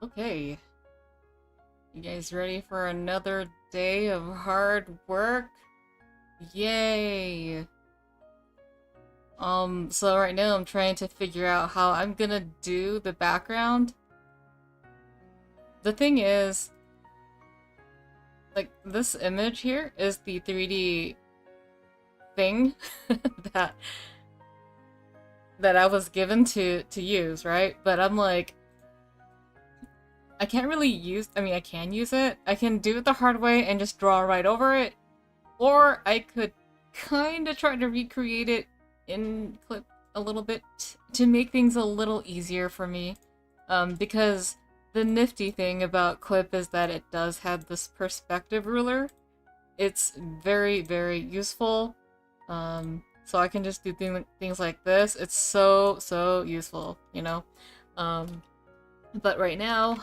Okay, you guys ready for another day of hard work? Yay! So right now I'm trying to figure out how I'm gonna do the background. The thing is, like, this image here is the 3D thing that that I was given to use, right? But I'm like, I can't really use, I mean, I can use it. I can do it the hard way and just draw right over it. Or I could kind of try to recreate it in Clip a little bit to make things a little easier for me. Because the nifty thing about Clip is that it does have this perspective ruler. It's very, very useful. So I can just do things like this. It's so useful, you know? Um, but right now,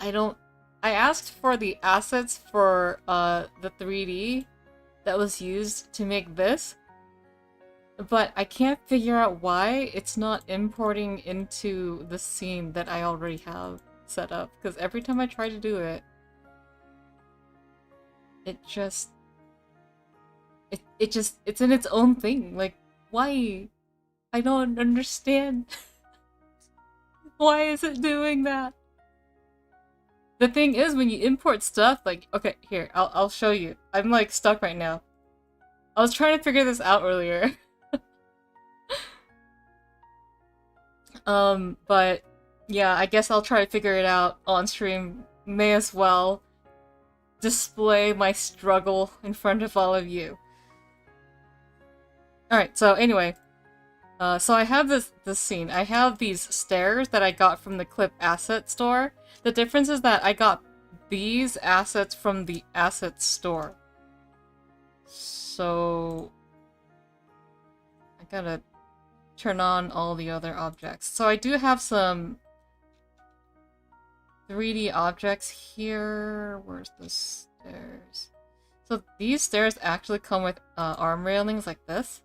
I don't... I asked for the assets for the 3D that was used to make this, but I can't figure out why it's not importing into the scene that I already have set up, because every time I try to do it, it just... it's in its own thing. Like, why? I don't understand. Why is it doing that? The thing is, when you import stuff, like, okay, here, I'll show you. I'm like stuck right now. I was trying to figure this out earlier. But yeah, I guess I'll try to figure it out on stream. May as well display my struggle in front of all of you. Alright, so anyway. So I have this scene. I have these stairs that I got from the Clip asset store. The difference is that I got these assets from the asset store. So I gotta turn on all the other objects. So I do have some 3D objects here. Where's the stairs? So these stairs actually come with arm railings like this.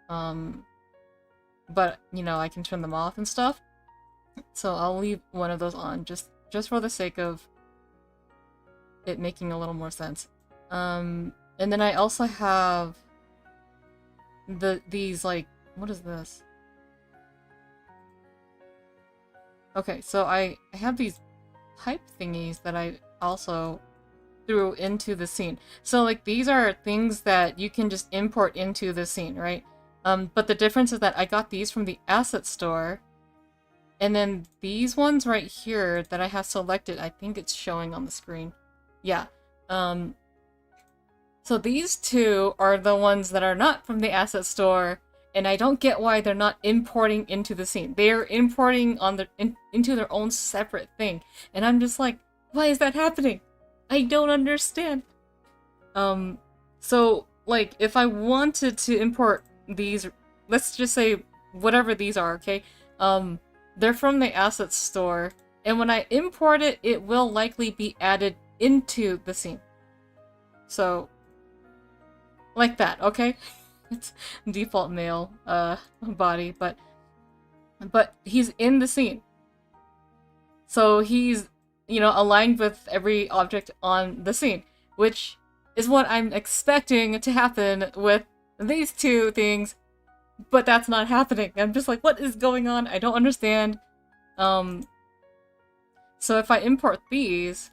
But you know, I can turn them off and stuff. So I'll leave one of those on just for the sake of it making a little more sense. And then I also have these like, what is this? Okay, so I have these pipe thingies that I also threw into the scene. So like these are things that you can just import into the scene, right? But the difference is that I got these from the asset store, and then these ones right here that I have selected, I think it's showing on the screen. Yeah. So these two are the ones that are not from the asset store, and I don't get why they're not importing into the scene. They are importing on into their own separate thing, and I'm just like, why is that happening? I don't understand. So like if I wanted to import these, let's just say whatever these are, okay? They're from the assets store, and when I import it, it will likely be added into the scene. So like that, okay? It's default male body, but he's in the scene. So he's, you know, aligned with every object on the scene, which is what I'm expecting to happen with these two things, but that's not happening. I'm just like, what is going on? I don't understand. So if I import these,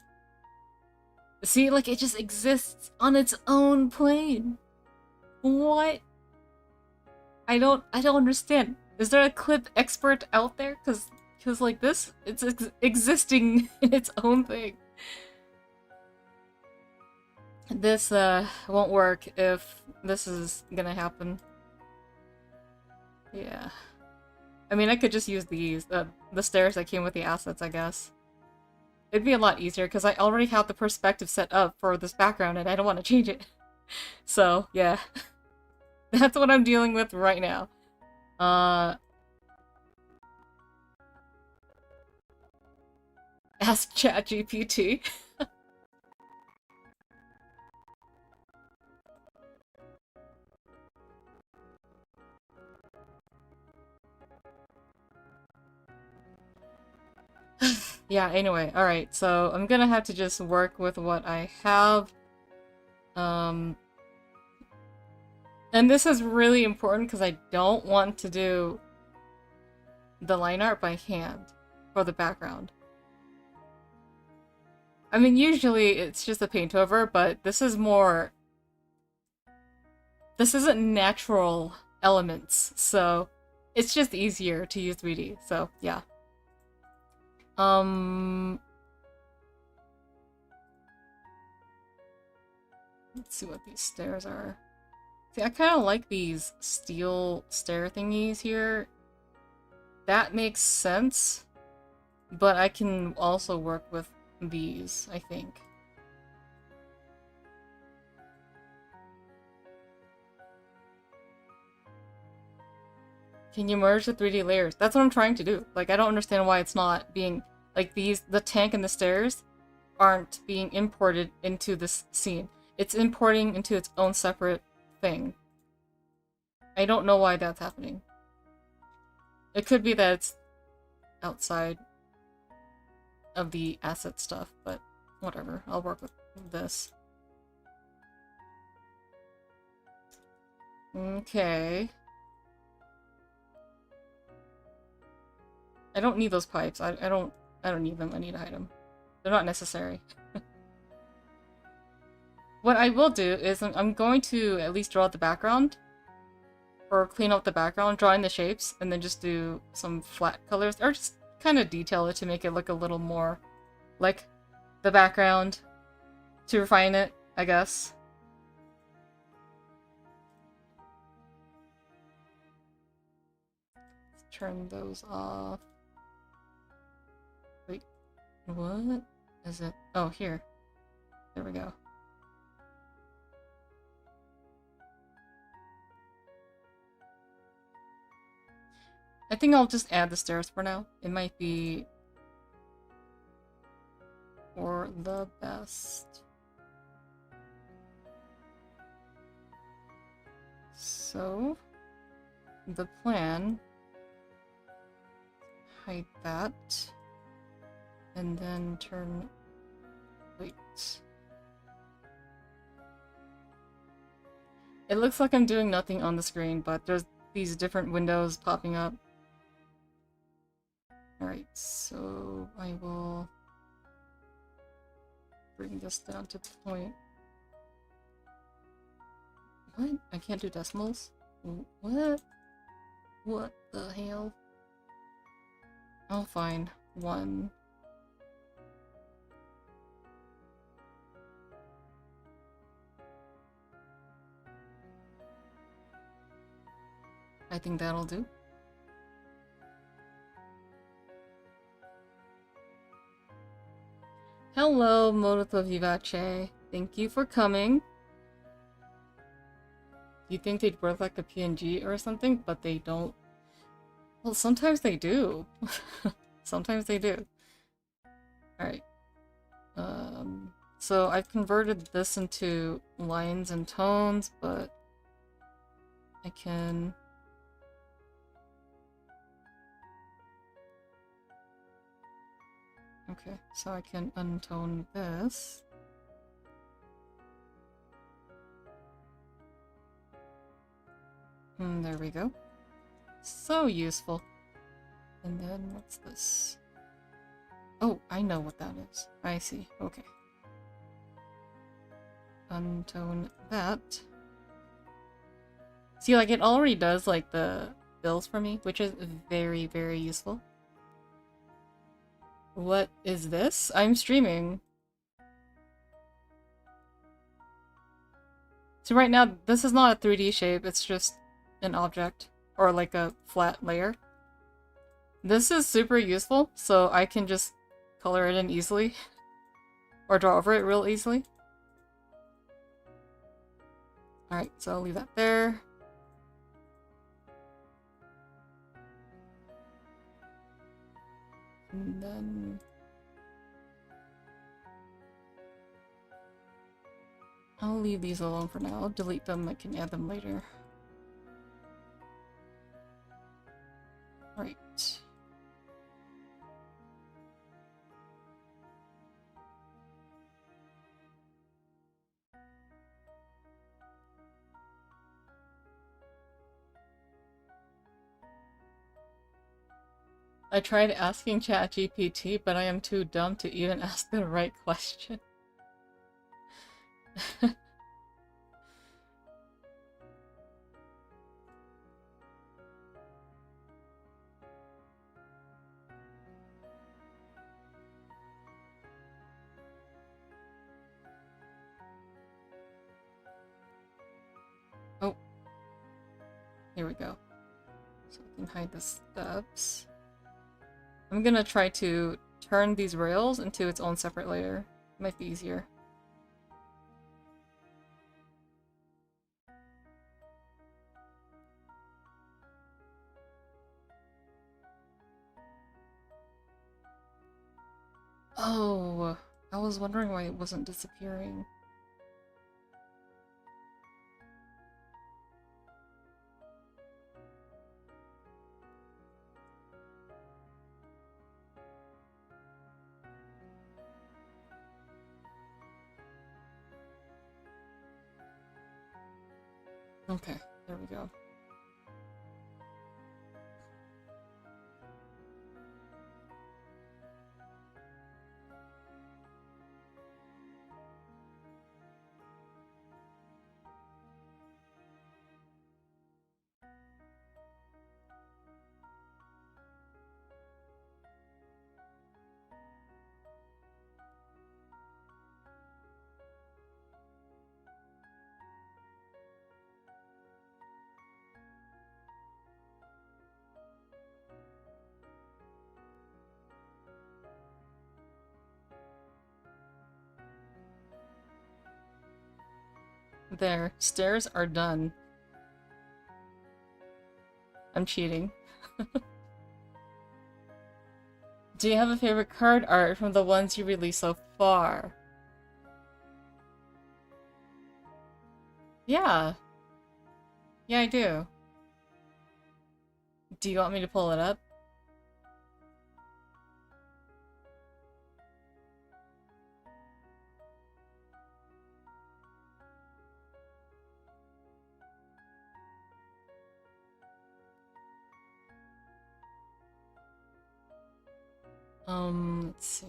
see, like, it just exists on its own plane. What? I don't understand. Is there a Clip expert out there? Cause like this, it's existing in its own thing. This won't work if this is gonna happen. Yeah. I mean, I could just use these, the stairs that came with the assets, I guess. It'd be a lot easier because I already have the perspective set up for this background and I don't want to change it. So, yeah. That's what I'm dealing with right now. Ask ChatGPT. Yeah, anyway, alright, so I'm gonna have to just work with what I have. And this is really important because I don't want to do the line art by hand for the background. I mean, usually it's just a paint over, but this is more... This isn't natural elements, so it's just easier to use 3D, so yeah. Let's see what these stairs are. See, I kind of like these steel stair thingies here. That makes sense, but I can also work with these, I think. Can you merge the 3D layers? That's what I'm trying to do. Like, I don't understand why it's not being... Like, the tank and the stairs aren't being imported into this scene. It's importing into its own separate thing. I don't know why that's happening. It could be that it's outside of the asset stuff, but whatever. I'll work with this. Okay. I don't need those pipes. I don't need them. I need to hide them. They're not necessary. What I will do is I'm going to at least draw the background. Or clean up the background, drawing the shapes, and then just do some flat colors. Or just kind of detail it to make it look a little more like the background. To refine it, I guess. Let's turn those off. Wait, what is it? Oh, here. There we go. I think I'll just add the stairs for now. It might be for the best. So, the plan, hide that, and then turn, wait. It looks like I'm doing nothing on the screen, but there's these different windows popping up. Alright, so I will bring this down to point. What? I can't do decimals? What? What the hell? I'll find 1. I think that'll do. Hello, Molotov Vivace. Thank you for coming. You think they'd work like a PNG or something, but they don't. Well, sometimes they do. Sometimes they do. Alright. So I've converted this into lines and tones, but I can... Okay, so I can untone this. And there we go. So useful. And then what's this? Oh, I know what that is. I see. Okay. Untone that. See, like, it already does, like, the bills for me, which is very, very useful. What is this? I'm streaming. So right now, this is not a 3D shape, it's just an object, or like a flat layer. This is super useful, so I can just color it in easily, or draw over it real easily. Alright, so I'll leave that there. And then... I'll leave these alone for now. I'll delete them, I can add them later. Right. I tried asking ChatGPT, but I am too dumb to even ask the right question. Oh. Here we go. So I can hide the steps. I'm gonna try to turn these rails into its own separate layer. Might be easier. Oh, I was wondering why it wasn't disappearing. Okay, there we go. There, stairs are done. I'm cheating. Do you have a favorite card art from the ones you released so far? Yeah. Yeah, I do. Do you want me to pull it up? Let's see.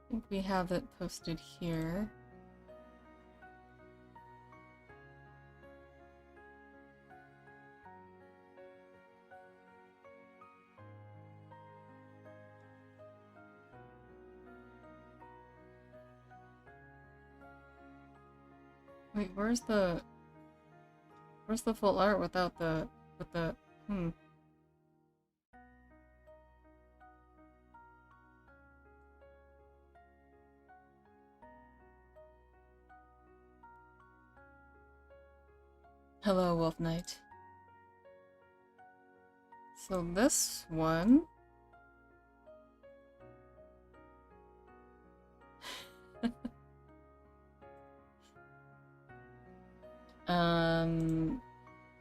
I think we have it posted here. Wait, where's the full art without the Hello, Wolf Knight. So this one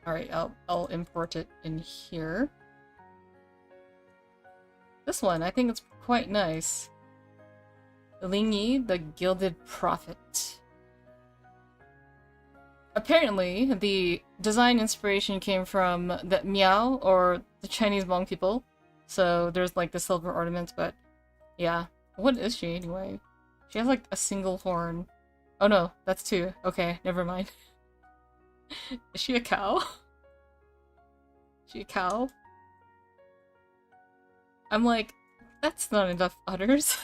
alright, I'll import it in here. This one, I think it's quite nice. Lingyi, the Gilded Prophet. Apparently, the design inspiration came from the Miao, or the Chinese Hmong people. So there's like the silver ornaments, but yeah. What is she anyway? She has like a single horn. Oh no, that's two. Okay, never mind. Is she a cow? Is she a cow? I'm like, that's not enough udders.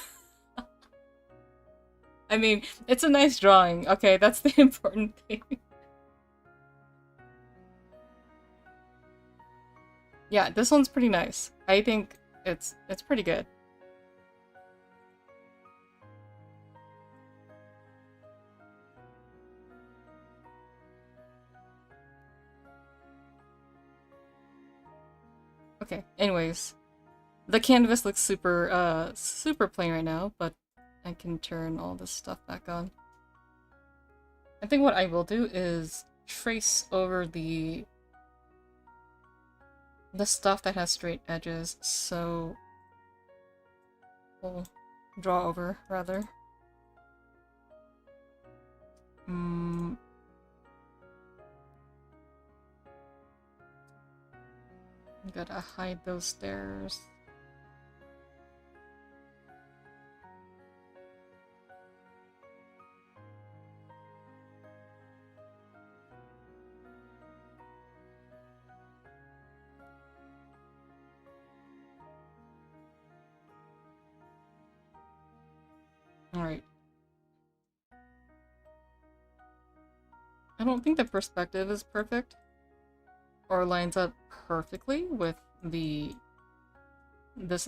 I mean, it's a nice drawing. Okay, that's the important thing. Yeah, this one's pretty nice. I think it's pretty good. Okay, anyways. The canvas looks super, super plain right now, but I can turn all this stuff back on. I think what I will do is trace over the stuff that has straight edges, so we'll draw over, rather. Gotta hide those stairs. Alright. I don't think the perspective is perfect or lines up perfectly with this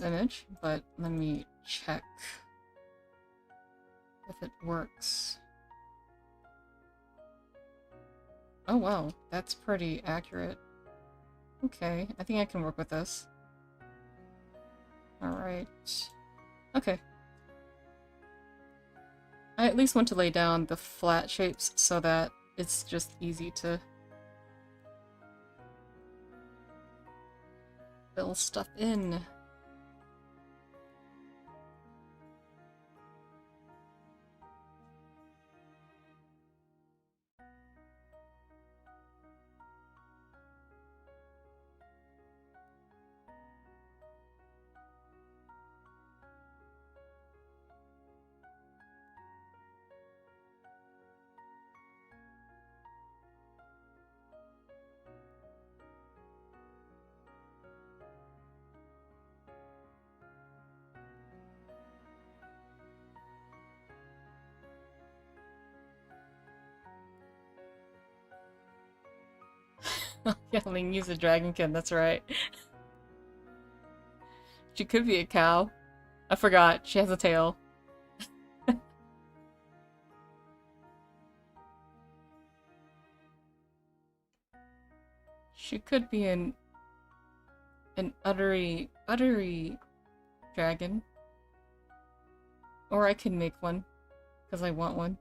image, but let me check if it works. Oh wow, that's pretty accurate. Okay, I think I can work with this. Alright. Okay. I at least want to lay down the flat shapes so that it's just easy to fill stuff in. Yeah, Ling used a dragonkin, that's right. She could be a cow. I forgot, she has a tail. She could be an uttery dragon. Or I can make one, because I want one.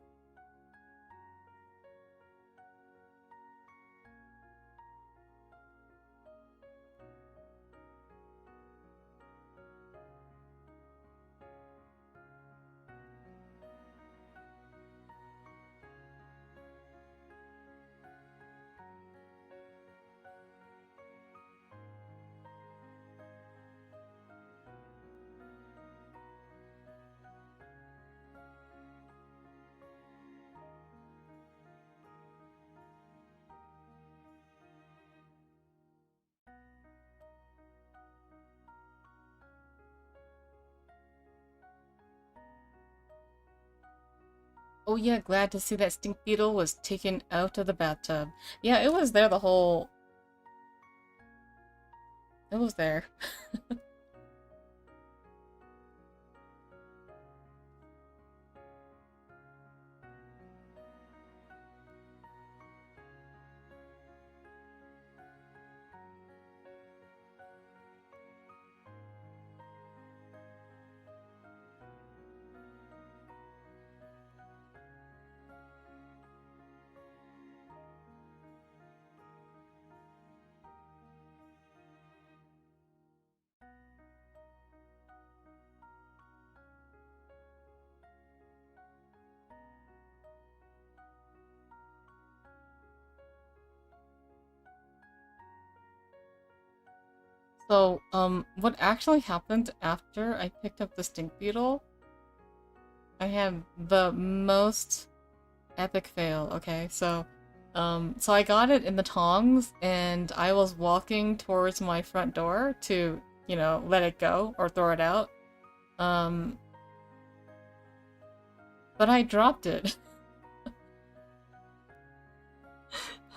Oh yeah, glad to see that stink beetle was taken out of the bathtub. Yeah, it was there the whole... It was there. So, what actually happened after I picked up the stink beetle? I had the most epic fail, okay? So I got it in the tongs, and I was walking towards my front door to, you know, let it go or throw it out. But I dropped it.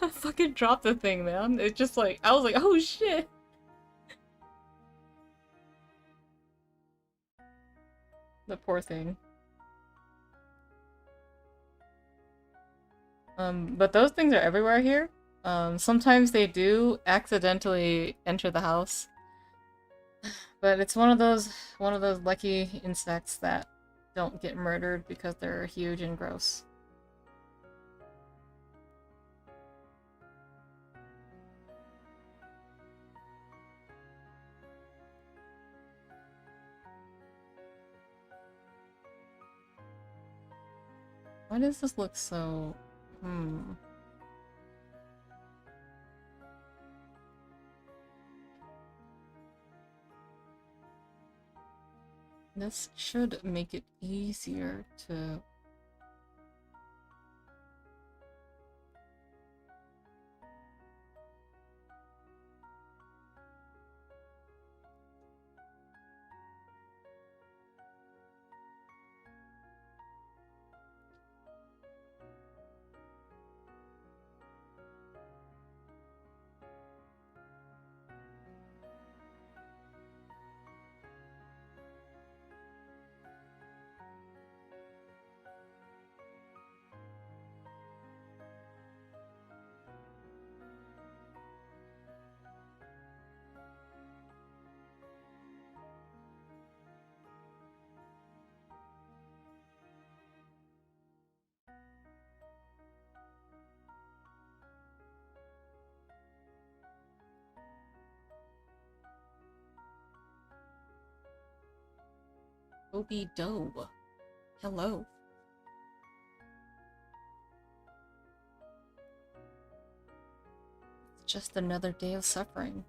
I fucking dropped the thing, man. It just like, I was like, oh shit! The poor thing. But those things are everywhere here. Sometimes they do accidentally enter the house. But it's one of those lucky insects that don't get murdered because they're huge and gross. Why does this look so... This should make it easier to... Obi Do. Hello. It's just another day of suffering.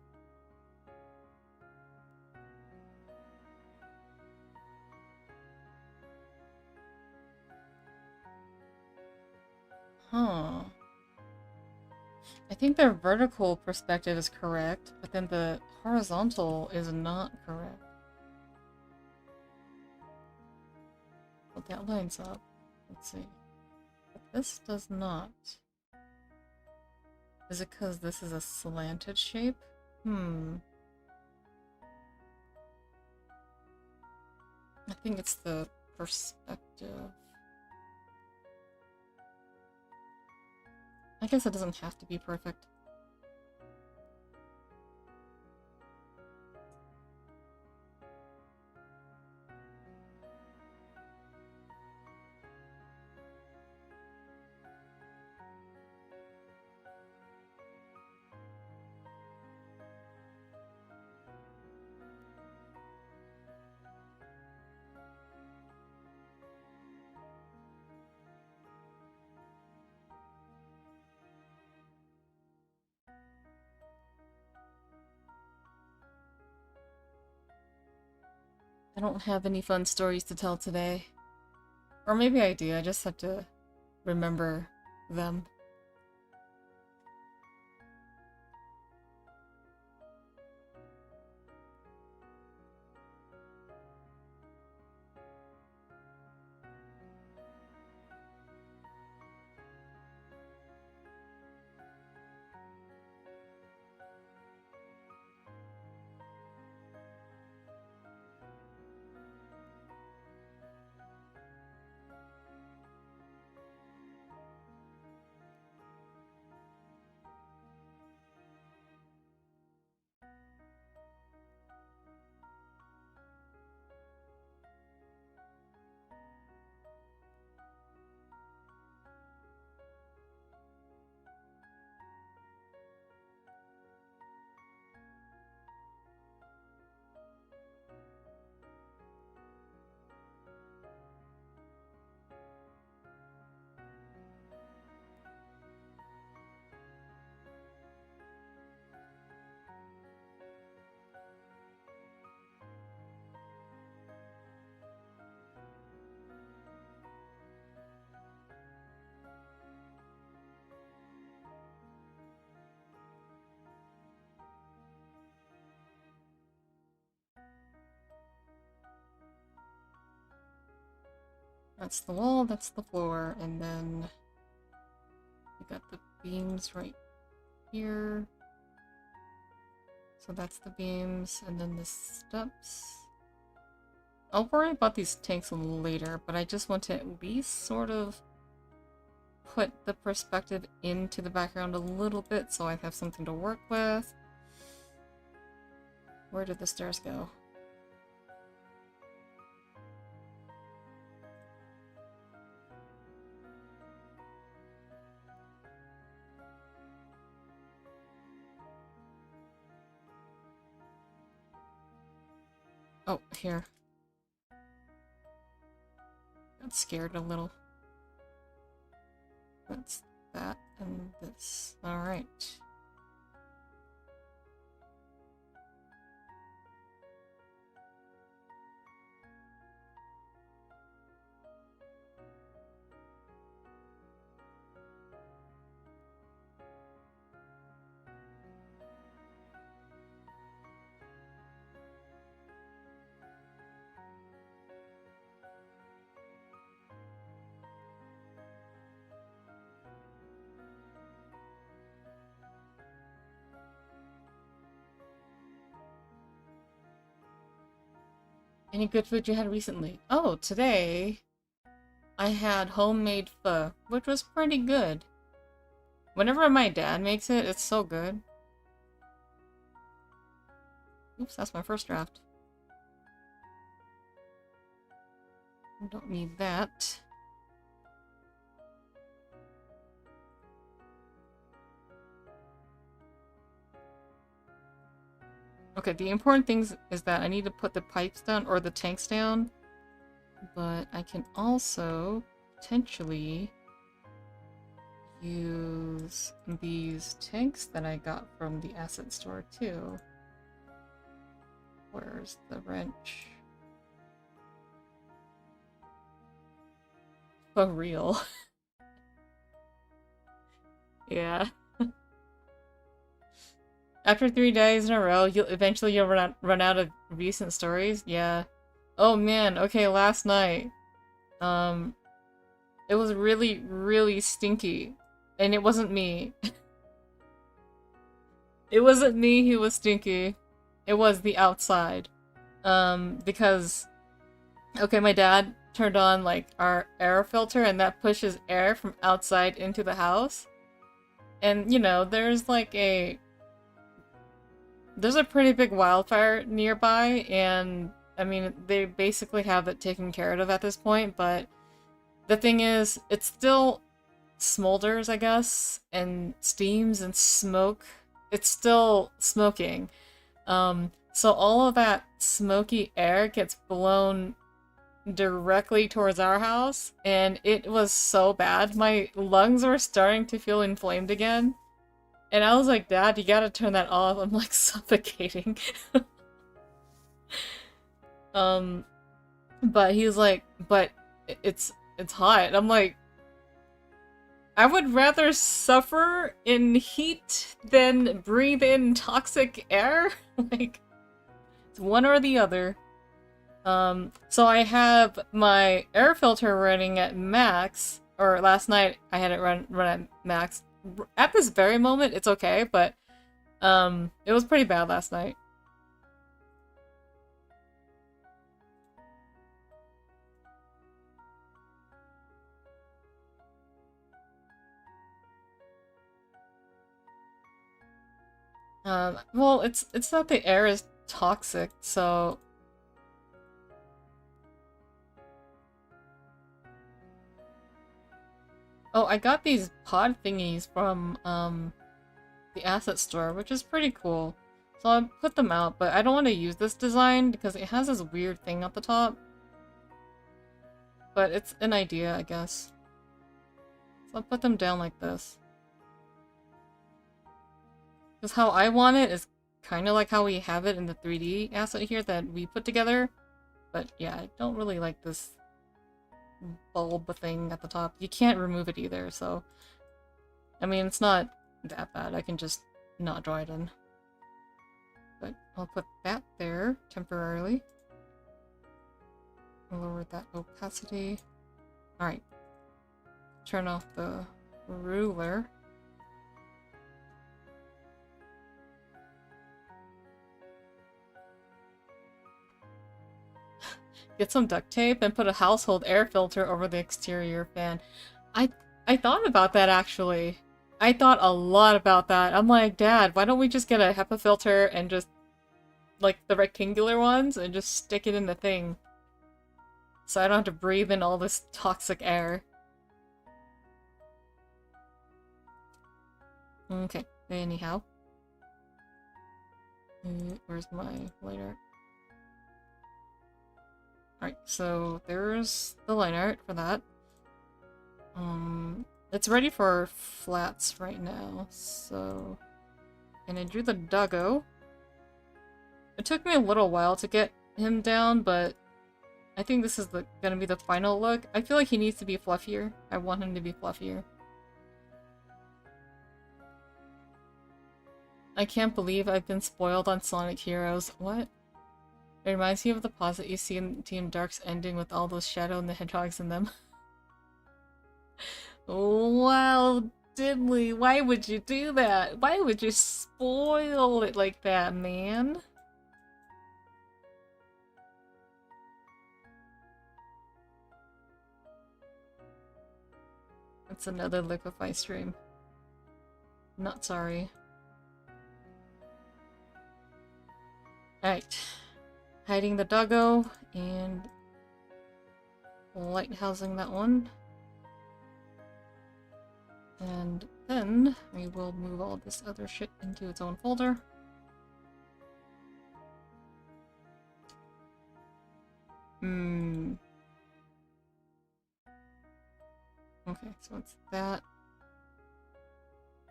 Huh. I think their vertical perspective is correct, but then the horizontal is not correct. Well, that lines up. Let's see. But this does not. Is it because this is a slanted shape? I think it's the perspective. I guess it doesn't have to be perfect. I don't have any fun stories to tell today. Or maybe I do, I just have to remember them. That's the wall, that's the floor, and then we got the beams right here. So that's the beams, and then the steps. I'll worry about these tanks later, but I just want to at least sort of put the perspective into the background a little bit so I have something to work with. Where did the stairs go? Oh, here. Got scared a little. That's that and this. Alright. Any good food you had recently? Oh, today I had homemade pho, which was pretty good. Whenever my dad makes it, it's so good. Oops, that's my first draft. Don't need that. Okay, the important thing is that I need to put the pipes down, or the tanks down. But I can also potentially use these tanks that I got from the asset store too. Where's the wrench? For real. Yeah. After 3 days in a row, you'll run out of recent stories. Yeah. Oh man. Okay, last night, it was really, really stinky, and it wasn't me. It wasn't me who was stinky. It was the outside. Because, okay, my dad turned on, like, our air filter, and that pushes air from outside into the house. And, you know, there's a pretty big wildfire nearby, and, I mean, they basically have it taken care of at this point, but the thing is, it still smolders, I guess, and steams and smoke. It's still smoking. So all of that smoky air gets blown directly towards our house, and it was so bad. My lungs were starting to feel inflamed again. And I was like, Dad, you gotta turn that off. I'm like suffocating. But he's like, but it's hot. I'm like, I would rather suffer in heat than breathe in toxic air. Like, it's one or the other. So I have my air filter running at max, or last night I had it run at max. At this very moment, it's okay, but it was pretty bad last night. Well, it's not the air is toxic, so oh, I got these pod thingies from the asset store, which is pretty cool. So I put them out, but I don't want to use this design because it has this weird thing at the top. But it's an idea, I guess. So I'll put them down like this. Because how I want it is kind of like how we have it in the 3D asset here that we put together. But yeah, I don't really like this bulb thing at the top. You can't remove it either, so... I mean, it's not that bad. I can just not draw it in. But I'll put that there temporarily. Lower that opacity. Alright. Turn off the ruler. Get some duct tape and put a household air filter over the exterior fan. I thought about that, actually. I thought a lot about that. I'm like, Dad, why don't we just get a HEPA filter and just, like, the rectangular ones, and just stick it in the thing. So I don't have to breathe in all this toxic air. Okay, anyhow. Where's my lighter? Alright, so there's the line art for that. It's ready for flats right now, so... And I drew the doggo. It took me a little while to get him down, but I think this is gonna be the final look. I feel like he needs to be fluffier. I want him to be fluffier. I can't believe I've been spoiled on Sonic Heroes. What? It reminds me of the pause that you see in Team Dark's ending with all those Shadow and the Hedgehogs in them. Wow, Diddley, why would you do that? Why would you spoil it like that, man? It's another liquefy stream. Not sorry. Alright. Hiding the doggo and lighthousing that one. And then we will move all this other shit into its own folder. Okay, so it's that.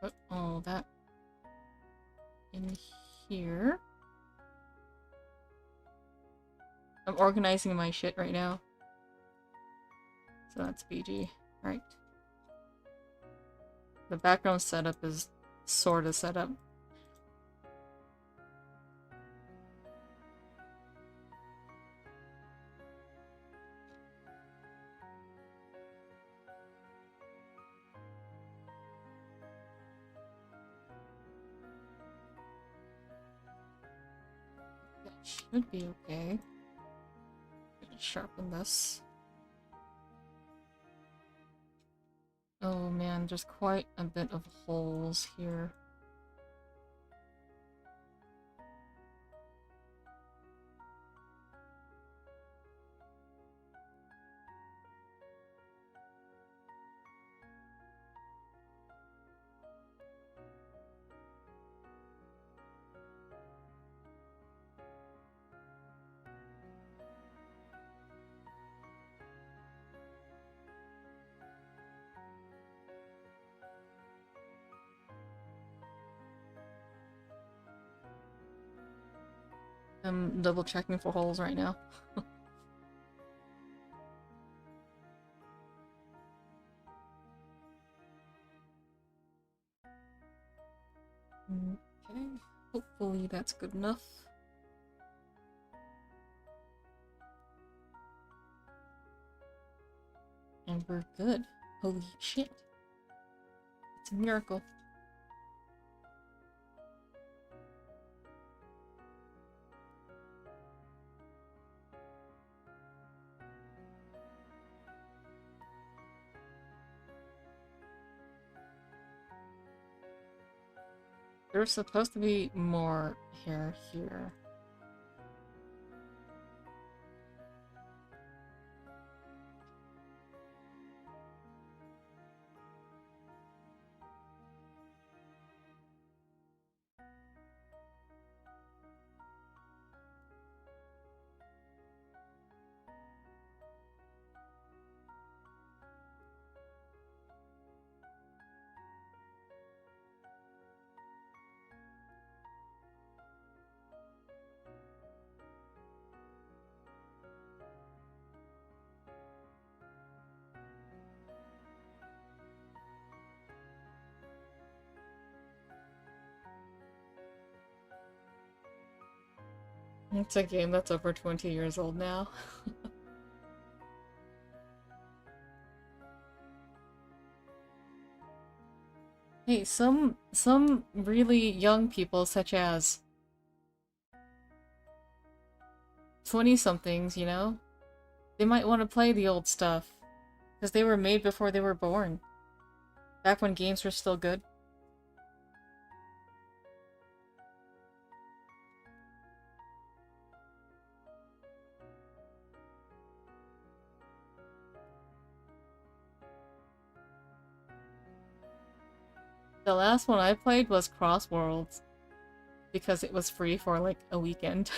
Put all that in here. I'm organizing my shit right now. So that's BG. Right. The background setup is sort of set up. That should be okay. Sharpen this. Oh man, there's quite a bit of holes here. I'm double checking for holes right now. Okay, hopefully that's good enough. And we're good. Holy shit. It's a miracle. There's supposed to be more hair here. It's a game that's over 20 years old now. Hey, some really young people, such as 20-somethings, you know? They might want to play the old stuff. Because they were made before they were born. Back when games were still good. The last one I played was Cross Worlds. Because it was free for like a weekend.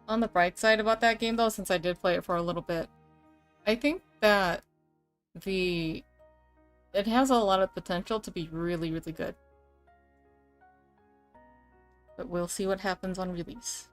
On the bright side about that game though, since I did play it for a little bit, I think that it has a lot of potential to be really, really good. But we'll see what happens on release.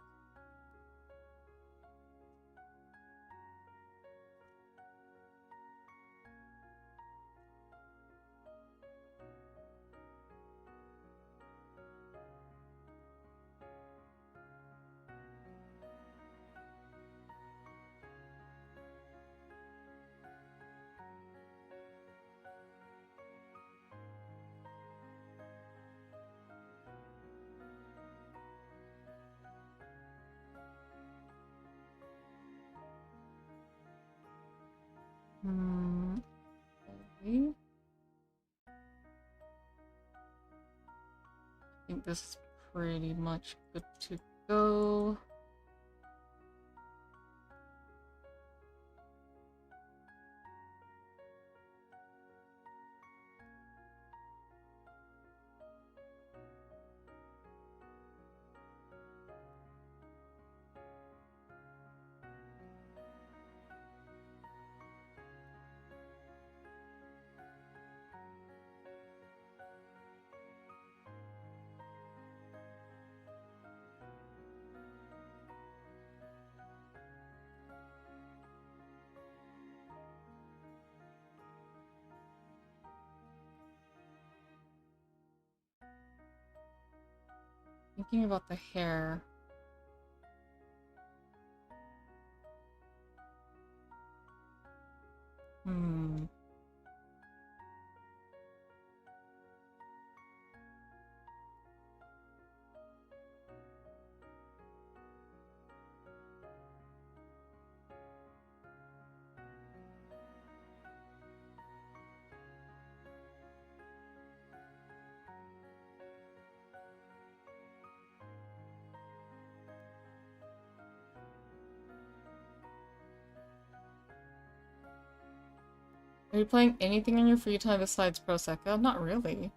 Okay. I think this is pretty much good to go. Thinking about the hair. Are you playing anything in your free time besides Prosecco? Not really.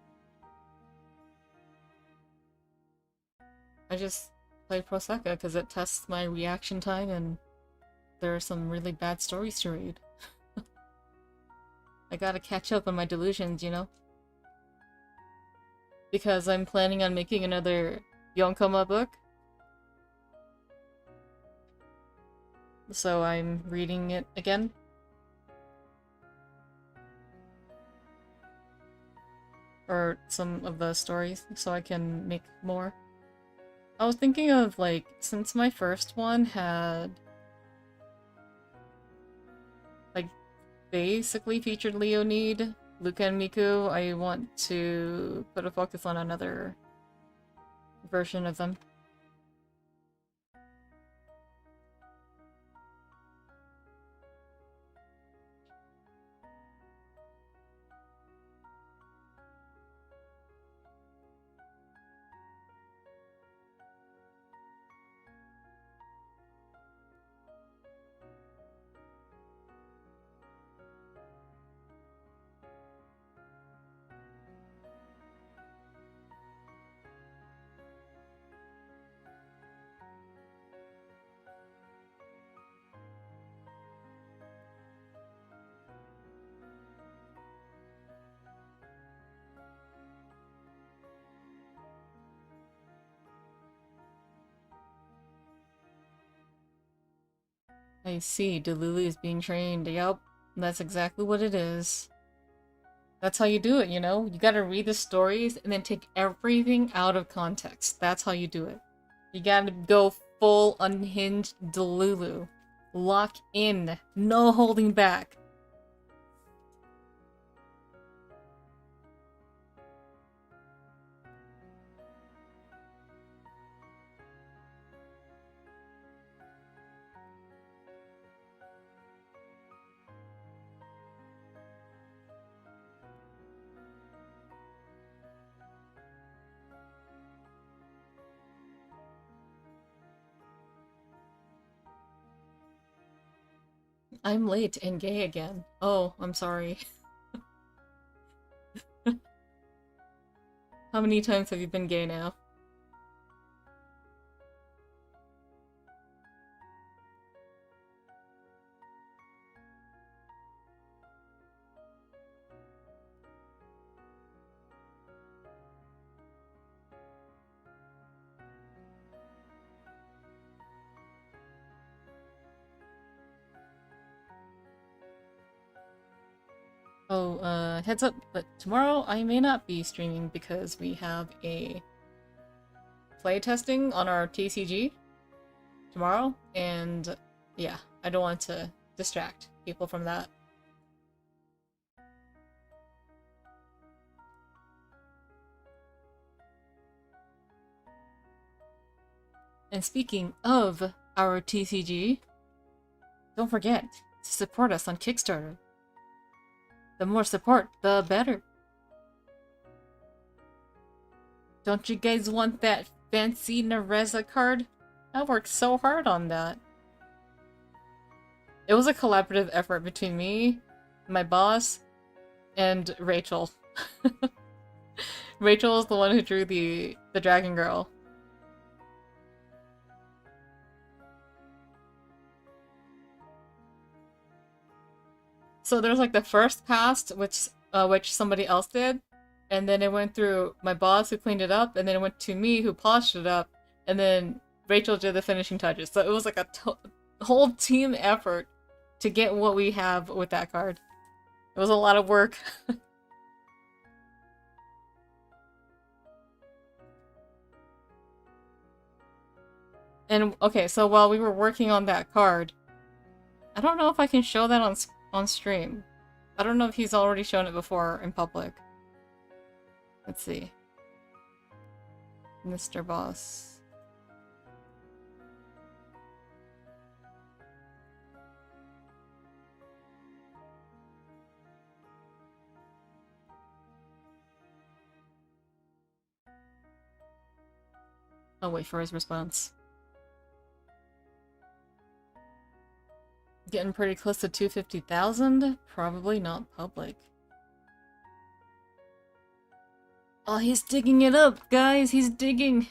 I just play Prosecco because it tests my reaction time and there are some really bad stories to read. I gotta catch up on my delusions, you know? Because I'm planning on making another Yonkoma book. So I'm reading it again. Or some of the stories, so I can make more. I was thinking of, like, since my first one had... like, basically featured Leonid, Luca and Miku, I want to put a focus on another version of them. I see, Delulu is being trained. Yup, that's exactly what it is. That's how you do it, you know? You gotta read the stories and then take everything out of context. That's how you do it. You gotta go full unhinged Delulu. Lock in. No holding back. I'm late and gay again. Oh, I'm sorry. How many times have you been gay now? Oh, heads up, but tomorrow I may not be streaming because we have a playtesting on our TCG tomorrow, and yeah, I don't want to distract people from that. And speaking of our TCG, don't forget to support us on Kickstarter. The more support, the better. Don't you guys want that fancy Nereza card? I worked so hard on that. It was a collaborative effort between me, my boss, and Rachel. Rachel is the one who drew the dragon girl. So there's like the first cast, which somebody else did, and then it went through my boss who cleaned it up, and then it went to me who polished it up, and then Rachel did the finishing touches. So it was like a whole team effort to get what we have with that card. It was a lot of work. And okay, so while we were working on that card, I don't know if I can show that on stream. I don't know if he's already shown it before in public. Let's see. Mr. Boss. I'll wait for his response. Getting pretty close to 250,000? Probably not public. Oh, he's digging it up, guys! He's digging!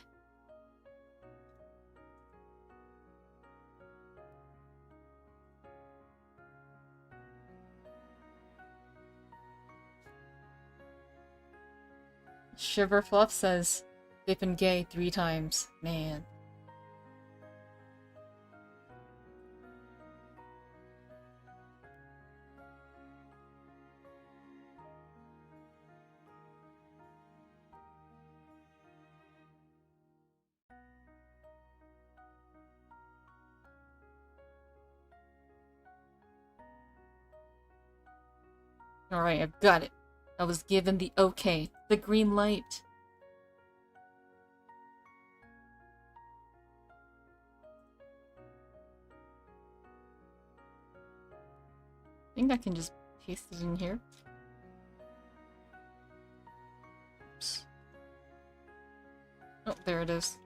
Shiverfluff says, they've been gay 3 times. Man. Alright, I've got it. I was given the okay, the green light. I think I can just paste it in here. Oops. Oh, there it is.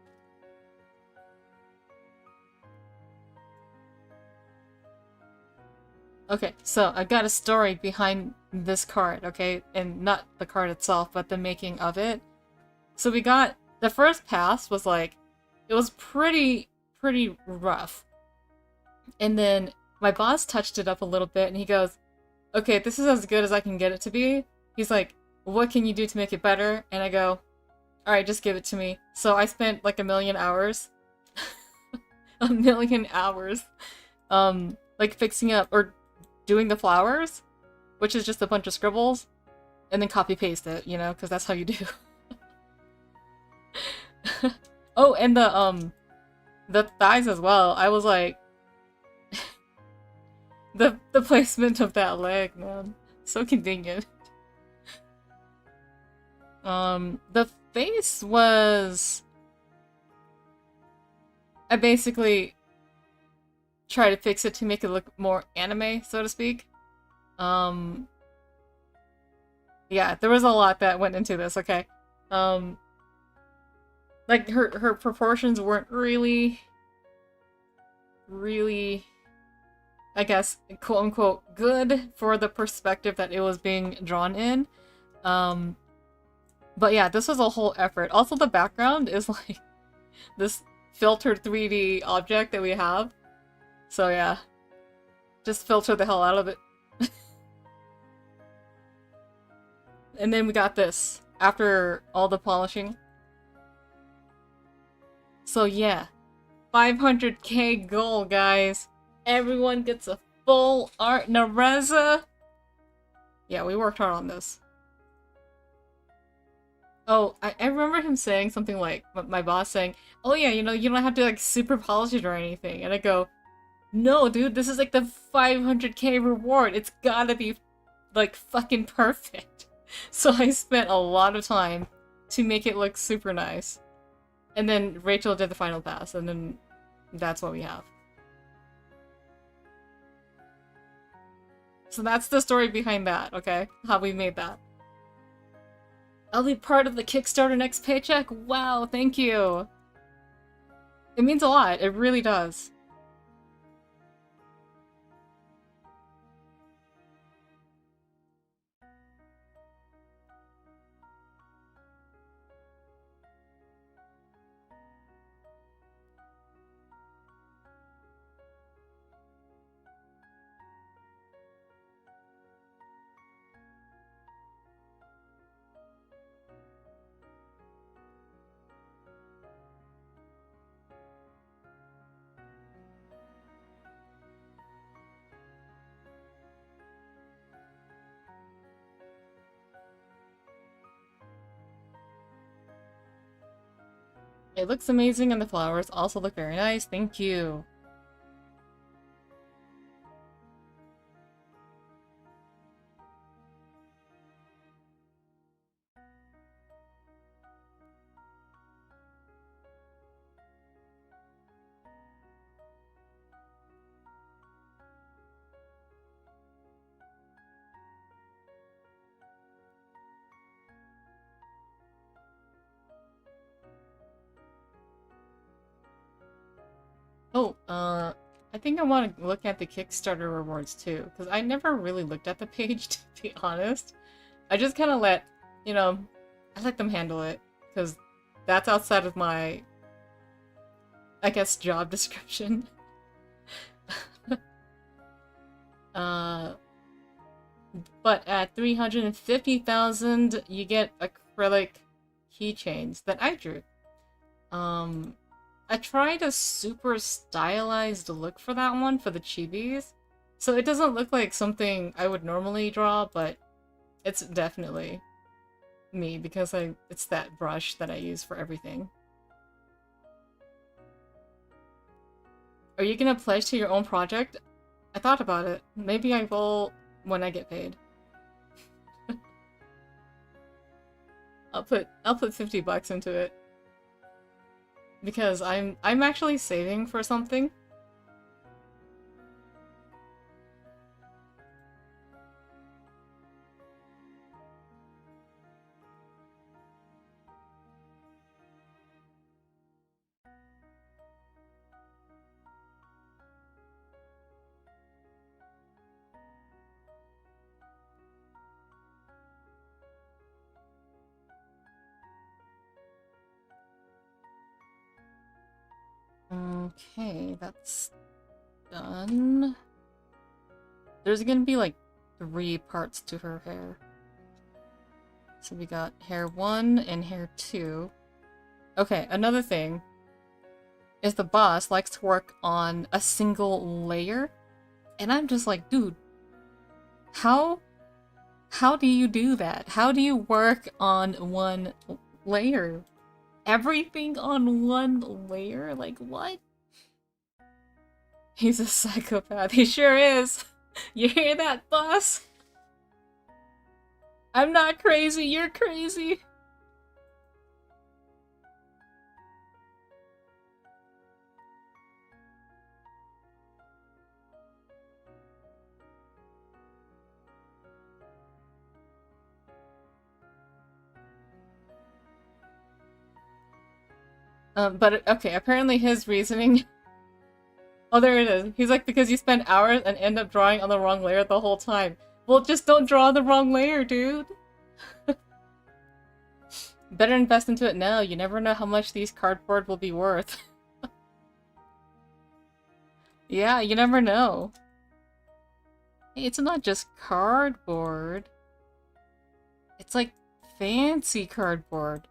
Okay, so I got a story behind this card, okay? And not the card itself, but the making of it. So we got... The first pass was like... It was pretty rough. And then my boss touched it up a little bit and he goes, okay, this is as good as I can get it to be. He's like, what can you do to make it better? And I go, alright, just give it to me. So I spent like 1,000,000 hours. 1,000,000 hours. Like fixing up, or doing the flowers, which is just a bunch of scribbles, and then copy paste it, you know, because that's how you do. Oh, and the thighs as well. I was like, the placement of that leg, man, so convenient. The face was, I basically try to fix it to make it look more anime, so to speak. Yeah, there was a lot that went into this, okay? Like, her proportions weren't really, I guess, quote-unquote, good for the perspective that it was being drawn in. But yeah, this was a whole effort. Also, the background is like this filtered 3D object that we have. So yeah, just filter the hell out of it. And then we got this after all the polishing. So yeah, 500k goal, guys. Everyone gets a full art Nereza. Yeah, we worked hard on this. Oh, I remember him saying something like, my boss saying, oh yeah, you know, you don't have to like super polish it or anything. And I go, no, dude, this is like the 500k reward. It's gotta be like fucking perfect. So I spent a lot of time to make it look super nice. And then Rachel did the final pass, and then that's what we have. So that's the story behind that, okay? How we made that. I'll be part of the Kickstarter next paycheck? Wow, thank you! It means a lot, it really does. It looks amazing and the flowers also look very nice, thank you. Oh, I think I want to look at the Kickstarter rewards too, because I never really looked at the page, to be honest. I just kind of let, you know, I let them handle it, because that's outside of my, I guess, job description. But at 350,000, you get acrylic keychains that I drew. I tried a super stylized look for that one, for the chibis. So it doesn't look like something I would normally draw, but it's definitely me, because it's that brush that I use for everything. Are you gonna pledge to your own project? I thought about it. Maybe I will when I get paid. I'll put $50 into it. Because I'm actually saving for something. Okay, that's done. There's gonna be like 3 parts to her hair. So we got hair 1 and hair 2. Okay, another thing is the boss likes to work on a single layer. And I'm just like, dude, how do you do that? How do you work on one layer? Everything on one layer? Like, what? He's a psychopath. He sure is. You hear that, boss? I'm not crazy, you're crazy. But okay, apparently his reasoning... Oh, there it is. He's like, because you spend hours and end up drawing on the wrong layer the whole time. Well, just don't draw the wrong layer, dude! Better invest into it now, you never know how much these cardboard will be worth. Yeah, you never know. Hey, it's not just cardboard. It's like fancy cardboard.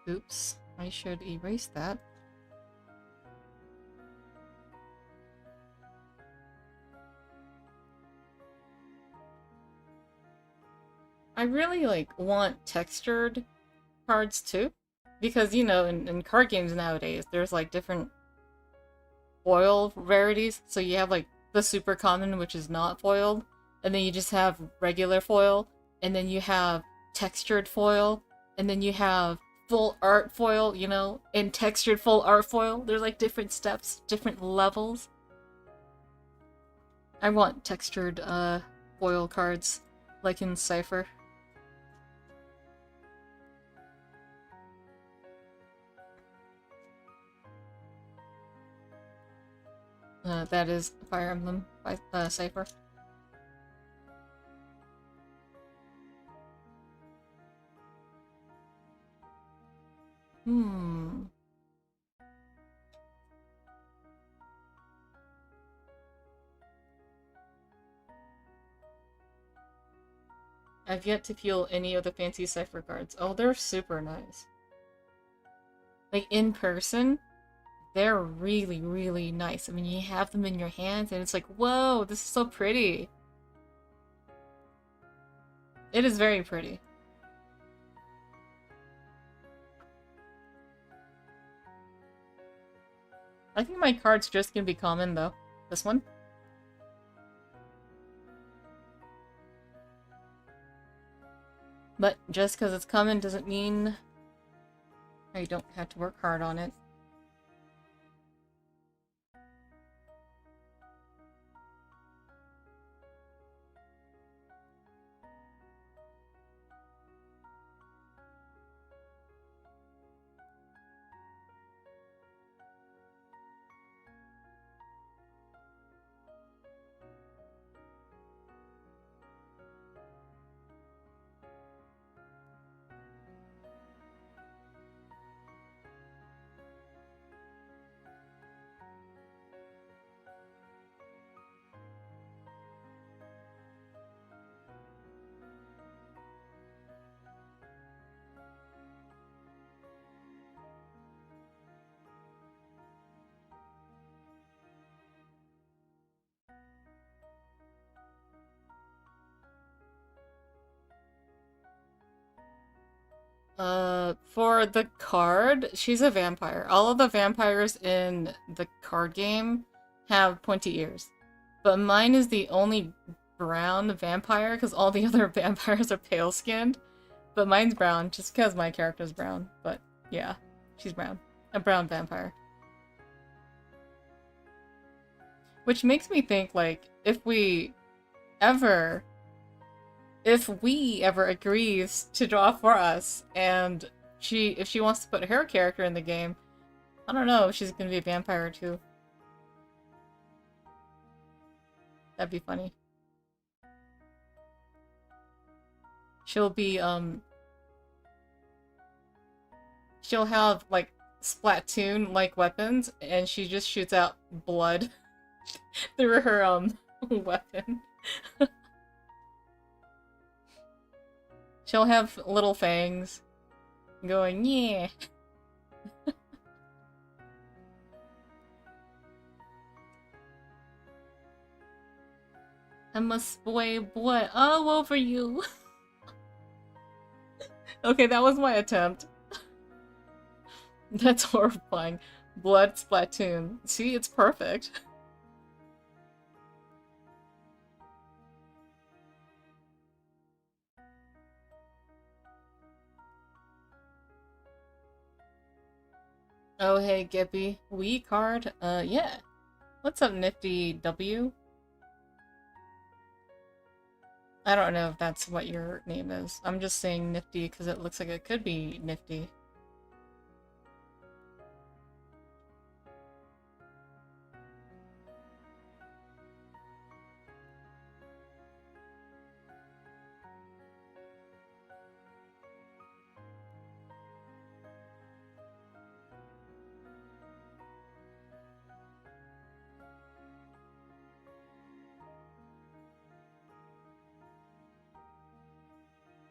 Oops, I should erase that. I really, like, want textured cards too. Because, you know, in card games nowadays, there's like different foil rarities. So you have like the super common, which is not foiled, and then you just have regular foil, and then you have textured foil, and then you have full art foil, you know, and textured full art foil. There's like different steps, different levels. I want textured foil cards, like in Cypher. That is Fire Emblem by Cypher. Hmm. I've yet to feel any of the fancy Cypher cards. Oh, they're super nice. Like, in person, they're really, really nice. I mean, you have them in your hands, and it's like, whoa, this is so pretty. It is very pretty. I think my card's just gonna be common, though. This one? But just because it's common doesn't mean I don't have to work hard on it. For the card, she's a vampire. All of the vampires in the card game have pointy ears. But mine is the only brown vampire, because all the other vampires are pale-skinned. But mine's brown, just because my character's brown. But yeah, she's brown. A brown vampire. Which makes me think, like, if we ever agrees to draw for us, and if she wants to put her character in the game, I don't know if she's gonna be a vampire too. That'd be funny. She'll be, she'll have, like, Splatoon-like weapons, and she just shoots out blood through her, weapon. She'll have little fangs going, yeah. I must spray blood all over you. Okay, that was my attempt. That's horrifying. Blood Splatoon. See, it's perfect. Oh, hey, Gippy. Wii card? Yeah. What's up, Nifty W? I don't know if that's what your name is. I'm just saying Nifty because it looks like it could be Nifty.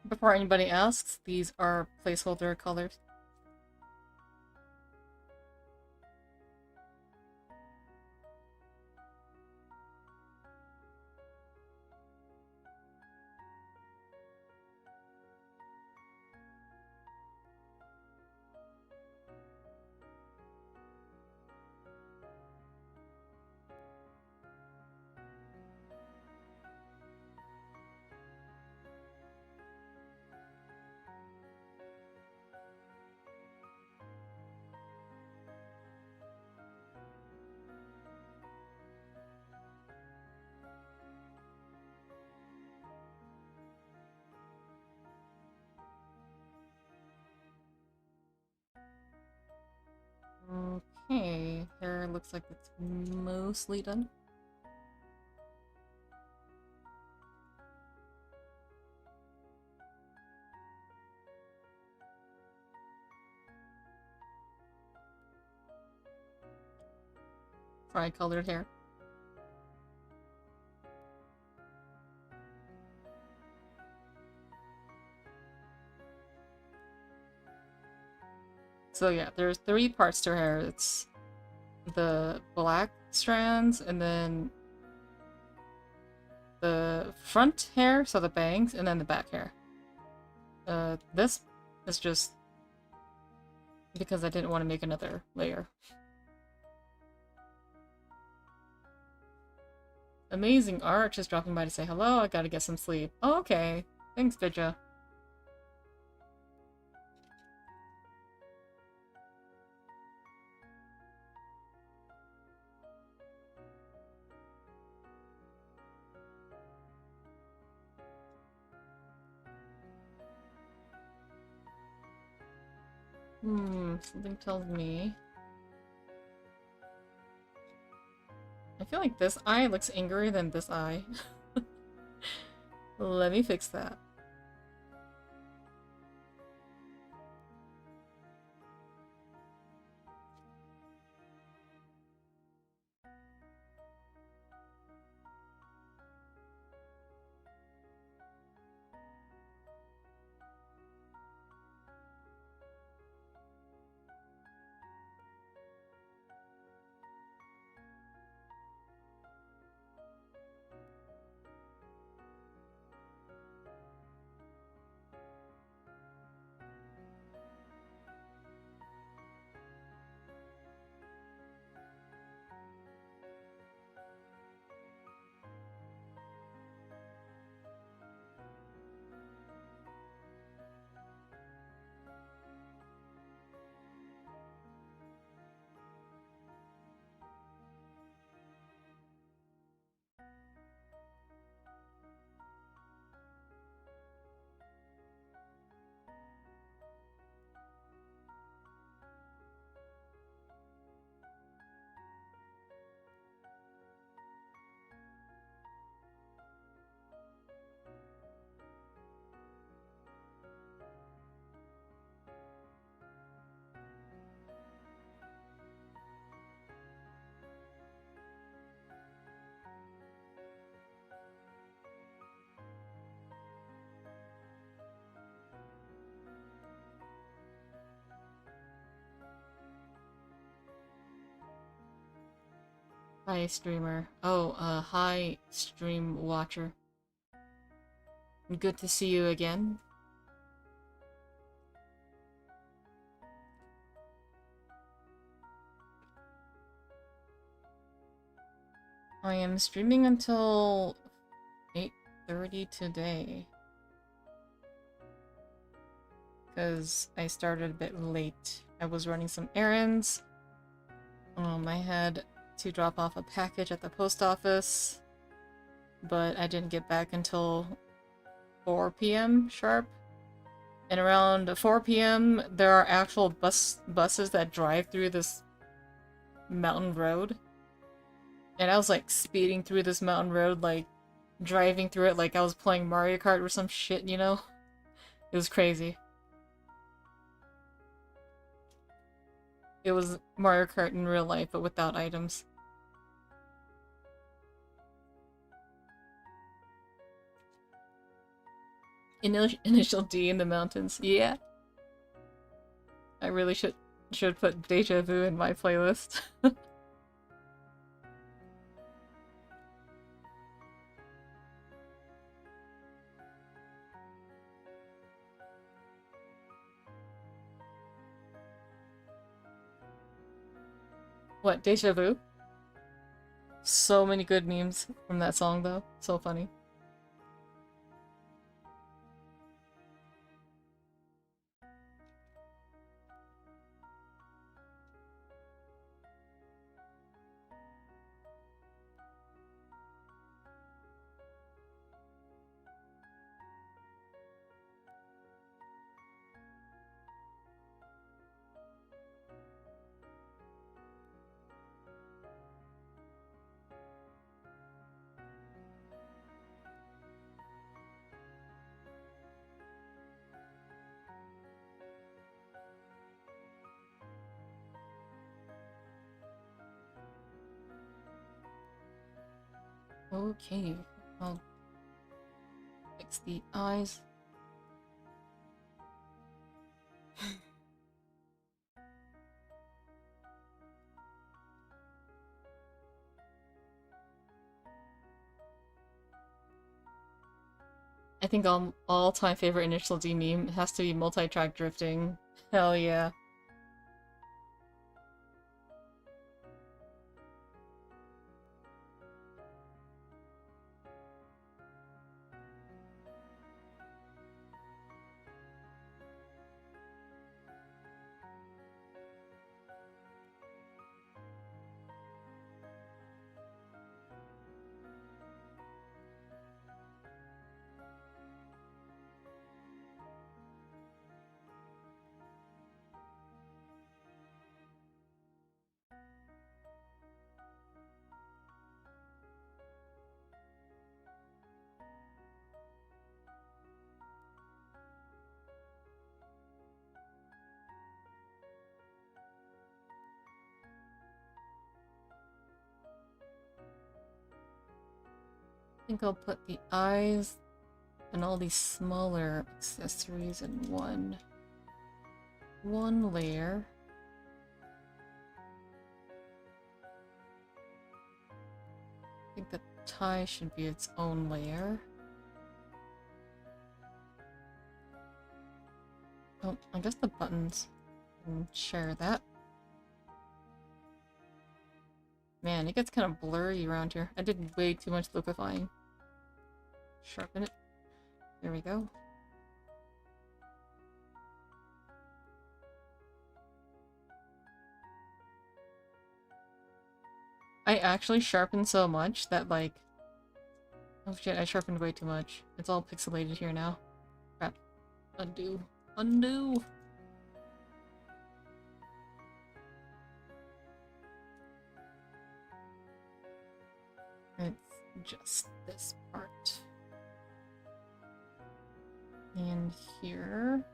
Before anybody asks, these are placeholder colors. Okay, hair looks like it's mostly done. Tri-colored hair. So yeah, there's 3 parts to her hair. It's the black strands, and then the front hair, so the bangs, and then the back hair. This is just because I didn't want to make another layer. Amazing art, just dropping by to say hello, I gotta get some sleep. Oh, okay. Thanks, Vidya. Something tells me... I feel like this eye looks angrier than this eye. Let me fix that. Hi, streamer. Oh, hi, stream watcher. Good to see you again. I am streaming until 8:30 today. Because I started a bit late. I was running some errands. I had to drop off a package at the post office, but I didn't get back until 4 p.m. sharp. And around 4 p.m. there are actual buses that drive through this mountain road. And I was like speeding through this mountain road, like driving through it like I was playing Mario Kart or some shit, you know? It was crazy. It was Mario Kart in real life, but without items. Initial D in the mountains. Yeah. I really should put Deja Vu in my playlist. What, Deja Vu? So many good memes from that song though. So funny. Okay, I'll fix the eyes. I think all-time favorite initial D meme has to be multi-track drifting. Hell yeah. I think I'll put the eyes and all these smaller accessories in one layer. I think the tie should be its own layer. Oh, I guess the buttons can share that. Man, it gets kind of blurry around here. I did way too much liquefying. Sharpen it. There we go. I actually sharpened so much that, like... Oh shit, I sharpened way too much. It's all pixelated here now. Crap. Undo. Undo! It's just this part. And here.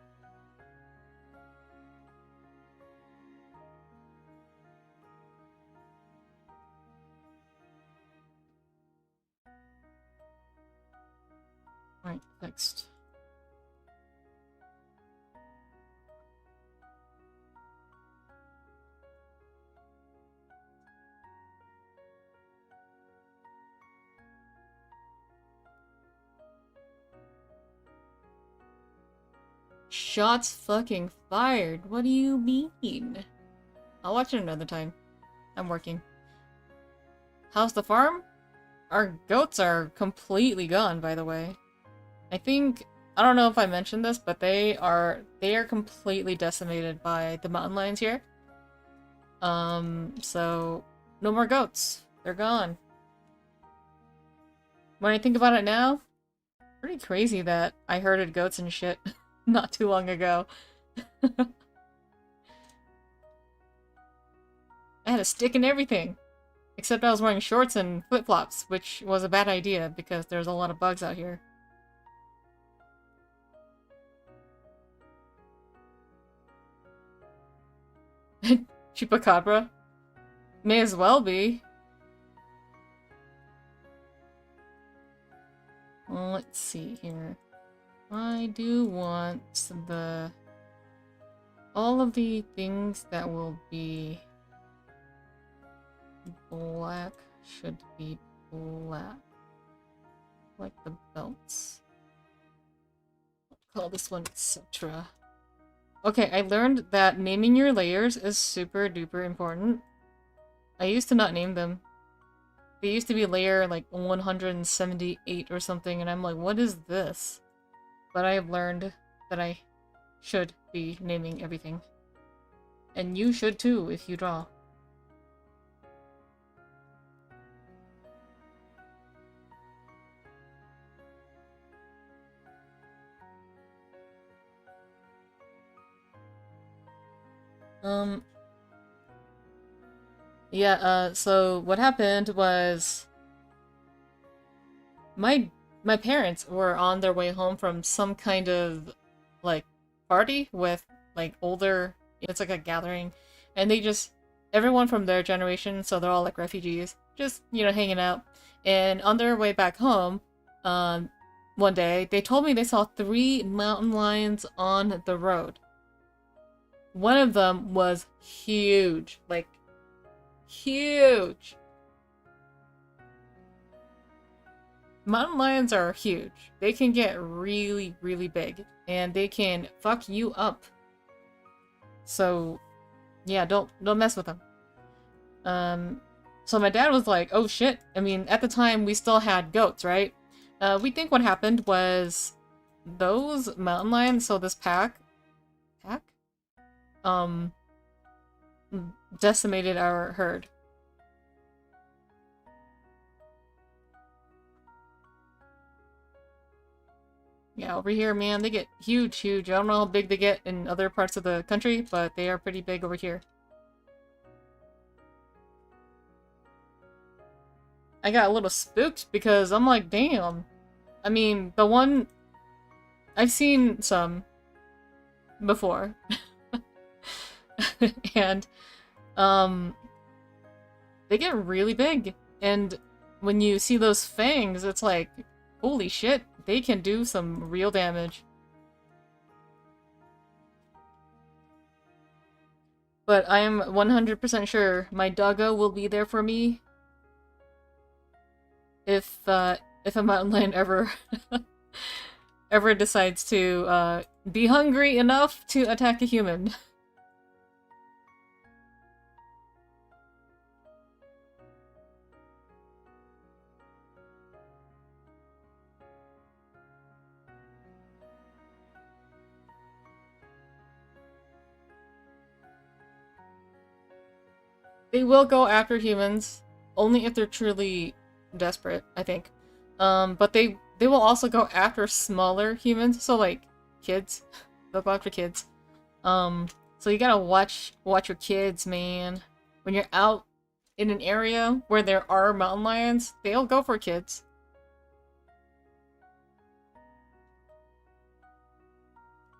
Right, fixed. Shots fucking fired. What do you mean? I'll watch it another time. I'm working. How's the farm? Our goats are completely gone, by the way. I don't know if I mentioned this, but they are completely decimated by the mountain lions here. So no more goats. They're gone. When I think about it now, pretty crazy that I herded goats and shit not too long ago. I had a stick and everything. Except I was wearing shorts and flip-flops, which was a bad idea because there's a lot of bugs out here. Chupacabra? May as well be. Well, let's see here. I do want all of the things that will be black should be black. Like the belts. I'll call this one Etc. Okay, I learned that naming your layers is super duper important. I used to not name them. They used to be layer like 178 or something, and I'm like, what is this? But I have learned that I should be naming everything. And you should too, if you draw. Yeah, so what happened was my parents were on their way home from some kind of like party with like it's like a gathering, and everyone from their generation, so they're all like refugees, just, you know, hanging out. And on their way back home, one day, they told me they saw 3 mountain lions on the road. One of them was huge, like, huge. Mountain lions are huge. They can get really, really big, and they can fuck you up. So, yeah, don't mess with them. So my dad was like, oh shit. I mean, at the time, we still had goats, right? We think what happened was those mountain lions, so this pack, decimated our herd. Yeah, over here, man, they get huge, huge. I don't know how big they get in other parts of the country, but they are pretty big over here. I got a little spooked because I'm like, damn. I mean, the one... I've seen some before. And, they get really big. And when you see those fangs, it's like, holy shit, they can do some real damage. But I am 100% sure my doggo will be there for me if a mountain lion ever ever decides to be hungry enough to attack a human. They will go after humans, only if they're truly desperate, I think. But they will also go after smaller humans, so like kids. They'll go after kids. So you gotta watch your kids, man. When you're out in an area where there are mountain lions, they'll go for kids.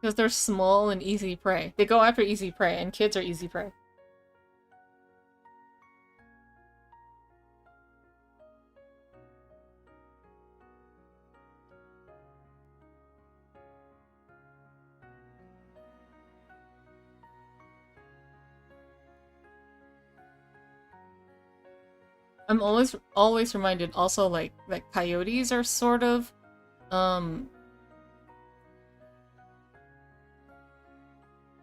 Because they're small and easy prey. They go after easy prey, and kids are easy prey. I'm always reminded also like that coyotes are sort of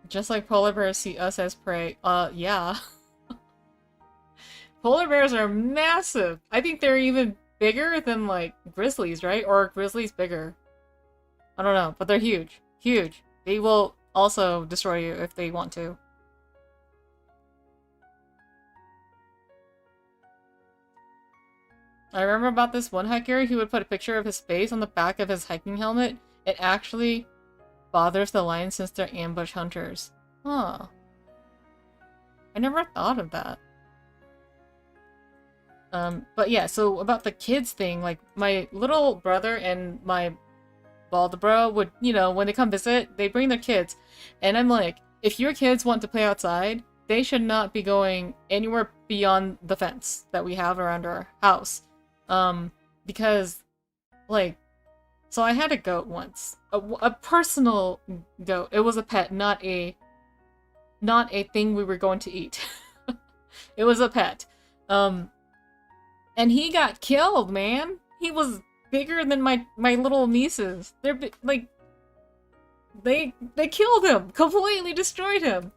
just like polar bears see us as prey. Yeah. Polar bears are massive. I think they're even bigger than like grizzlies, right? Or are grizzlies bigger? I don't know, but they're huge. Huge. They will also destroy you if they want to. I remember about this one hiker who would put a picture of his face on the back of his hiking helmet. It actually bothers the lions since they're ambush hunters. Huh. I never thought of that. But yeah, so about the kids thing, like, my little brother and my bald bro would, you know, when they come visit, they bring their kids. And I'm like, if your kids want to play outside, they should not be going anywhere beyond the fence that we have around our house. Because, like, so I had a goat once. A personal goat. It was a pet, not a thing we were going to eat. It was a pet. And he got killed, man. He was bigger than my little nieces. They're like, they killed him, completely destroyed him.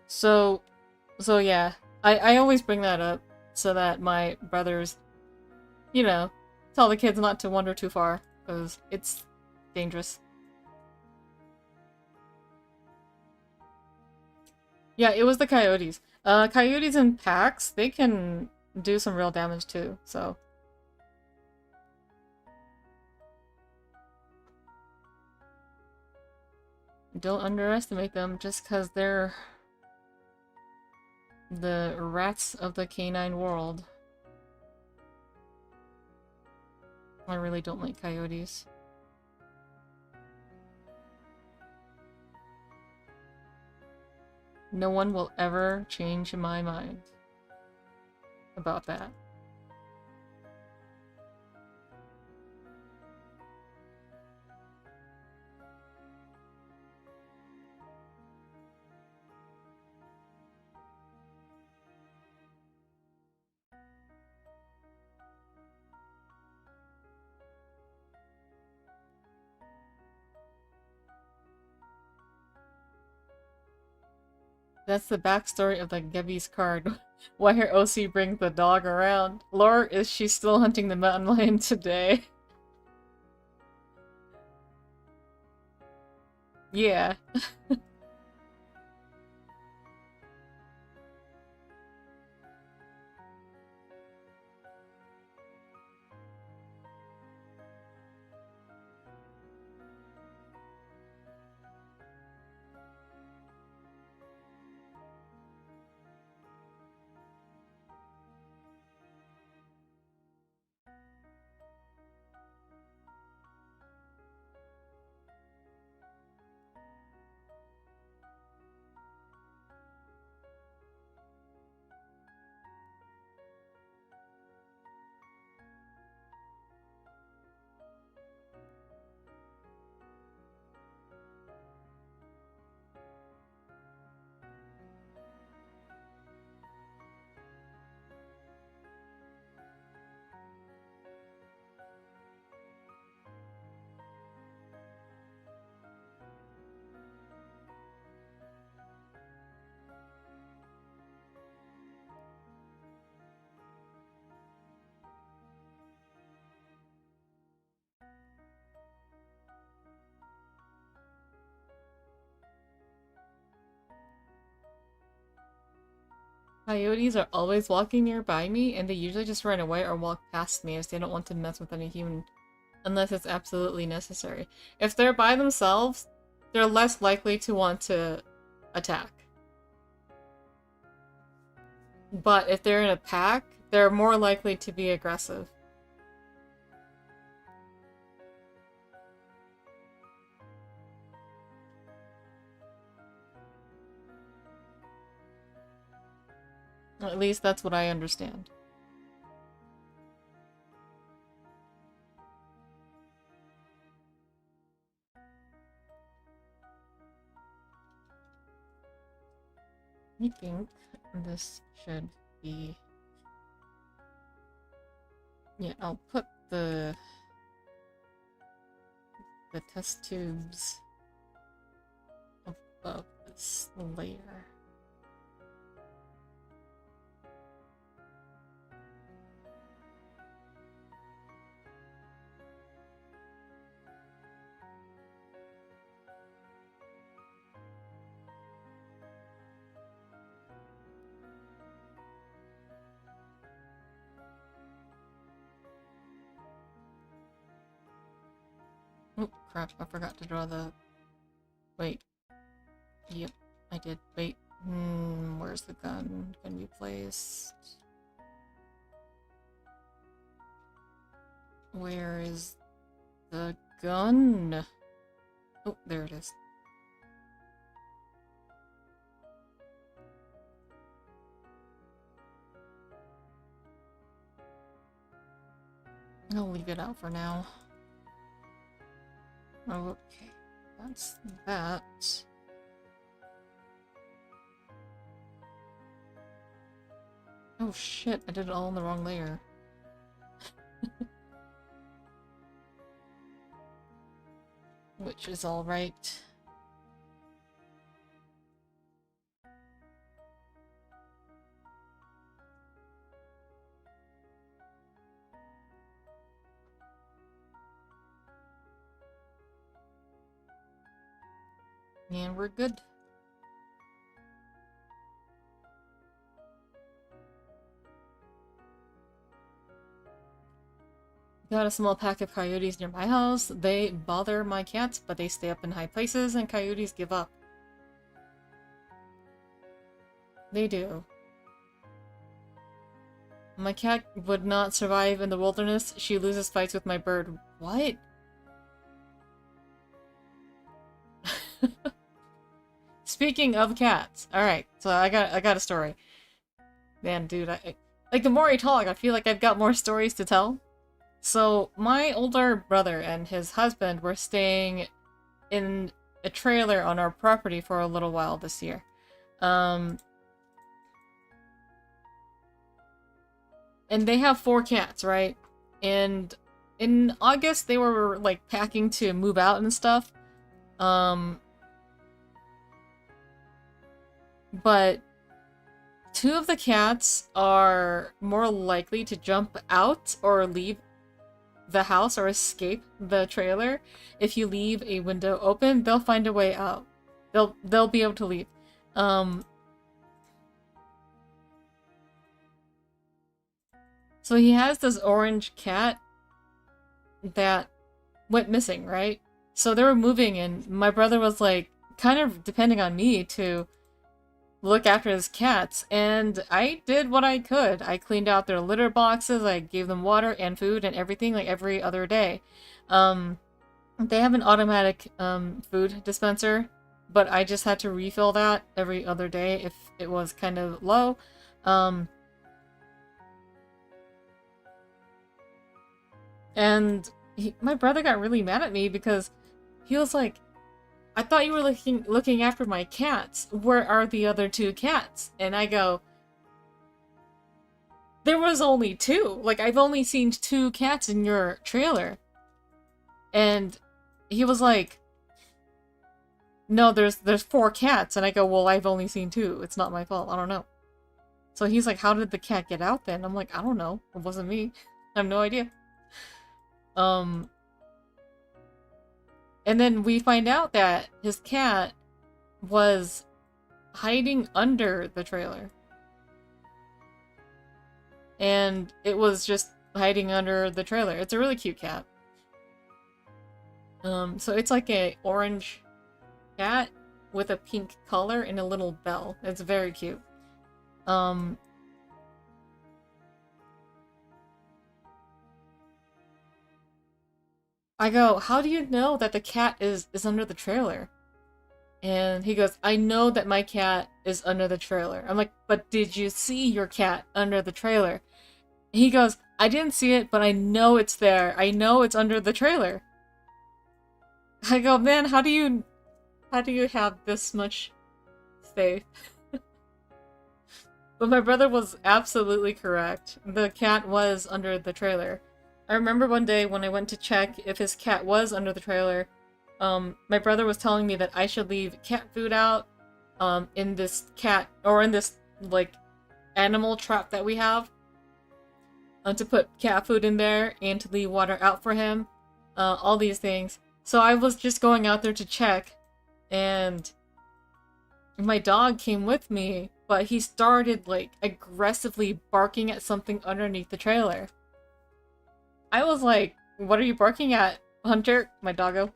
So yeah, I always bring that up so that my brothers, you know, tell the kids not to wander too far, because it's dangerous. Yeah, it was the coyotes. Coyotes in packs, they can do some real damage too, so. Don't underestimate them just because they're the rats of the canine world. I really don't like coyotes. No one will ever change my mind about that. That's the backstory of the Gebby's card. Why her OC brings the dog around. Lore is she's still hunting the mountain lion today. Yeah. Coyotes are always walking nearby me, and they usually just run away or walk past me as they don't want to mess with any human unless it's absolutely necessary. If they're by themselves, they're less likely to want to attack. But if they're in a pack, they're more likely to be aggressive. At least that's what I understand. I think this should be... Yeah, I'll put the test tubes above this layer. Oh, crap, I forgot to draw the... Wait. Yep, I did. Wait. Where's the gun gonna be placed? Where is the gun? Oh, there it is. I'll leave it out for now. Okay, that's that. Oh shit, I did it all in the wrong layer. Which is alright. And we're good. Got a small pack of coyotes near my house. They bother my cats, but they stay up in high places and coyotes give up. They do. My cat would not survive in the wilderness. She loses fights with my bird. What? speaking of cats. Alright, so I got a story. Man, dude, like the more I talk, I feel like I've got more stories to tell. So, my older brother and his husband were staying in a trailer on our property for a little while this year. And they have 4 cats, right? And in August, they were, like, packing to move out and stuff. But 2 of the cats are more likely to jump out or leave the house or escape the trailer. If you leave a window open, they'll find a way out. They'll be able to leave. So he has this orange cat that went missing, right? So they were moving and my brother was like kind of depending on me to look after his cats, and I did what I could. I cleaned out their litter boxes, I gave them water and food and everything like every other day. They have an automatic food dispenser, but I just had to refill that every other day if it was kind of low. And my brother got really mad at me because he was like, I thought you were looking after my cats. Where are the other 2 cats? And I go, there was only 2. Like, I've only seen 2 cats in your trailer. And he was like, no, there's 4 cats. And I go, well, I've only seen 2. It's not my fault. I don't know. So he's like, how did the cat get out then? I'm like, I don't know. It wasn't me. I have no idea. And then we find out that his cat was hiding under the trailer. And it was just hiding under the trailer. It's a really cute cat. So it's like a orange cat with a pink collar and a little bell. It's very cute. I go, how do you know that the cat is under the trailer? And he goes, I know that my cat is under the trailer. I'm like, but did you see your cat under the trailer? He goes, I didn't see it, but I know it's there. I know it's under the trailer. I go, man, how do you have this much faith? But my brother was absolutely correct. The cat was under the trailer. I remember one day when I went to check if his cat was under the trailer, my brother was telling me that I should leave cat food out, in this cat, or in this, like, animal trap that we have, to put cat food in there and to leave water out for him, all these things. So I was just going out there to check, and my dog came with me, but he started, like, aggressively barking at something underneath the trailer. I was like, what are you barking at, Hunter? My doggo.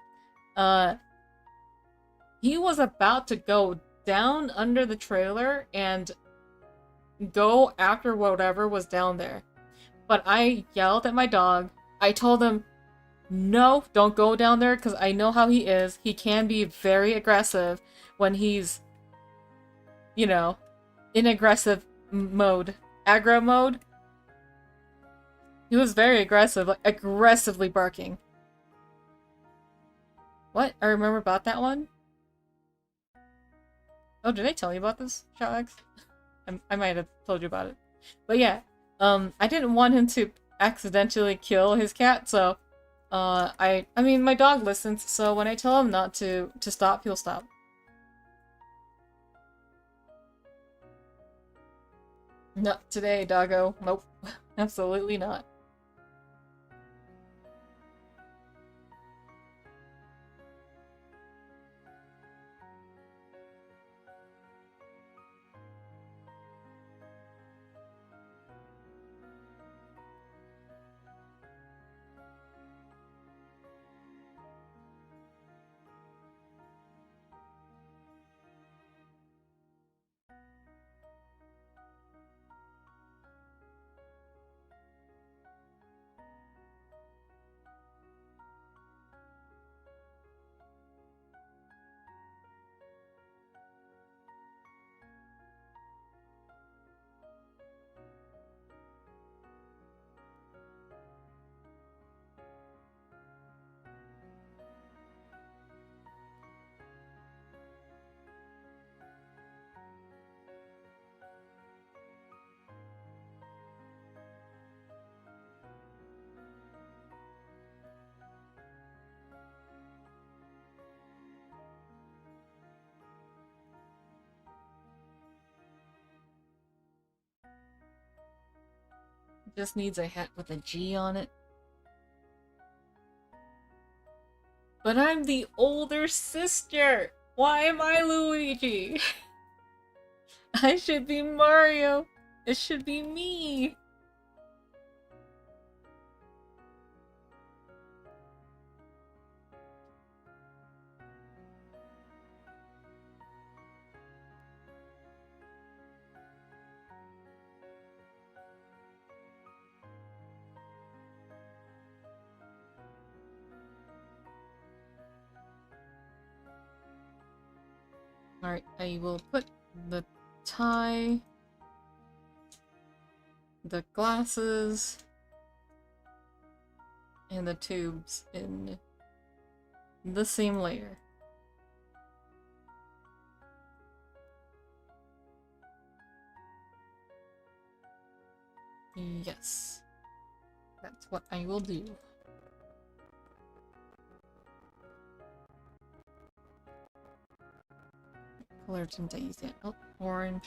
He was about to go down under the trailer and go after whatever was down there. But I yelled at my dog. I told him, no, don't go down there, because I know how he is. He can be very aggressive when he's, you know, in aggressive mode. Aggro mode. He was very aggressive, like, aggressively barking. What? I remember about that one? Oh, did I tell you about this, Shalex? I might have told you about it. But yeah, I didn't want him to accidentally kill his cat, so, I mean, my dog listens, so when I tell him not to stop, he'll stop. Not today, doggo. Nope. Absolutely not. Just needs a hat with a G on it. But I'm the older sister! Why am I Luigi? I should be Mario! It should be me! Alright, I will put the tie, the glasses, and the tubes in the same layer. Yes, that's what I will do. What color didn't I use yet? Oh, orange.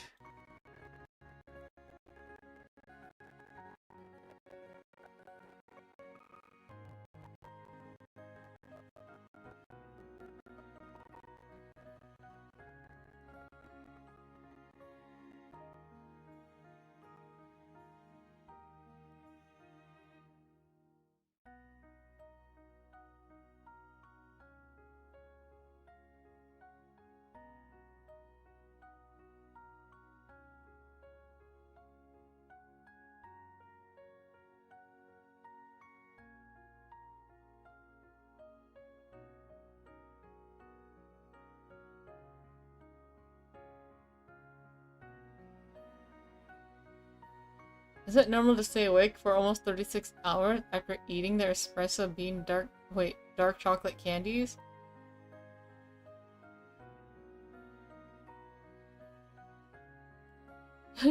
Is it normal to stay awake for almost 36 hours after eating their espresso bean dark chocolate candies?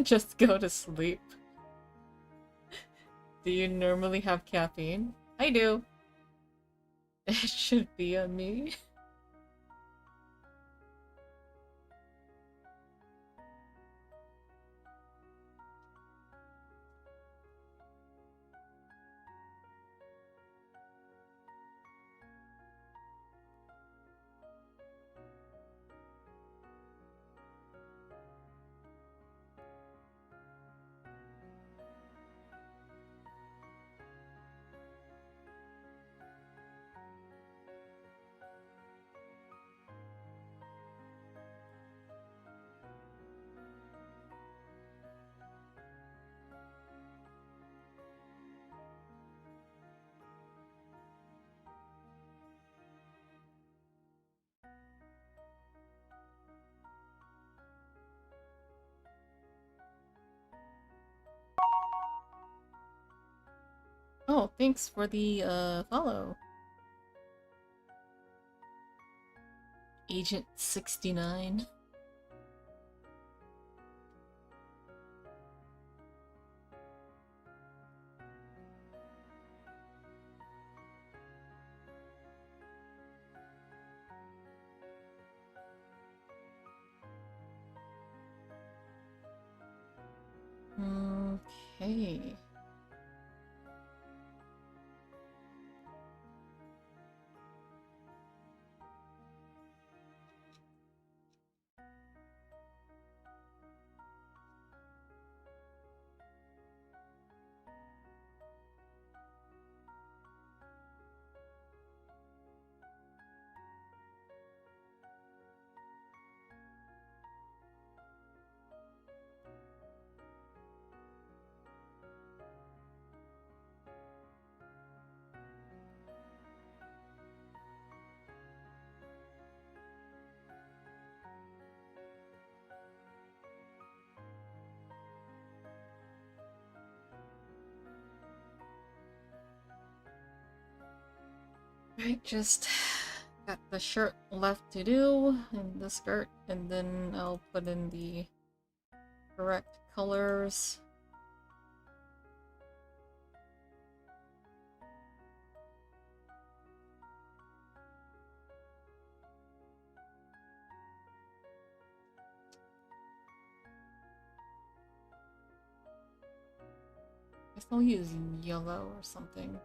Just go to sleep. Do you normally have caffeine? I do. It should be on me. Oh, thanks for the follow. Agent 69. Okay. Right, just got the shirt left to do, and the skirt, and then I'll put in the correct colors. I'll use yellow or something.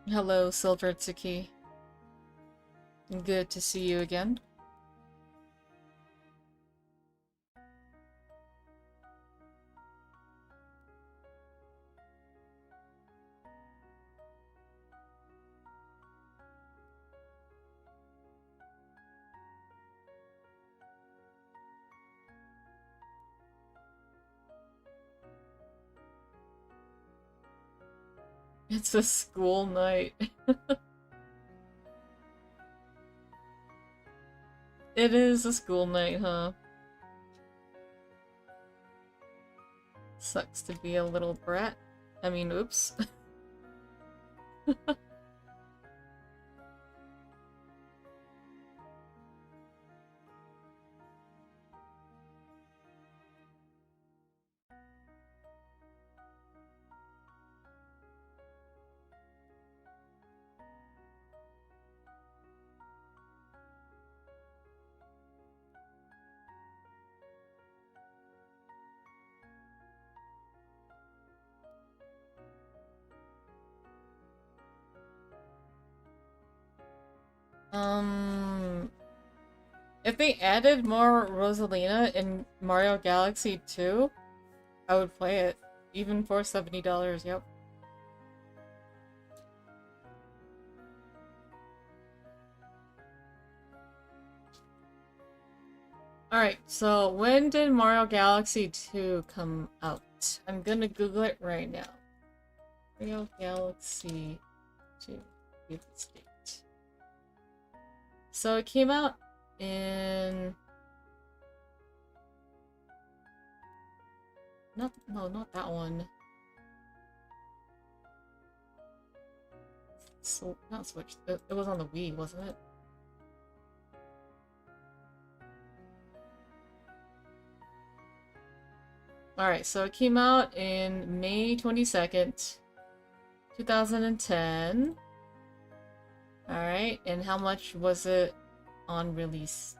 Hello, Silver Tsuki. Good to see you again. It's a school night. It is a school night, huh? Sucks to be a little brat. I mean, oops. If they added more Rosalina in Mario Galaxy 2, I would play it. Even for $70, yep. Alright, so when did Mario Galaxy 2 come out? I'm gonna Google it right now. Mario Galaxy 2. Release date. So it came out in... no, not that one. So, not Switch. It was on the Wii, wasn't it? Alright, so it came out in May 22nd, 2010. Alright, and how much was it on release?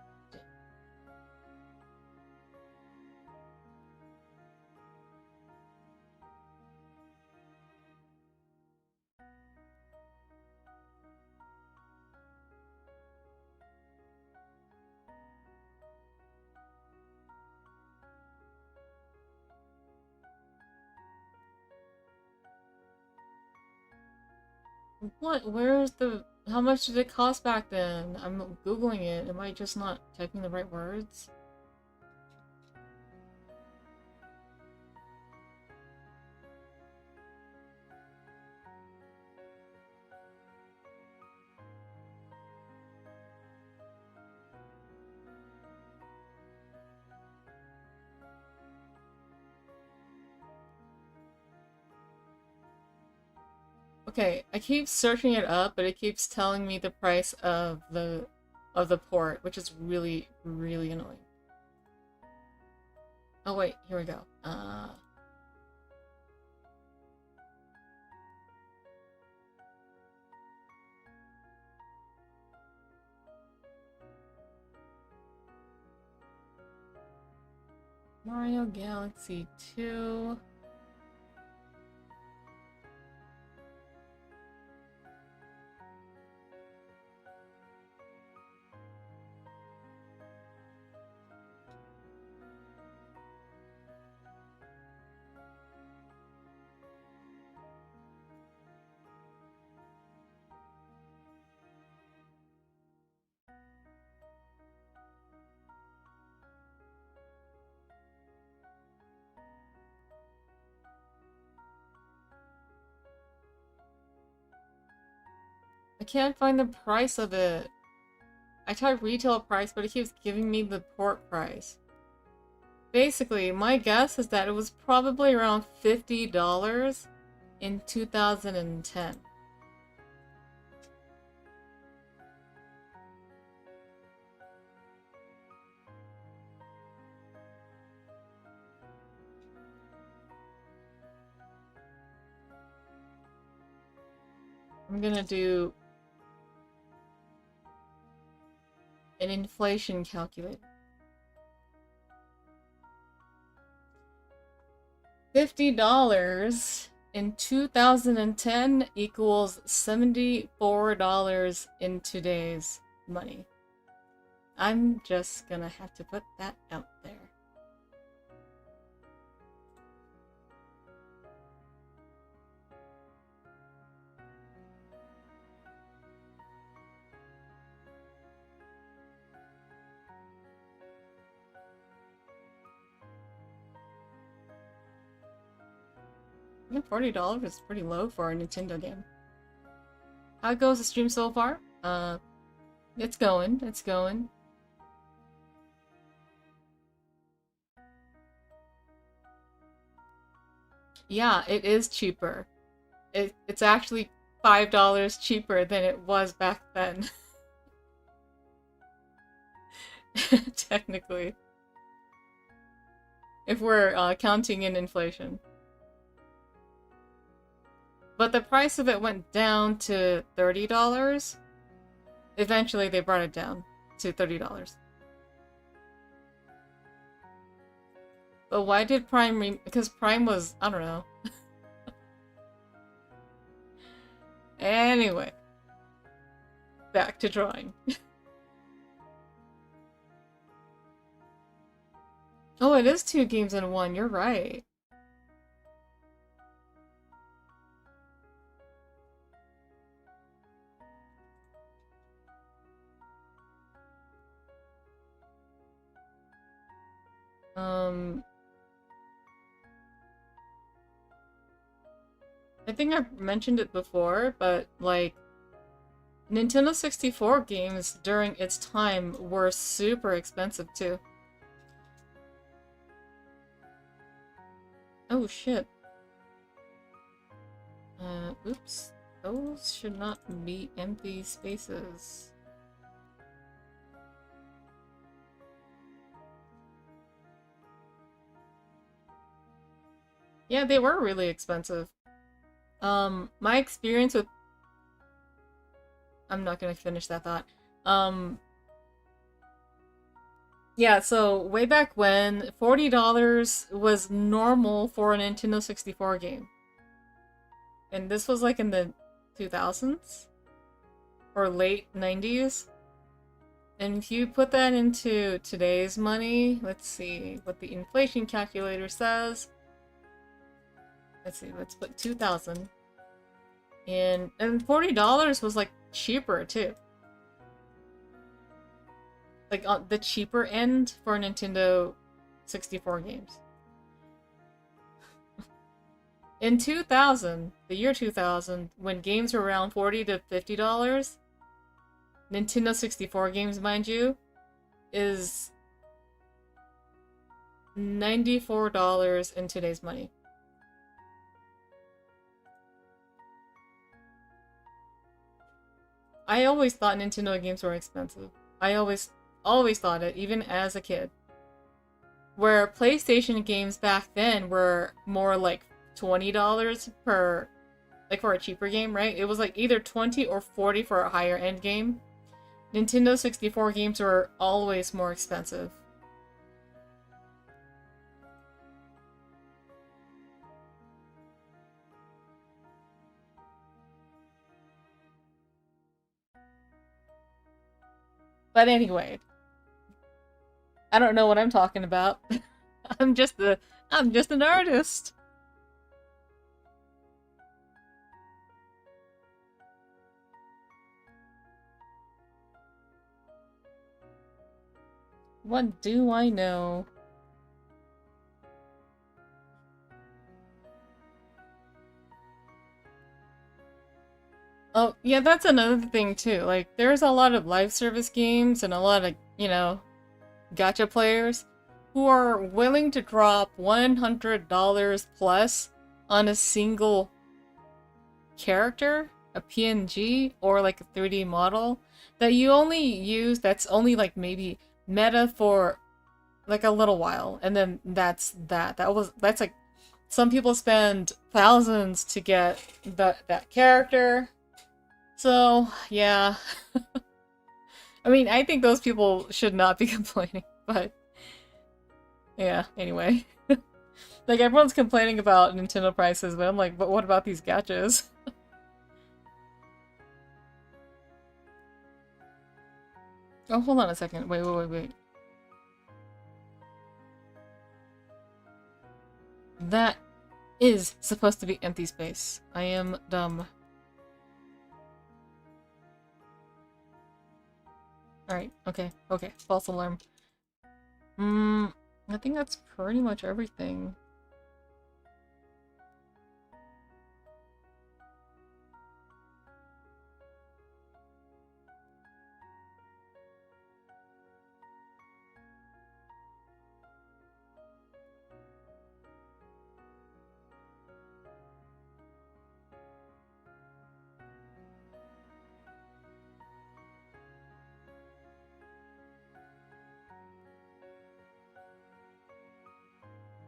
What? Where's the... how much did it cost back then? I'm Googling it. Am I just not typing the right words? Okay, I keep searching it up, but it keeps telling me the price of the port, which is really, really annoying. Oh wait, here we go. Mario Galaxy 2. I can't find the price of it. I typed retail price, but it keeps giving me the port price. Basically, my guess is that it was probably around $50 in 2010. I'm gonna do an inflation calculator. $50 in 2010 equals $74 in today's money. I'm just gonna have to put that out there. Yeah, $40 is pretty low for a Nintendo game. How goes the stream so far? It's going. Yeah, it is cheaper. It's actually $5 cheaper than it was back then. Technically. If we're counting in inflation. But the price of it went down to $30. Eventually they brought it down to $30. But why did Prime because Prime was, I don't know. Anyway. Back to drawing. Oh, it is 2 games in 1, you're right. I think I've mentioned it before, but like Nintendo 64 games during its time were super expensive too. Oh shit. Oops. Those should not be empty spaces. Yeah, they were really expensive. My experience with... I'm not gonna finish that thought. Yeah, so way back when, $40 was normal for a Nintendo 64 game. And this was like in the 2000s? Or late 90s? And if you put that into today's money, let's see what the inflation calculator says. Let's see, let's put 2000. And $40 was like cheaper too. Like on the cheaper end for Nintendo 64 games. In 2000, the year 2000, when games were around $40 to $50, Nintendo 64 games, mind you, is $94 in today's money. I always thought Nintendo games were expensive. I always thought it, even as a kid. Where PlayStation games back then were more like $20 per, like for a cheaper game, right? It was like either 20 or 40 for a higher end game. Nintendo 64 games were always more expensive. But anyway, I don't know what I'm talking about. I'm just an artist. What do I know? Oh, yeah, that's another thing too. Like, there's a lot of live service games and a lot of, you know, gacha players who are willing to drop $100 plus on a single character, a PNG, or like a 3D model that you only use, that's only like maybe meta for like a little while, and then that's that. That's like, some people spend thousands to get that character, So, yeah. I mean, I think those people should not be complaining, but yeah, anyway. Like, everyone's complaining about Nintendo prices, but I'm like, but what about these gachas? Oh, hold on a second. Wait. That is supposed to be empty space. I am dumb. Alright, okay. False alarm. I think that's pretty much everything.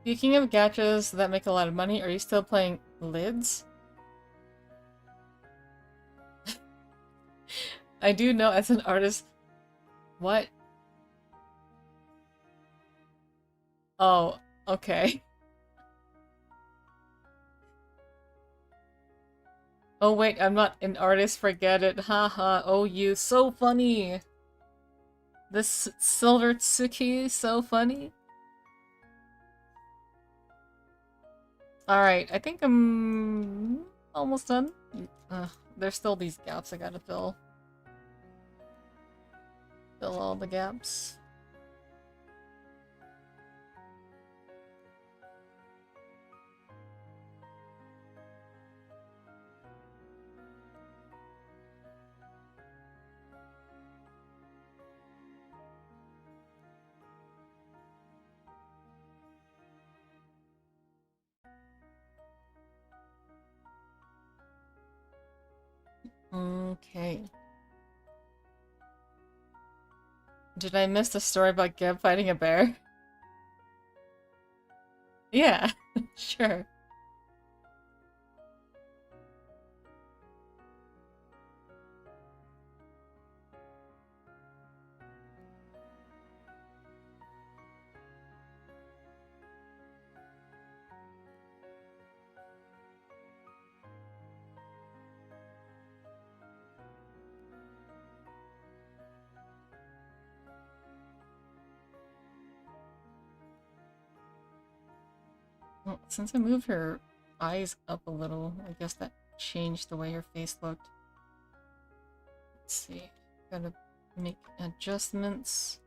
Speaking of gachas that make a lot of money, are you still playing lids? I do know as an artist... What? Oh, okay. Oh wait, I'm not an artist, forget it. Haha, oh you, so funny! This Silver Tsuki, so funny. Alright, I think I'm almost done. There's still these gaps I gotta fill. Fill all the gaps. Okay. Did I miss the story about Geb fighting a bear? Yeah, sure. Well, since I moved her eyes up a little, I guess that changed the way her face looked. Let's see. Gotta make adjustments.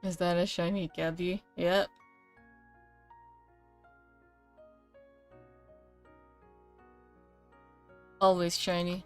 Is that a shiny Gabby? Yep. Always shiny.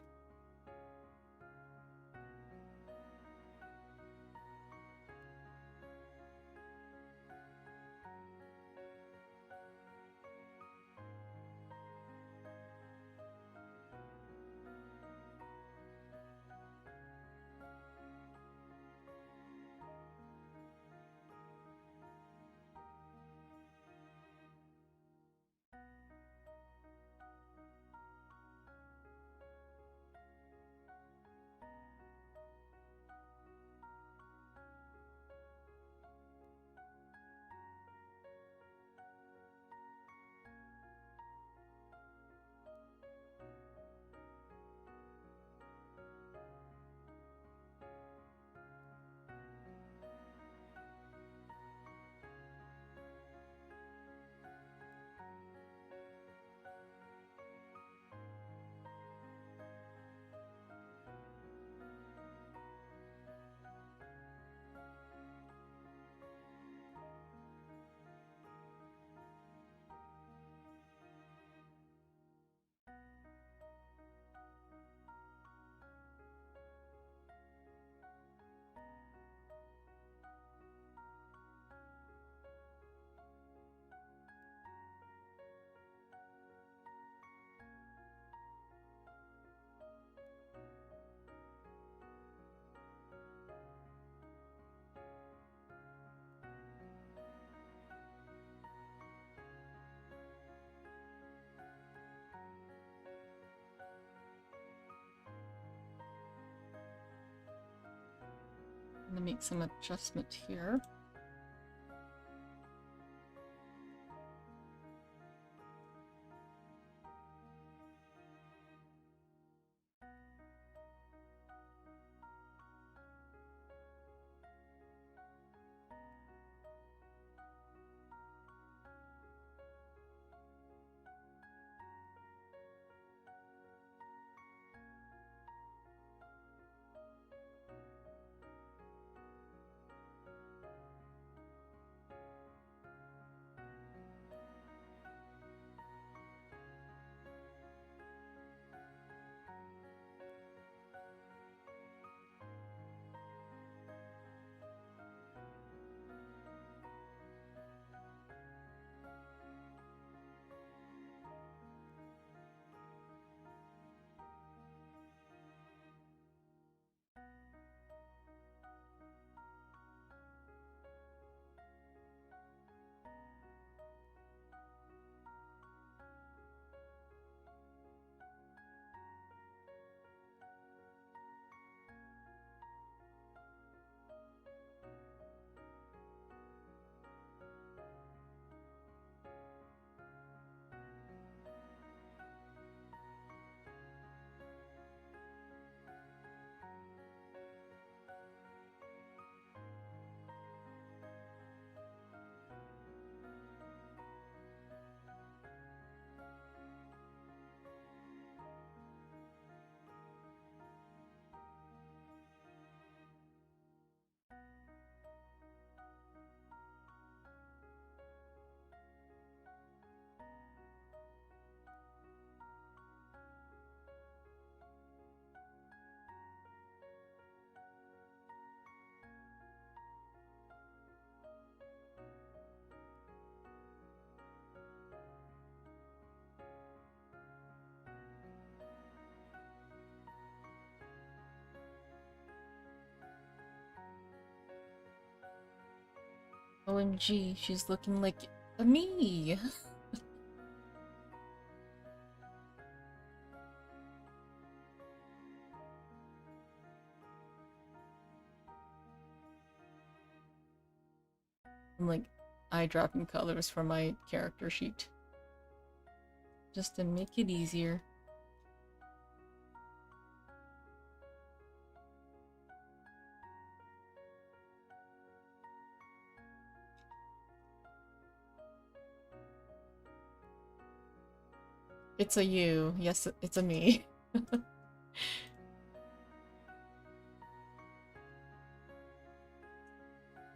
make some adjustment here. OMG, she's looking like me. I'm like eye-dropping colors for my character sheet. Just to make it easier. It's a you. Yes, it's a me.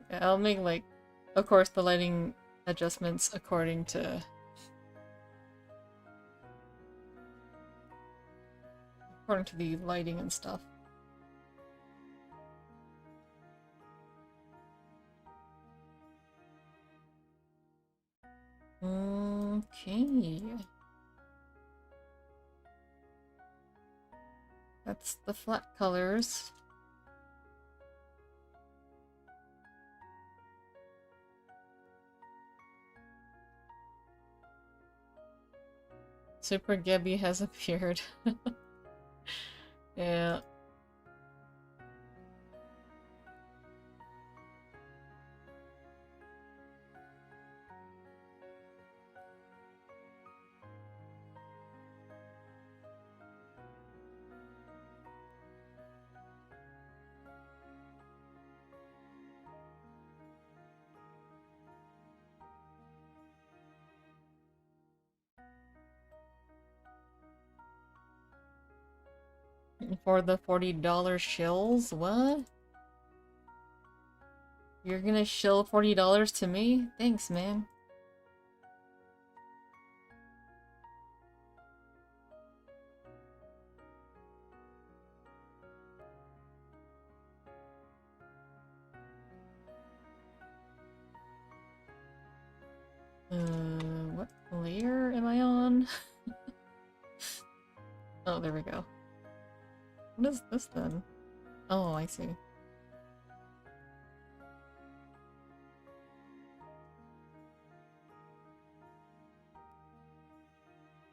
Yeah, I'll make, like, of course, the lighting adjustments according to the lighting and stuff. Okay. That's the flat colors. Super Gabby has appeared. Yeah. For the $40 shills? What? You're gonna shill $40 to me? Thanks, man. What layer am I on? Oh, there we go. What is this then? Oh, I see.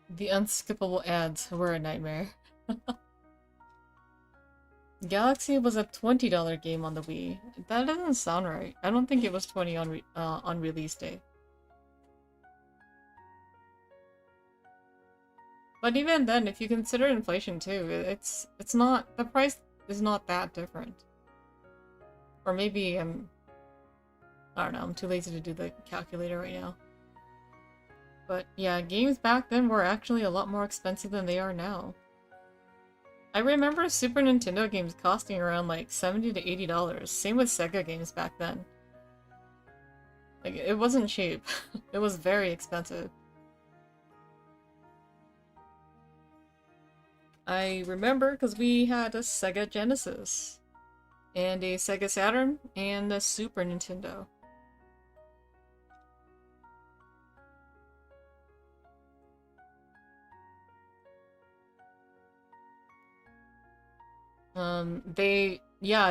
The unskippable ads were a nightmare. Galaxy was a $20 game on the Wii. That doesn't sound right. I don't think it was 20 on release day. But even then, if you consider inflation too, it's not, the price is not that different. Or maybe I don't know, I'm too lazy to do the calculator right now. But yeah, games back then were actually a lot more expensive than they are now. I remember Super Nintendo games costing around like $70 to $80. Same with Sega games back then. Like, it wasn't cheap. It was very expensive. I remember because we had a Sega Genesis, and a Sega Saturn, and a Super Nintendo.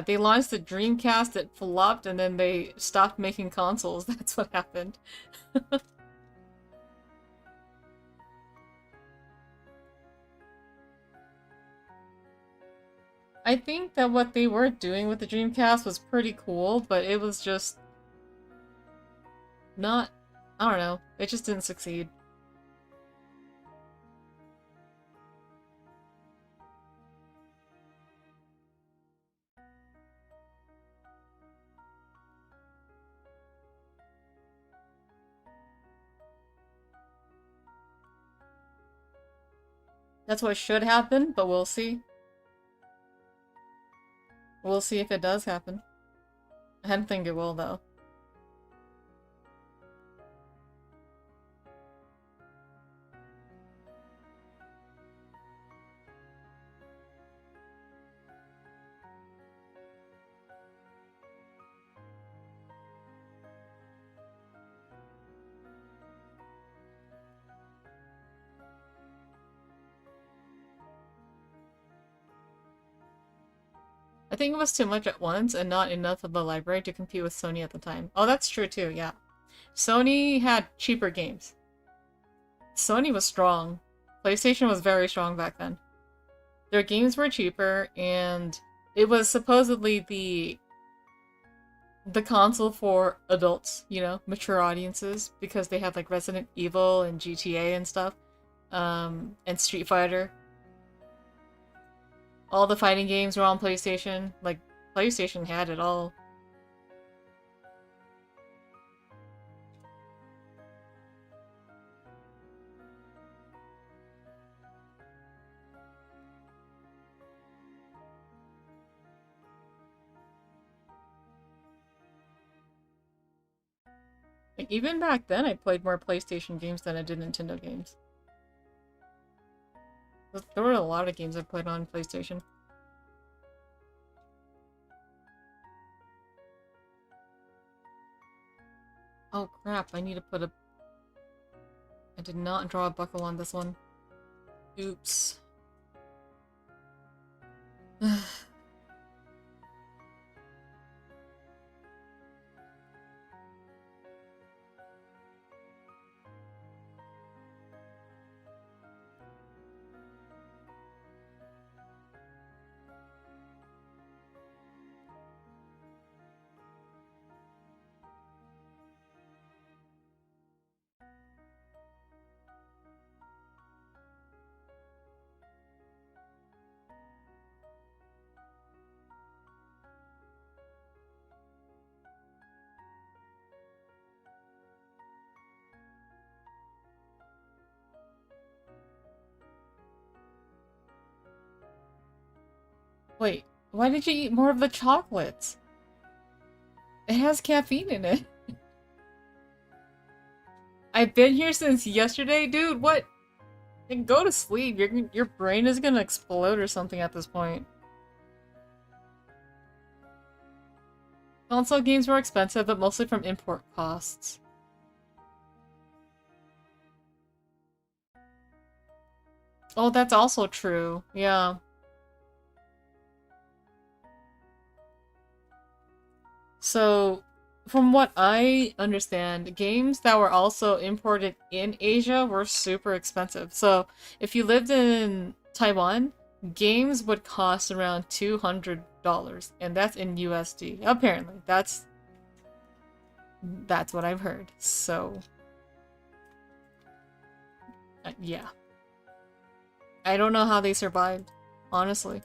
They launched the Dreamcast, it flopped, and then they stopped making consoles. That's what happened. I think that what they were doing with the Dreamcast was pretty cool, but it was just not, I don't know, it just didn't succeed. That's what should happen, but we'll see. We'll see if it does happen. I don't think it will, though. I think it was too much at once and not enough of the library to compete with Sony at the time. Oh, that's true too, yeah. Sony had cheaper games. Sony was strong. PlayStation was very strong back then. Their games were cheaper, and it was supposedly the console for adults, you know, mature audiences, because they had like Resident Evil and GTA and stuff, and Street Fighter. All the fighting games were on PlayStation. Like, PlayStation had it all. Like, even back then, I played more PlayStation games than I did Nintendo games. There were a lot of games I played on PlayStation. Oh crap, I need to put a... I did not draw a buckle on this one. Oops. Wait, why did you eat more of the chocolates? It has caffeine in it. I've been here since yesterday, dude. What? Then go to sleep. Your brain is gonna explode or something at this point. Console games were expensive, but mostly from import costs. Oh, that's also true. Yeah. So, from what I understand, games that were also imported in Asia were super expensive. So, if you lived in Taiwan, games would cost around $200, and that's in USD. Apparently, that's what I've heard. So, yeah. I don't know how they survived, honestly.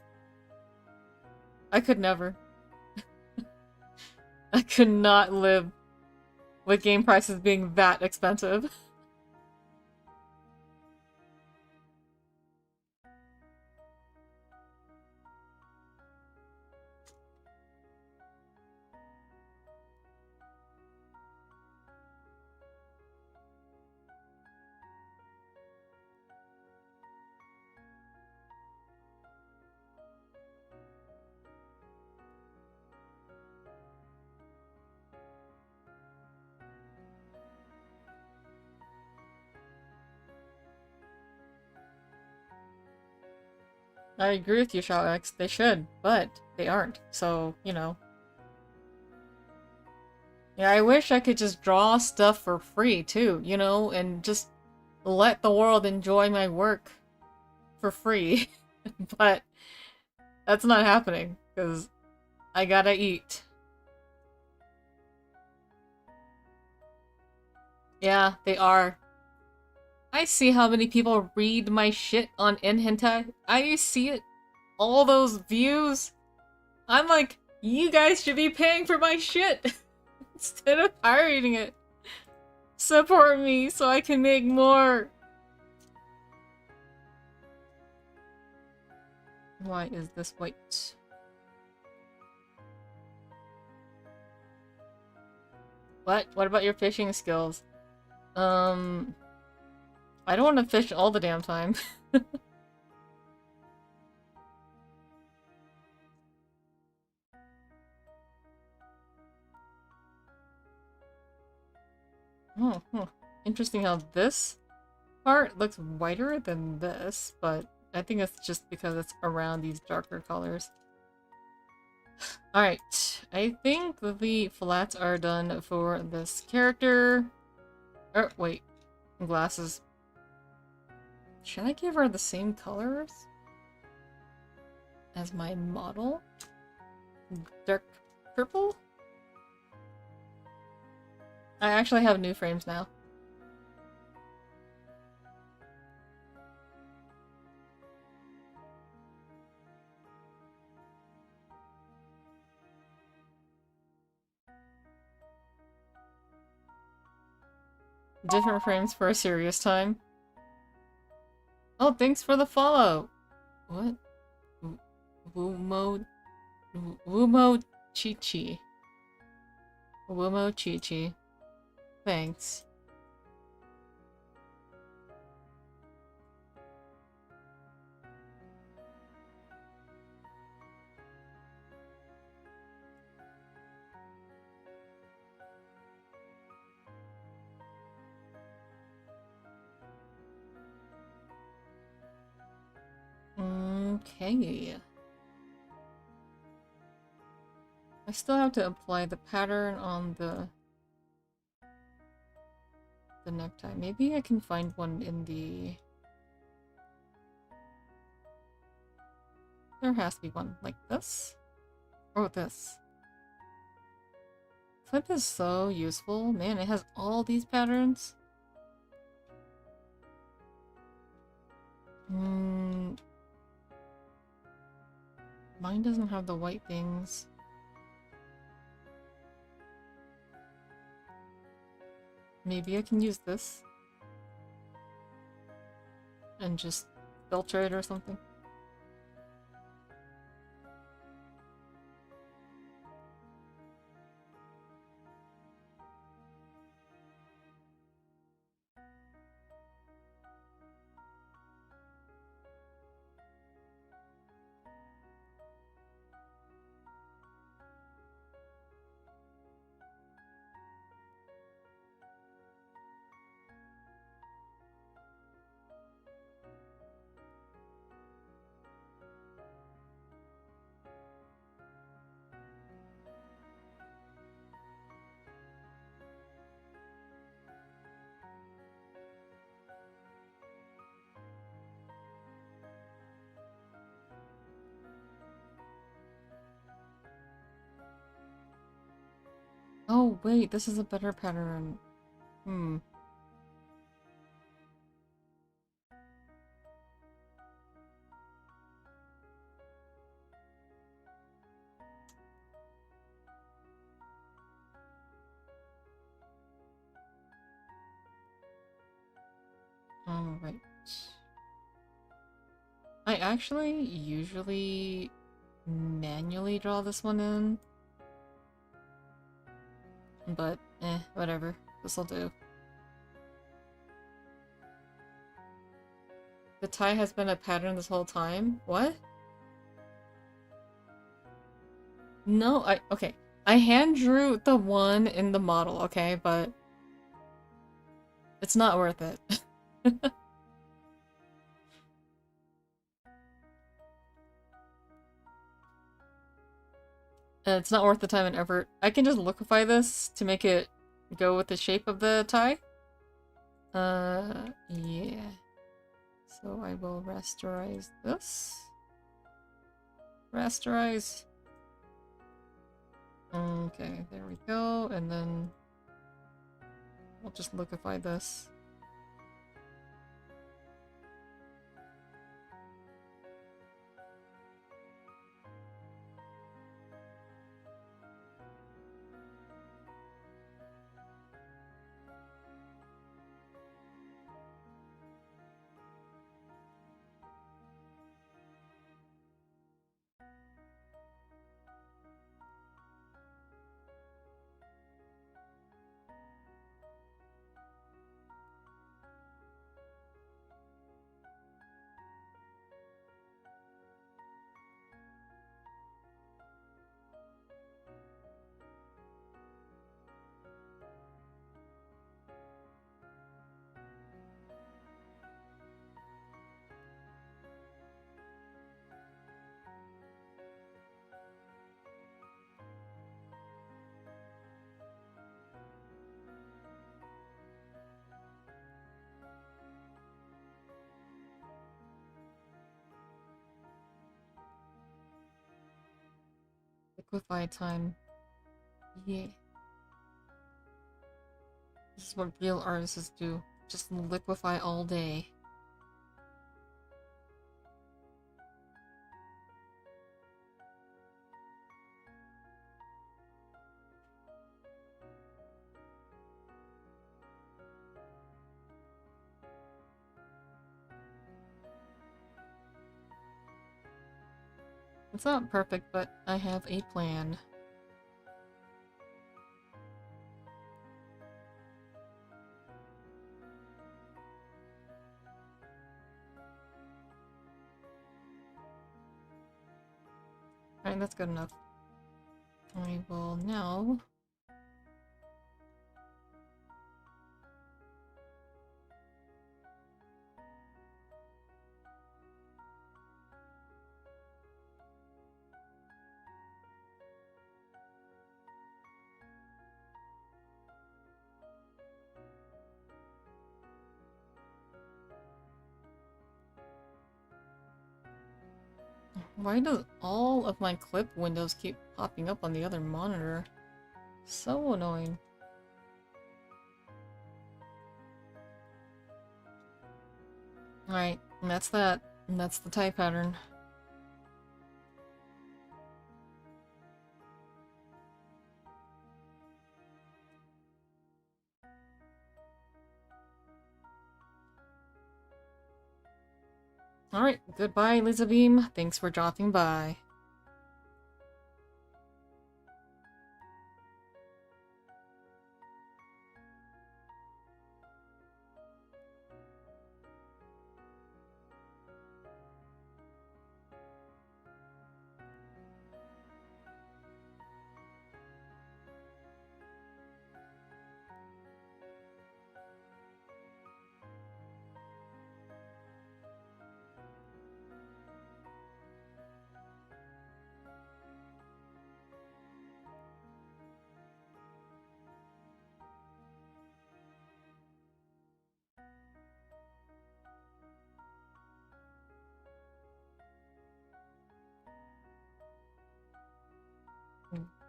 I could never. I could not live with game prices being that expensive. I agree with you, Shao X. They should, but they aren't. So, you know. Yeah, I wish I could just draw stuff for free, too, you know, and just let the world enjoy my work for free. But that's not happening, because I gotta eat. Yeah, they are. I see how many people read my shit on Hentai. I see it. All those views. I'm like, you guys should be paying for my shit instead of pirating it. Support me so I can make more. Why is this white? What? What about your fishing skills? I don't want to fish all the damn time. Oh, huh. Interesting how this part looks whiter than this, but I think it's just because it's around these darker colors. Alright, I think the flats are done for this character. Oh, wait. Glasses. Should I give her the same colors as my model? Dark purple? I actually have new frames now. Different frames for a serious time. Oh, thanks for the follow! What? Wumo... Wumo Chi-Chi. Wumo Chi-Chi. Thanks. Okay. I still have to apply the pattern on the necktie. Maybe I can find one in the... There has to be one like this. Or this. Clip is so useful. Man, it has all these patterns. Mine doesn't have the white things. Maybe I can use this. And just filter it or something. Oh, wait, this is a better pattern. Hmm. Alright. I actually usually manually draw this one in. But, whatever. This'll do. The tie has been a pattern this whole time? What? No, okay. I hand drew the one in the model, okay? But it's not worth it. It's not worth the time and effort. I can just liquefy this to make it go with the shape of the tie. Yeah. So I will rasterize this. Rasterize. Okay, there we go. And then we'll just liquefy this. Liquefy time. Yeah. This is what real artists do. Just liquefy all day. It's not perfect, but I have a plan. Alright, that's good enough. I will now... Why do all of my clip windows keep popping up on the other monitor? So annoying. Alright, and that's that. And that's the tie pattern. Alright, goodbye, Lisa Beam. Thanks for dropping by.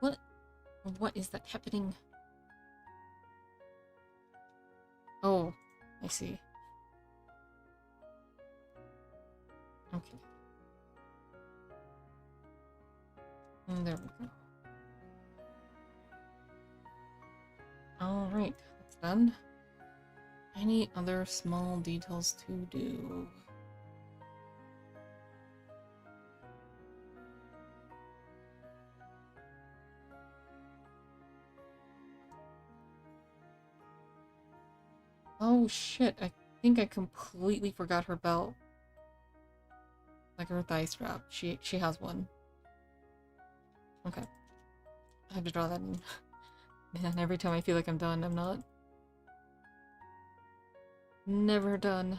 What? What is that happening? Oh, I see. Okay. And there we go. Alright, that's done. Any other small details to do? Oh shit, I think I completely forgot her belt. Like her thigh strap. She has one. Okay. I have to draw that in. Man, every time I feel like I'm done, I'm not. Never done.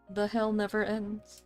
The hell never ends.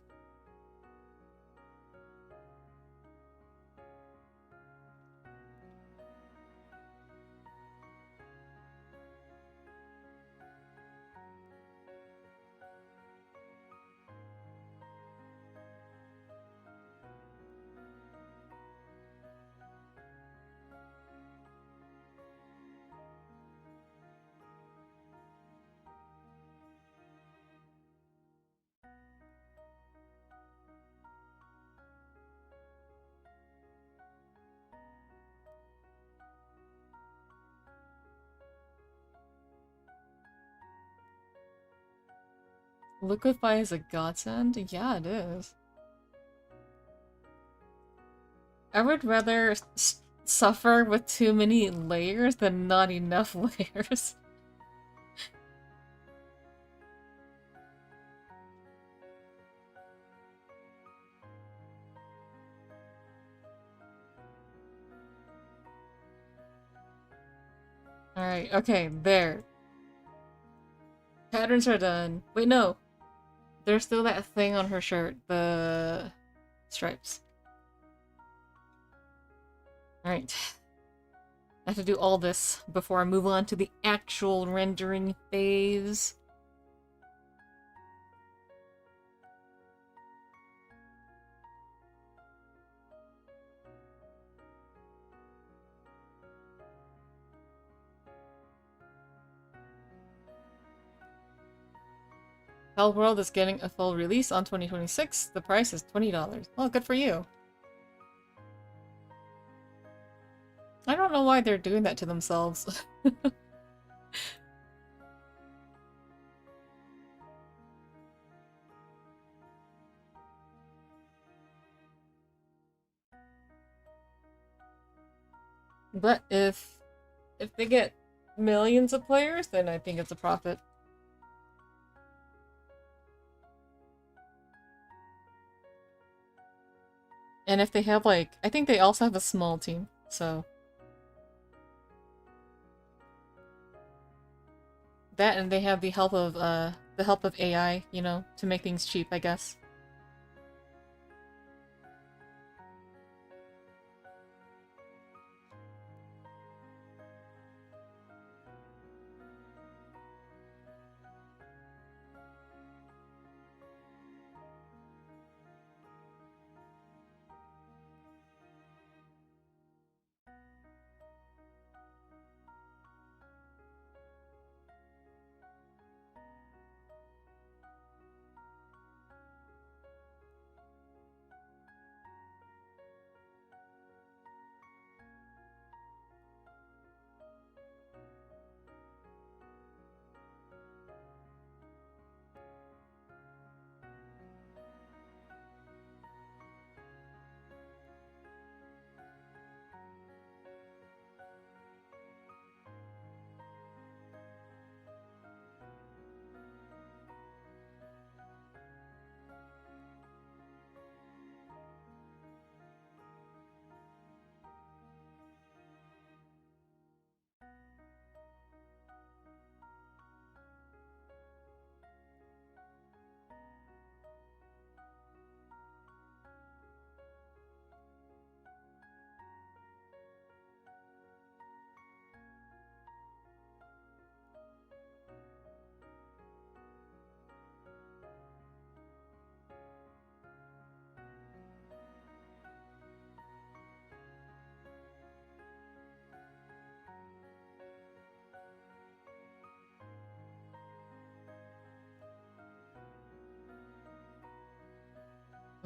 Liquefy is a godsend? Yeah, it is. I would rather suffer with too many layers than not enough layers. Alright, okay, there. Patterns are done. Wait, no. There's still that thing on her shirt. The stripes. Alright. I have to do all this before I move on to the actual rendering phase. Hell World is getting a full release on 2026. The price is $20. Well, good for you. I don't know why they're doing that to themselves. But if they get millions of players, then I think it's a profit. And if they have like, I think they also have a small team, so that, and they have the help of AI, you know, to make things cheap, I guess.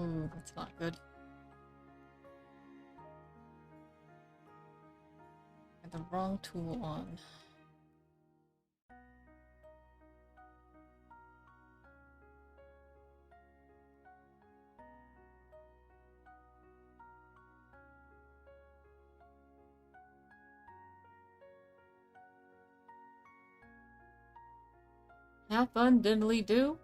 Ooh, that's not good. Got the wrong tool on. Have fun, diddly do.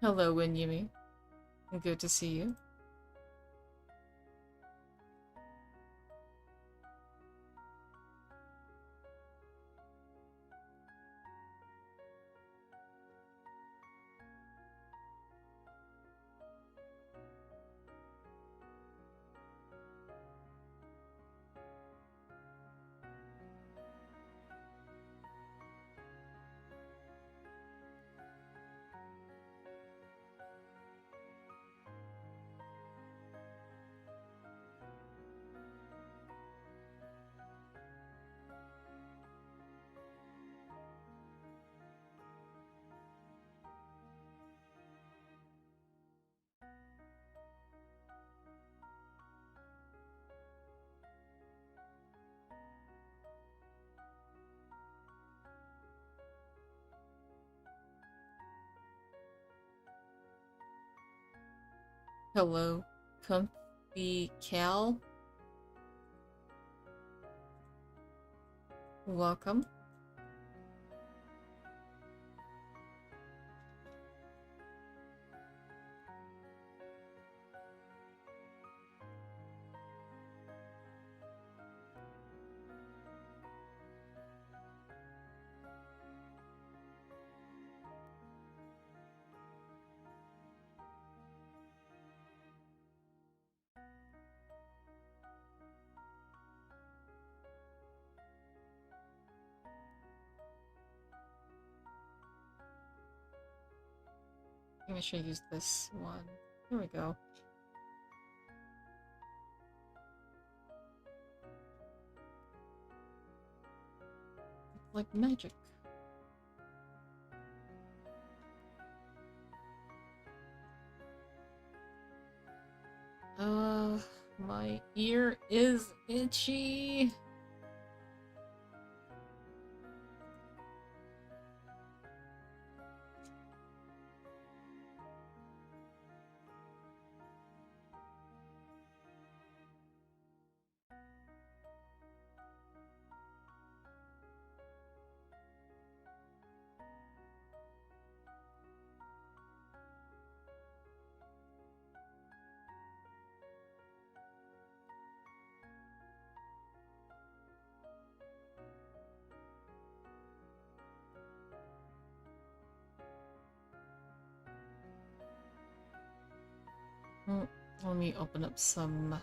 Hello, Winyumi. Good to see you. Hello, Comfy Cal. Welcome. Maybe I should use this one. There we go. It's like magic. My ear is itchy. Let me open up some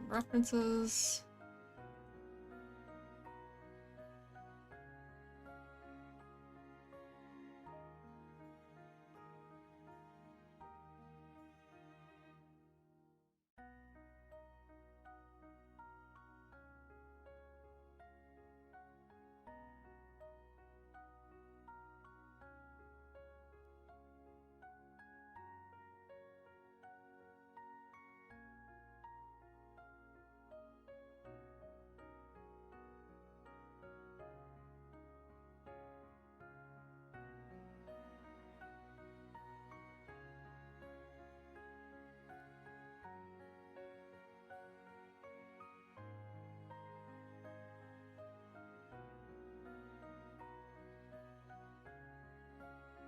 references.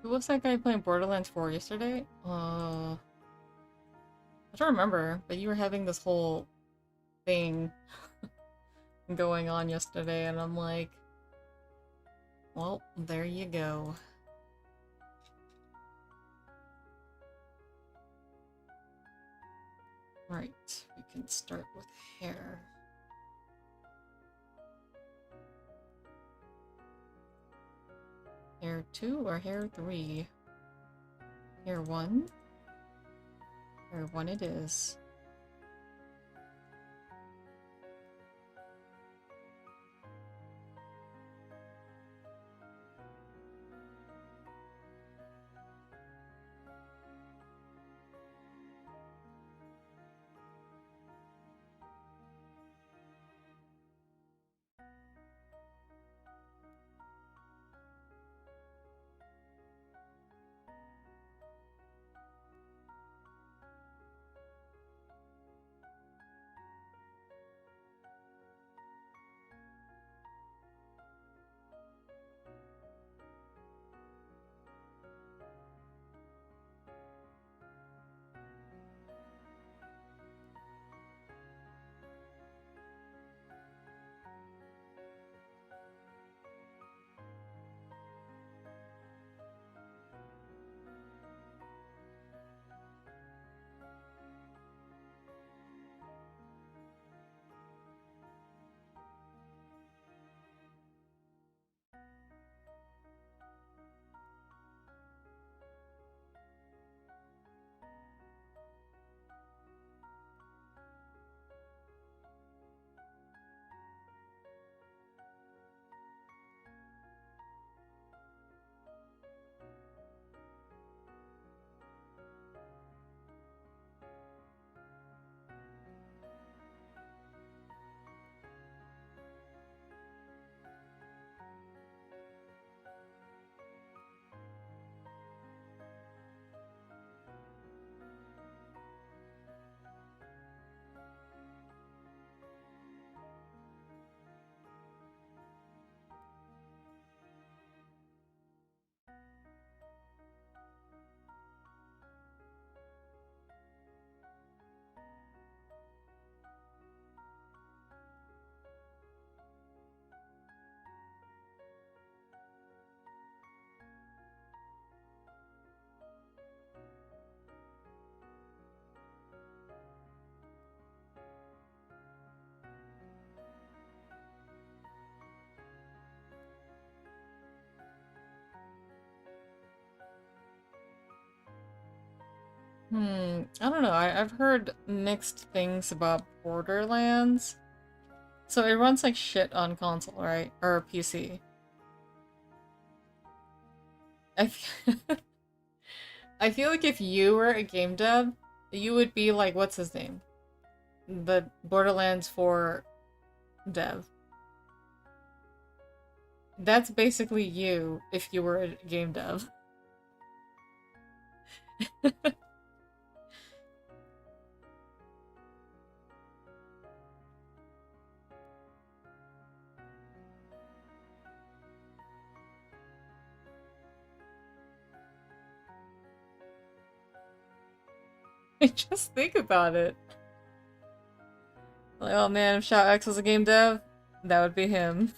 Who was that guy playing Borderlands 4 yesterday? I don't remember, but you were having this whole thing going on yesterday, and I'm like, well, there you go. Right, we can start with hair. Hair 2 or hair 3? Hair 1? Hair 1 it is. I don't know. I've heard mixed things about Borderlands. So it runs like shit on console, right? Or PC. I feel like if you were a game dev, you would be like, what's his name? The Borderlands 4 dev. That's basically you if you were a game dev. Just think about it. Like, oh man, if Shao X was a game dev, that would be him.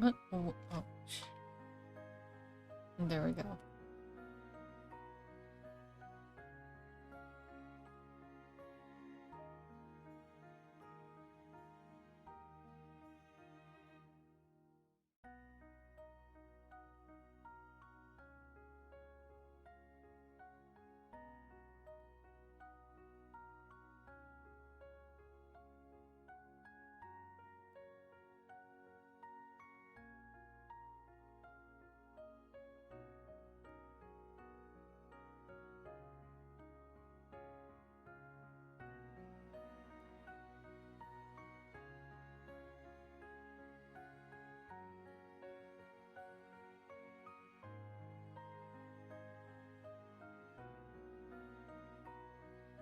What? Oh, oh. There we go.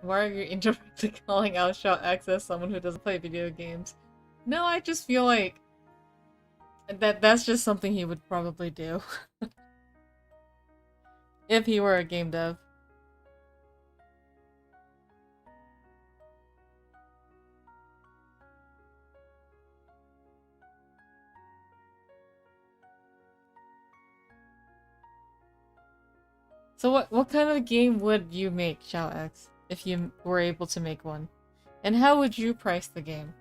Why are you indirectly calling out Shout X as someone who doesn't play video games? No, I just feel like that's just something he would probably do. If he were a game dev. So what kind of game would you make, Xiao X, if you were able to make one? And how would you price the game?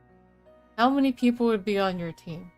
How many people would be on your team?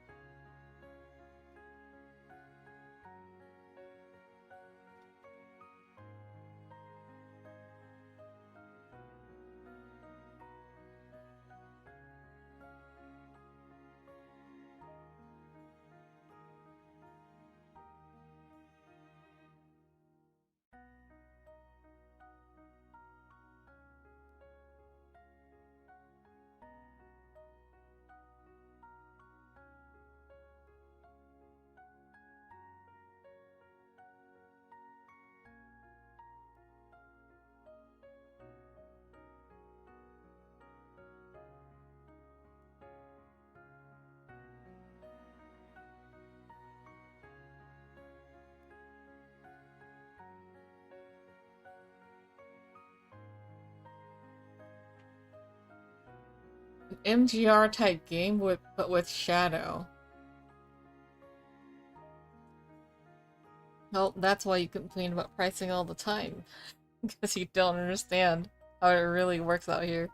An MGR type game but with Shadow. Well, that's why you complain about pricing all the time. Because you don't understand how it really works out here.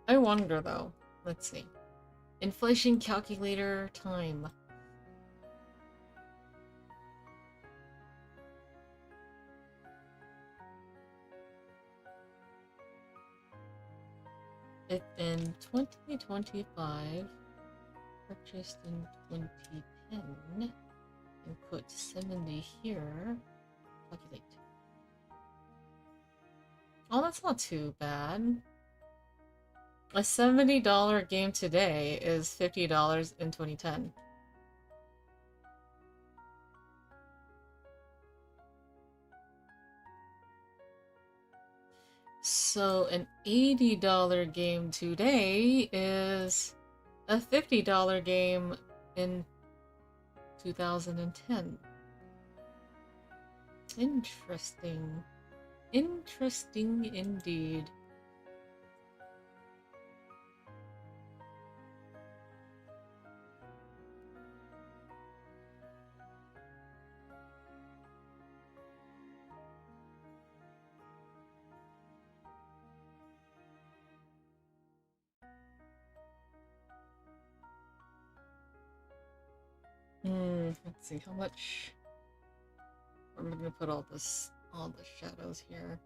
I wonder though. Let's see. Inflation calculator time. It in 2025, purchased in 2010, and put 70 here. Calculate. Oh, that's not too bad. A $70 game today is $50 in 2010. So an $80 game today is a $50 game in 2010. Interesting. Interesting indeed. Let's see how much. I'm gonna put all the shadows here.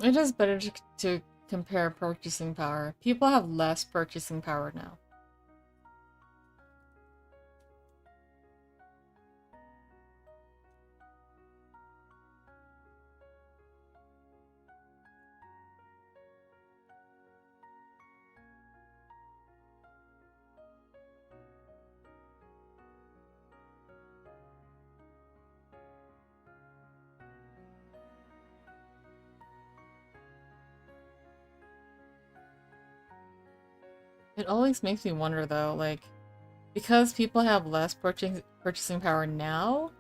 It is better to compare purchasing power. People have less purchasing power now. It always makes me wonder though, like, because people have less purchasing power now,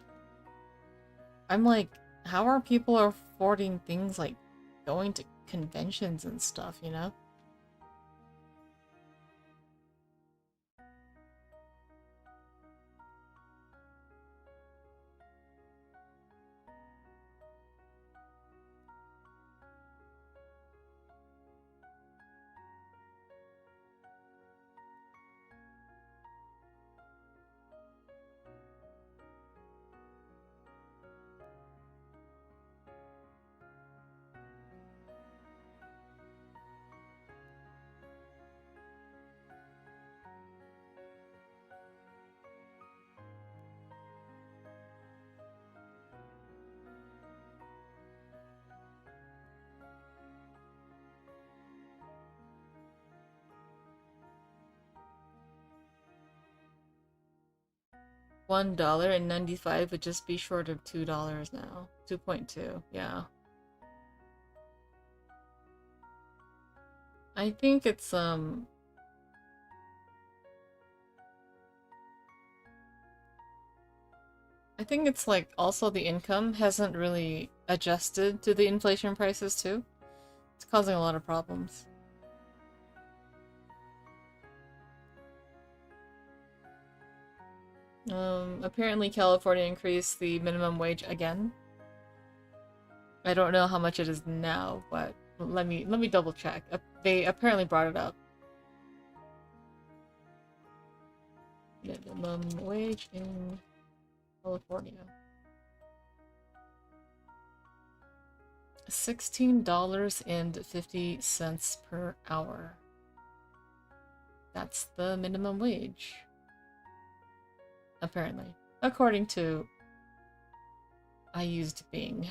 I'm like, how are people affording things like going to conventions and stuff, you know? $1.95 would just be short of $2 now. 2.2, yeah. I think it's I think it's like also the income hasn't really adjusted to the inflation prices too. It's causing a lot of problems. Apparently California increased the minimum wage again. I don't know how much it is now, but let me double check. They apparently brought it up. Minimum wage in California. $16.50 per hour. That's the minimum wage. Apparently. According to... I used Bing.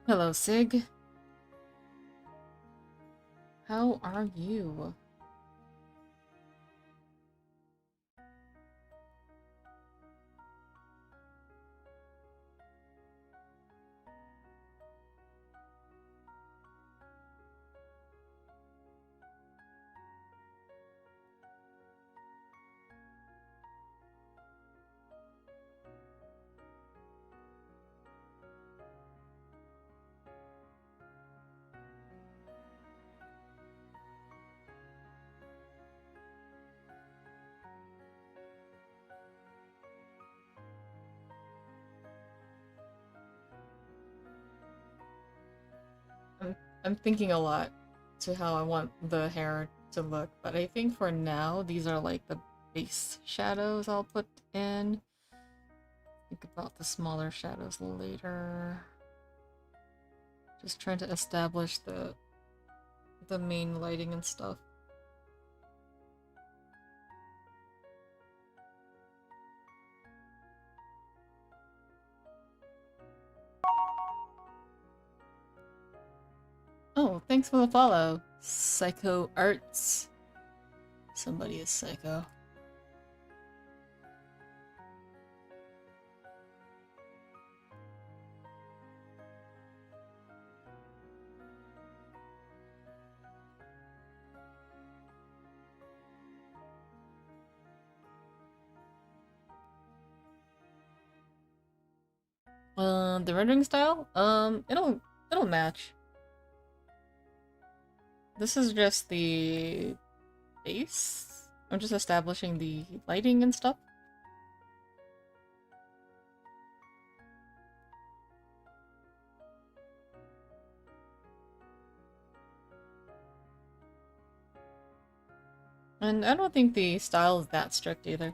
Hello, Sig. How are you? I'm thinking a lot to how I want the hair to look, but I think for now these are like the base shadows I'll put in. Think about the smaller shadows later. Just trying to establish the main lighting and stuff. Oh, thanks for the follow. Psycho Arts. Somebody is psycho. The rendering style? It'll match. This is just the base. I'm just establishing the lighting and stuff. And I don't think the style is that strict either.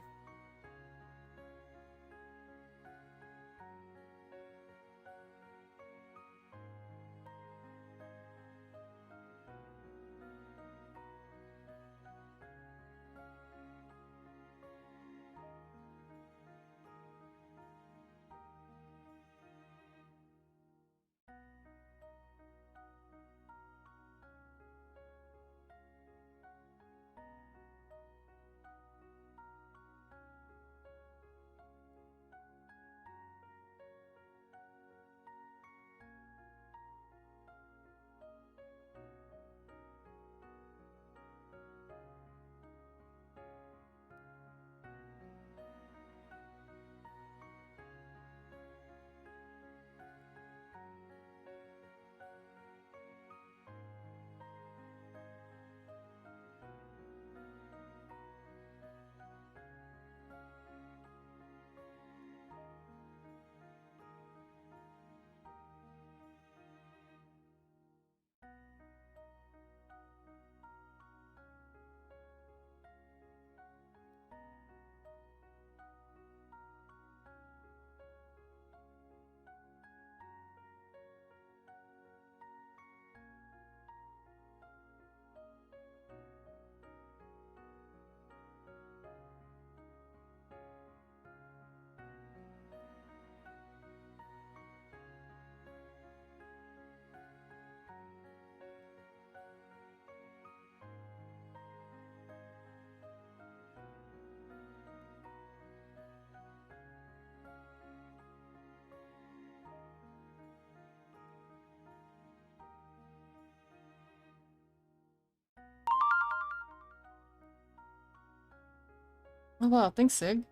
Oh wow, thanks Sig.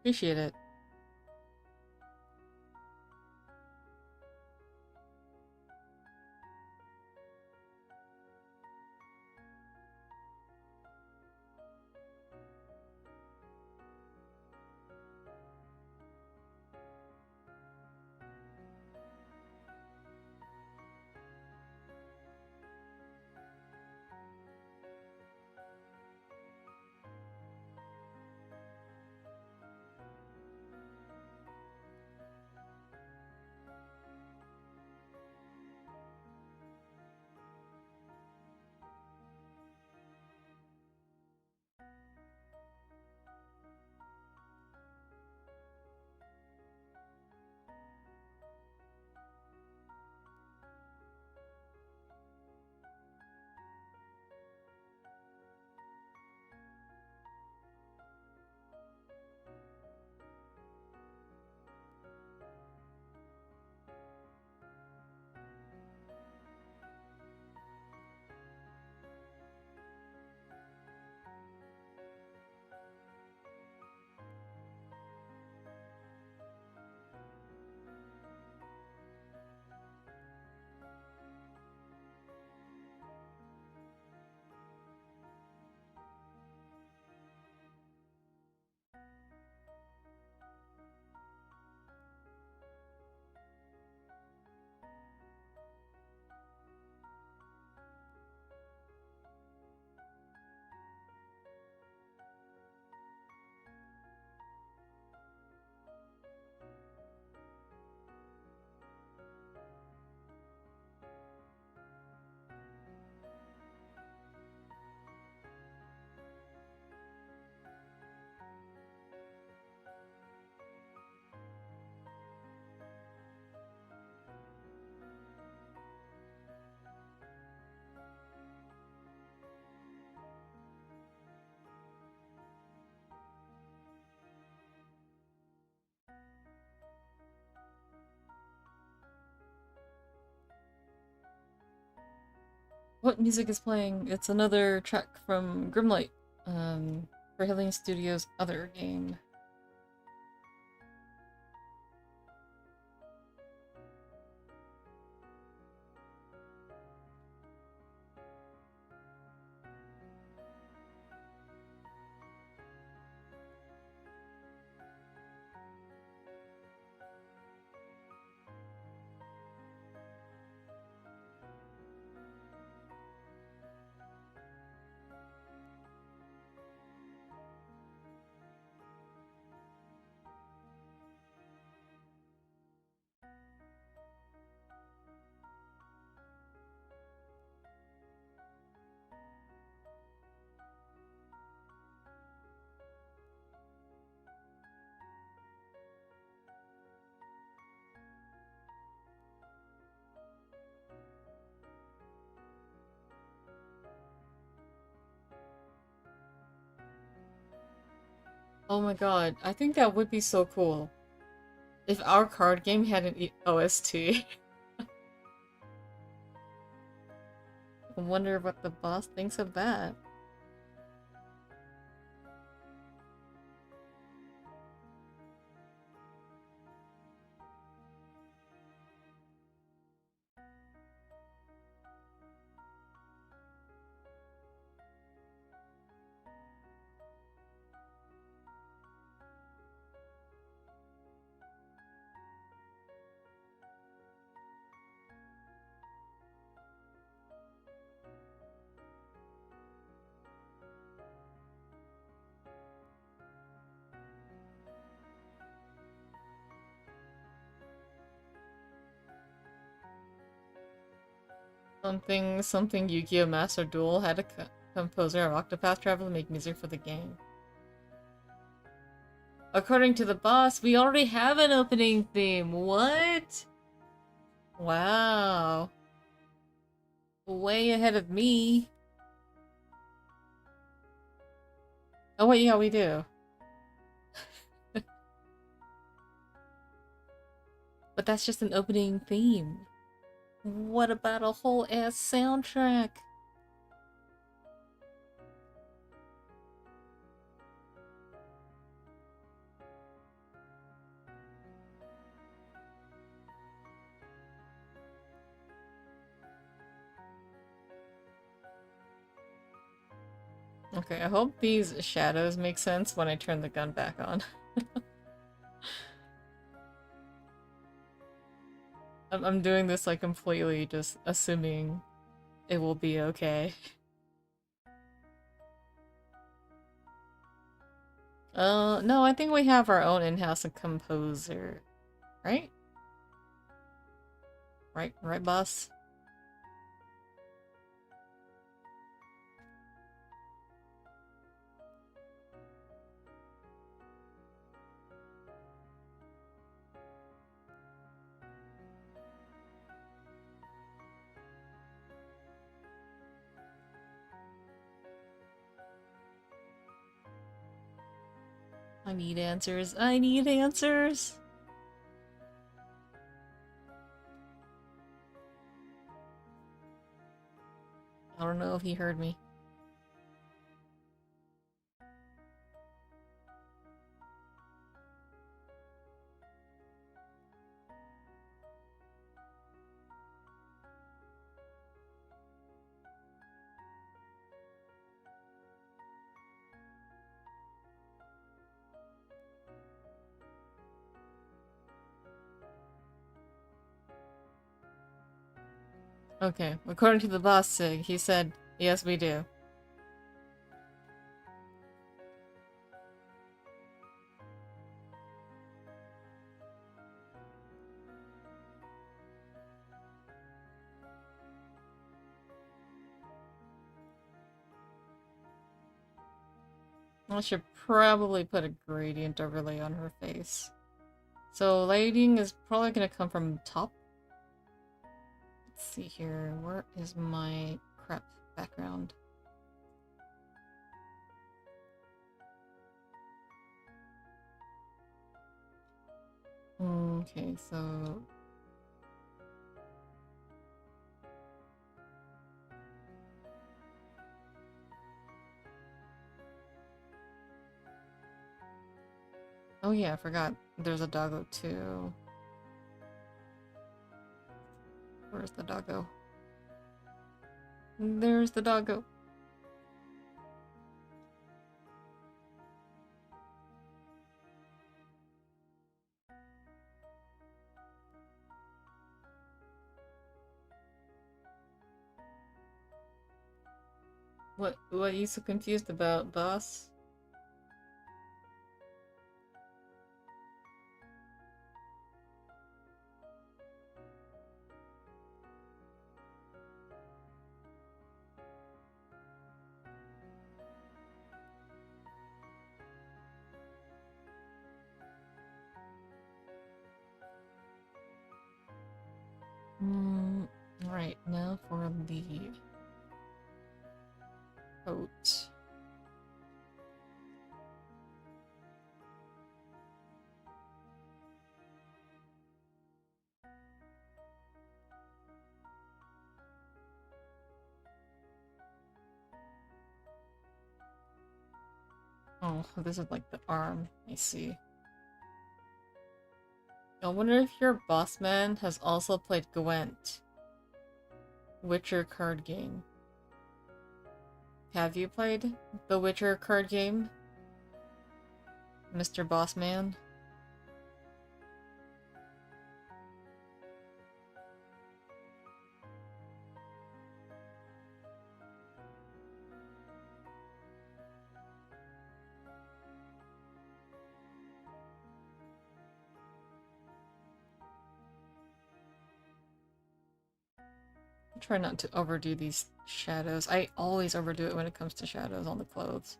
Appreciate it. What music is playing? It's another track from Grimlight, for Healing Studios' other game. Oh my god, I think that would be so cool. If our card game had an OST. I wonder what the boss thinks of that. Something Yu-Gi-Oh! Master Duel had a composer of Octopath Traveler make music for the game. According to the boss, we already have an opening theme. What? Wow. Way ahead of me. Oh wait, yeah, we do. But that's just an opening theme. What about a whole ass soundtrack? Okay, I hope these shadows make sense when I turn the gun back on. I'm doing this like completely just assuming it will be okay. No, I think we have our own in-house composer. Right? Right, boss? I need answers. I need answers! I don't know if he heard me. Okay, according to the boss Sig, he said, yes we do. I should probably put a gradient overlay on her face. So lighting is probably gonna come from top. Let's see here, where is my crap background? Okay, so... Oh yeah, I forgot. There's a doggo too. Where's the doggo? There's the doggo. What are you so confused about, boss? Right, now for the coat. Oh, this is like the arm. I see. I wonder if your boss man has also played Gwent. Witcher card game. Have you played the Witcher card game, Mr. Bossman? Try not to overdo these shadows. I always overdo it when it comes to shadows on the clothes.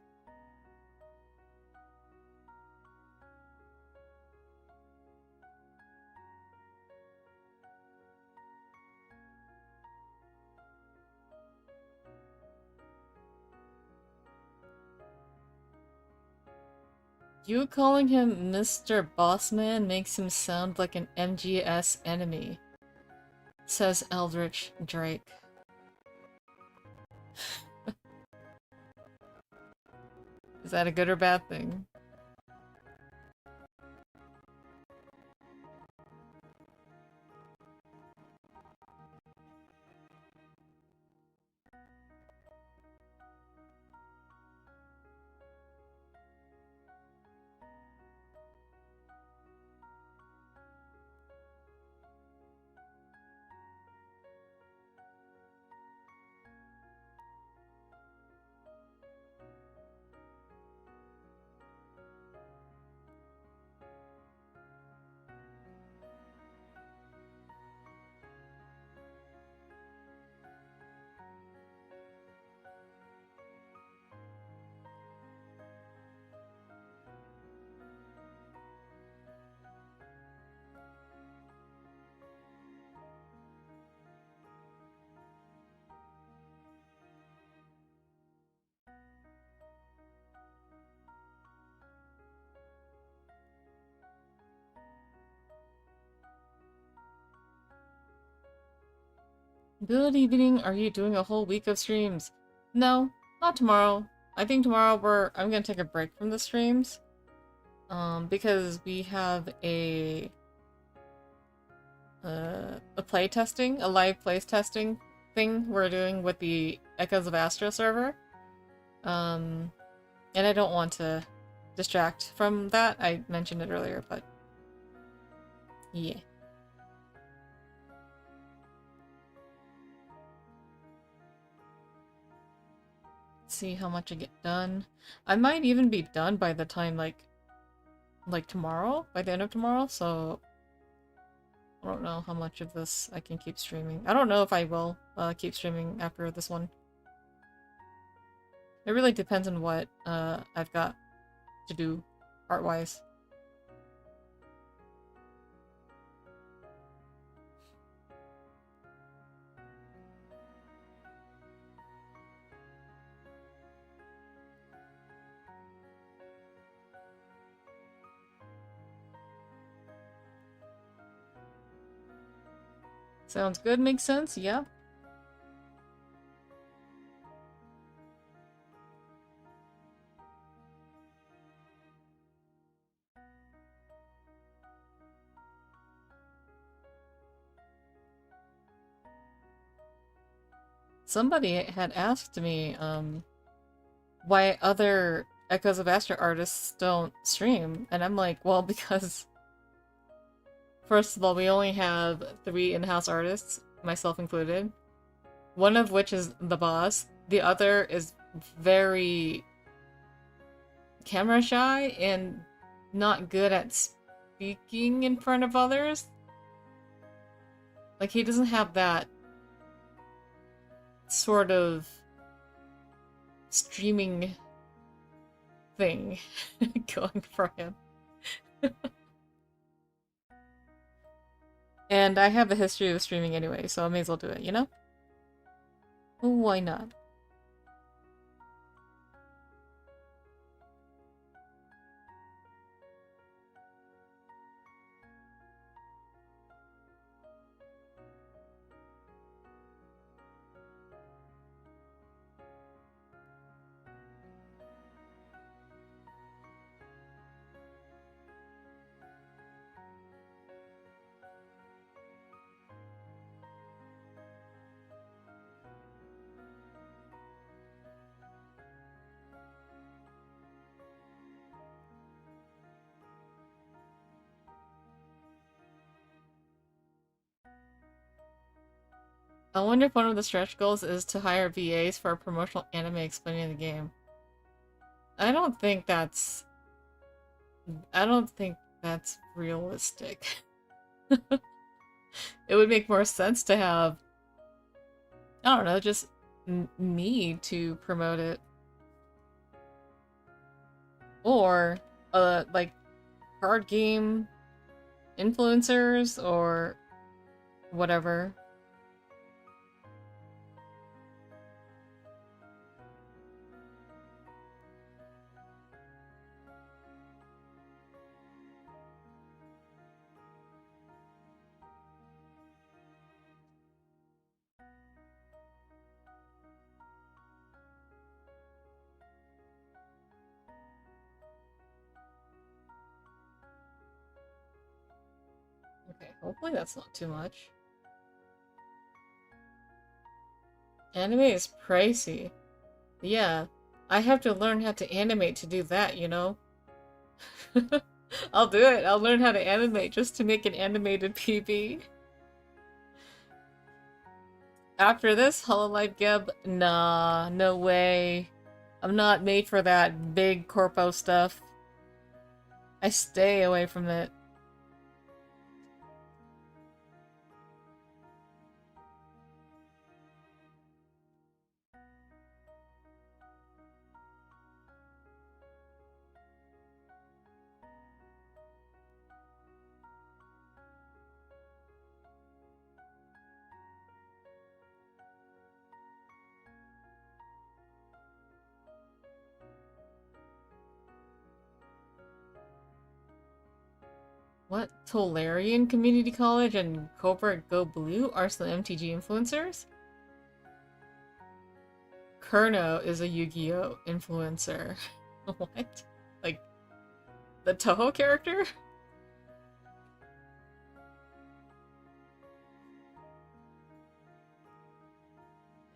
You calling him Mr. Bossman makes him sound like an MGS enemy, says Eldritch Drake. Is that a good or bad thing? Good evening. Are you doing a whole week of streams? No, not tomorrow. I think tomorrow I'm gonna take a break from the streams. Because we have a play testing, a live play testing thing we're doing with the Echoes of Astra server. And I don't want to distract from that. I mentioned it earlier, but yeah. See how much I get done. I might even be done by the time like tomorrow, by the end of tomorrow, so I don't know how much of this I can keep streaming. I don't know if I will keep streaming after this one. It really depends on what I've got to do art-wise. Sounds good, makes sense, yeah. somebody had asked me, why other Echoes of Astra artists don't stream, and I'm like, well, because first of all, we only have 3 in-house artists, myself included. One of which is the boss. The other is very camera shy and not good at speaking in front of others. Like, he doesn't have that sort of streaming thing going for him. And I have a history of streaming anyway, so I may as well do it, you know? Why not? I wonder if one of the stretch goals is to hire VAs for a promotional anime explaining the game. I don't think that's... I don't think that's realistic. It would make more sense to have, I don't know, just me to promote it. Or, like, card game influencers or whatever. Okay, hopefully that's not too much. Anime is pricey. Yeah, I have to learn how to animate to do that, you know? I'll do it. I'll learn how to animate just to make an animated PB. After this, Hololive Geb? Nah, no way. I'm not made for that big corpo stuff. I stay away from it. What? Tolarian Community College and Cobra Go Blue are some MTG influencers? Kurno is a Yu-Gi-Oh! Influencer. What? Like, the Toho character?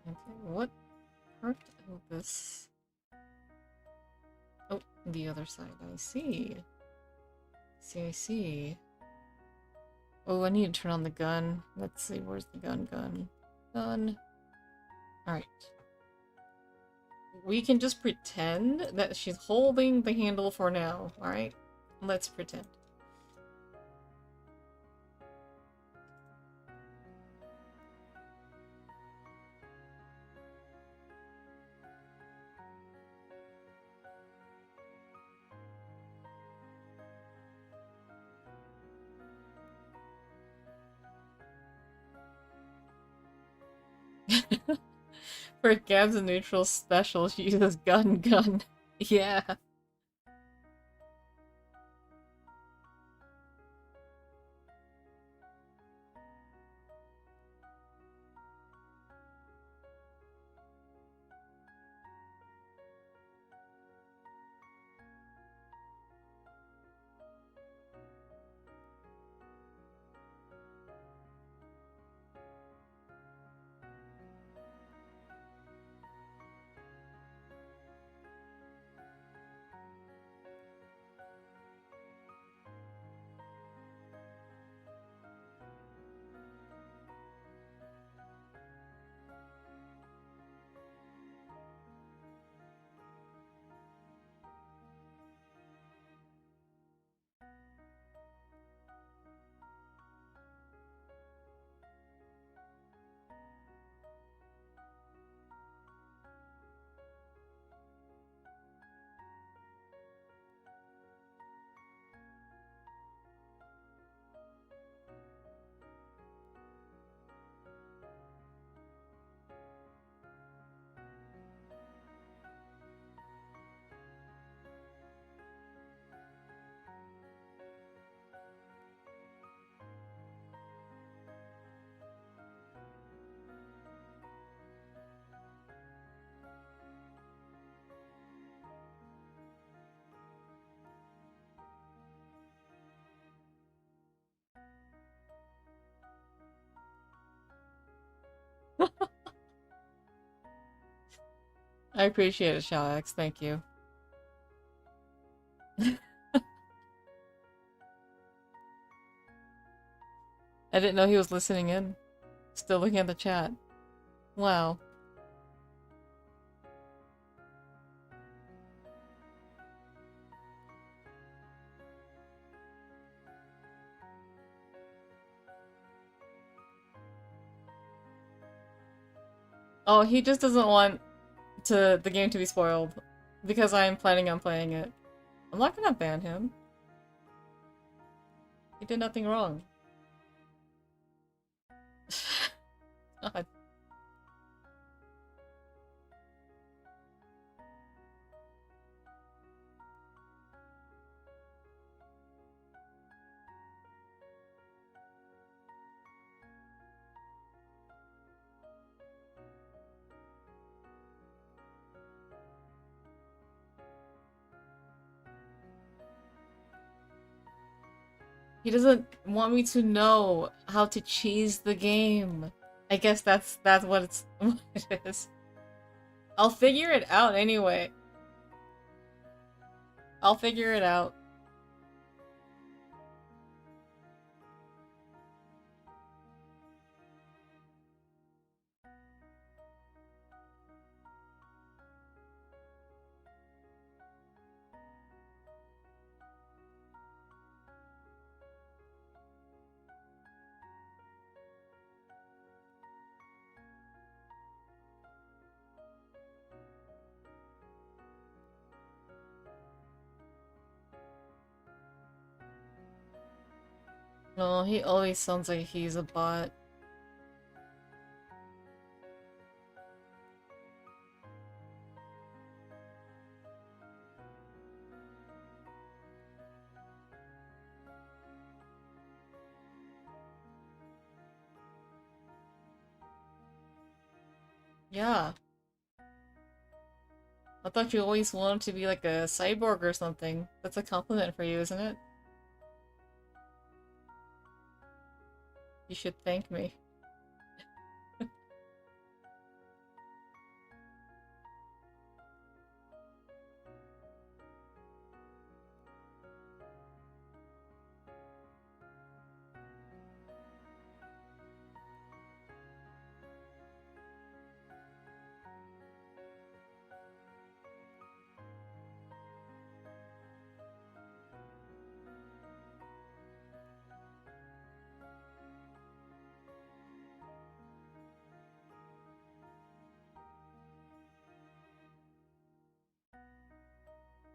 Okay, what part of this? Oh, the other side. I see. I see. Oh, I need to turn on the gun. Let's see, where's the gun? Gun. Alright. We can just pretend that she's holding the handle for now, alright? Let's pretend. For Gab's a neutral special, she uses gun. Yeah. I appreciate it, Shalex. Thank you. I didn't know he was listening in. Still looking at the chat. Wow. Oh, he just doesn't want the game to be spoiled because I'm planning on playing it. I'm not gonna ban him. He did nothing wrong. God. He doesn't want me to know how to cheese the game. I guess that's what it's what it is. I'll figure it out anyway. I'll figure it out. No, he always sounds like he's a bot. Yeah. I thought you always wanted to be like a cyborg or something. That's a compliment for you, isn't it? You should thank me.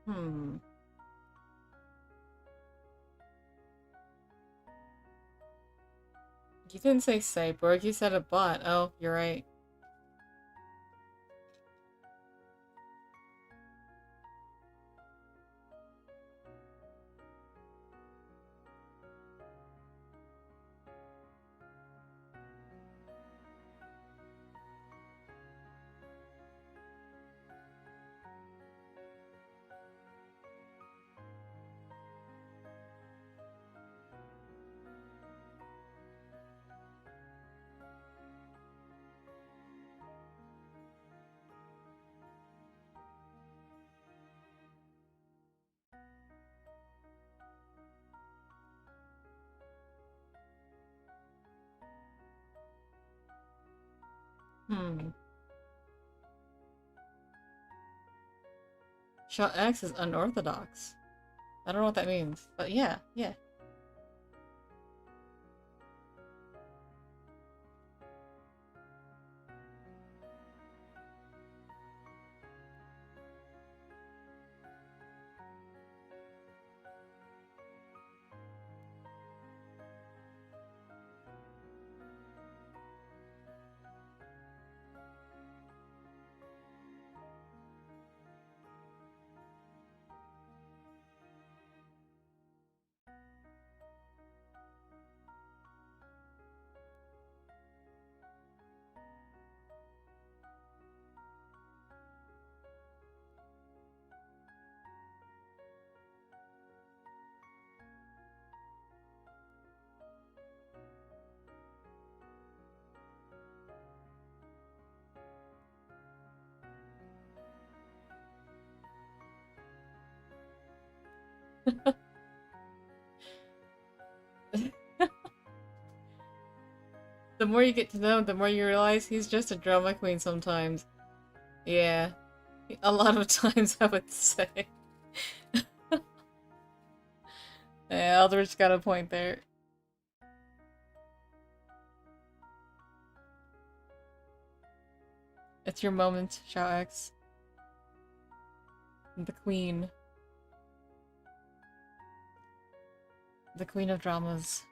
Hmm. You didn't say cyborg, you said a bot. Oh, you're right. Hmm. Shot X is unorthodox. I don't know what that means, but yeah, yeah. The more you get to know him, the more you realize he's just a drama queen sometimes. Yeah. A lot of times, I would say. Yeah, Eldridge got a point there. It's your moment, Shao X. The queen. The queen of dramas.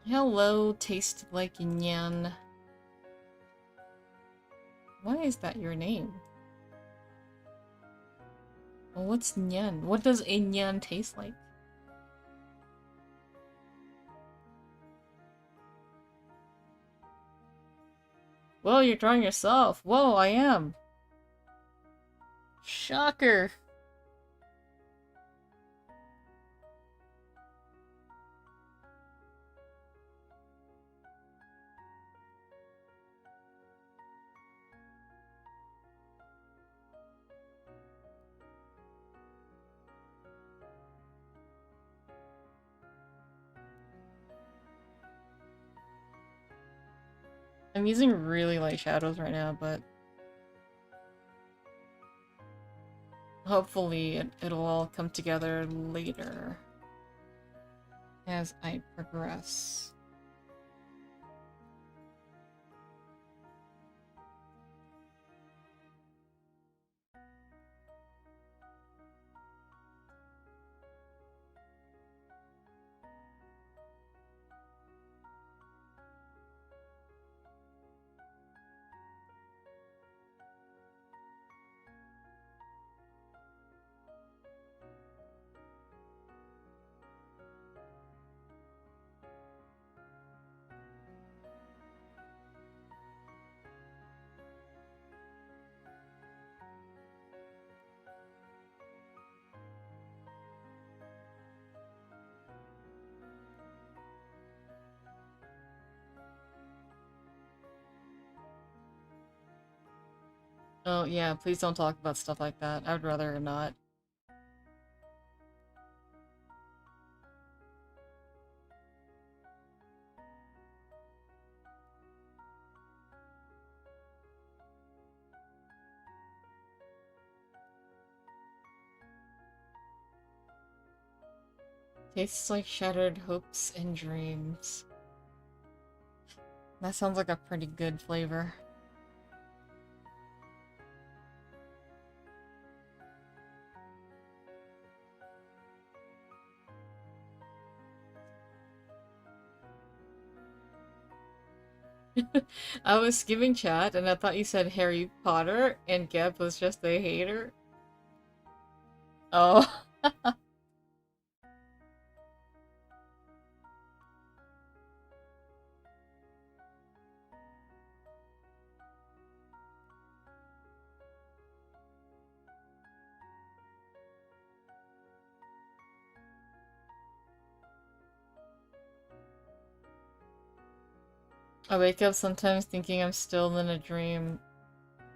Hello, taste like Nyan. Why is that your name? Well, what's Nyan? What does a Nyan taste like? Whoa, you're drawing yourself. Whoa, I am. Shocker. I'm using really light shadows right now, but hopefully it'll all come together later as I progress. Oh yeah, please don't talk about stuff like that. I would rather not. Tastes like shattered hopes and dreams. That sounds like a pretty good flavor. I was skipping chat and I thought you said Harry Potter and Geb was just a hater. Oh. I wake up sometimes thinking I'm still in a dream.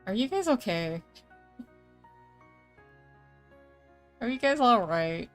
Are you guys okay? Are you guys alright?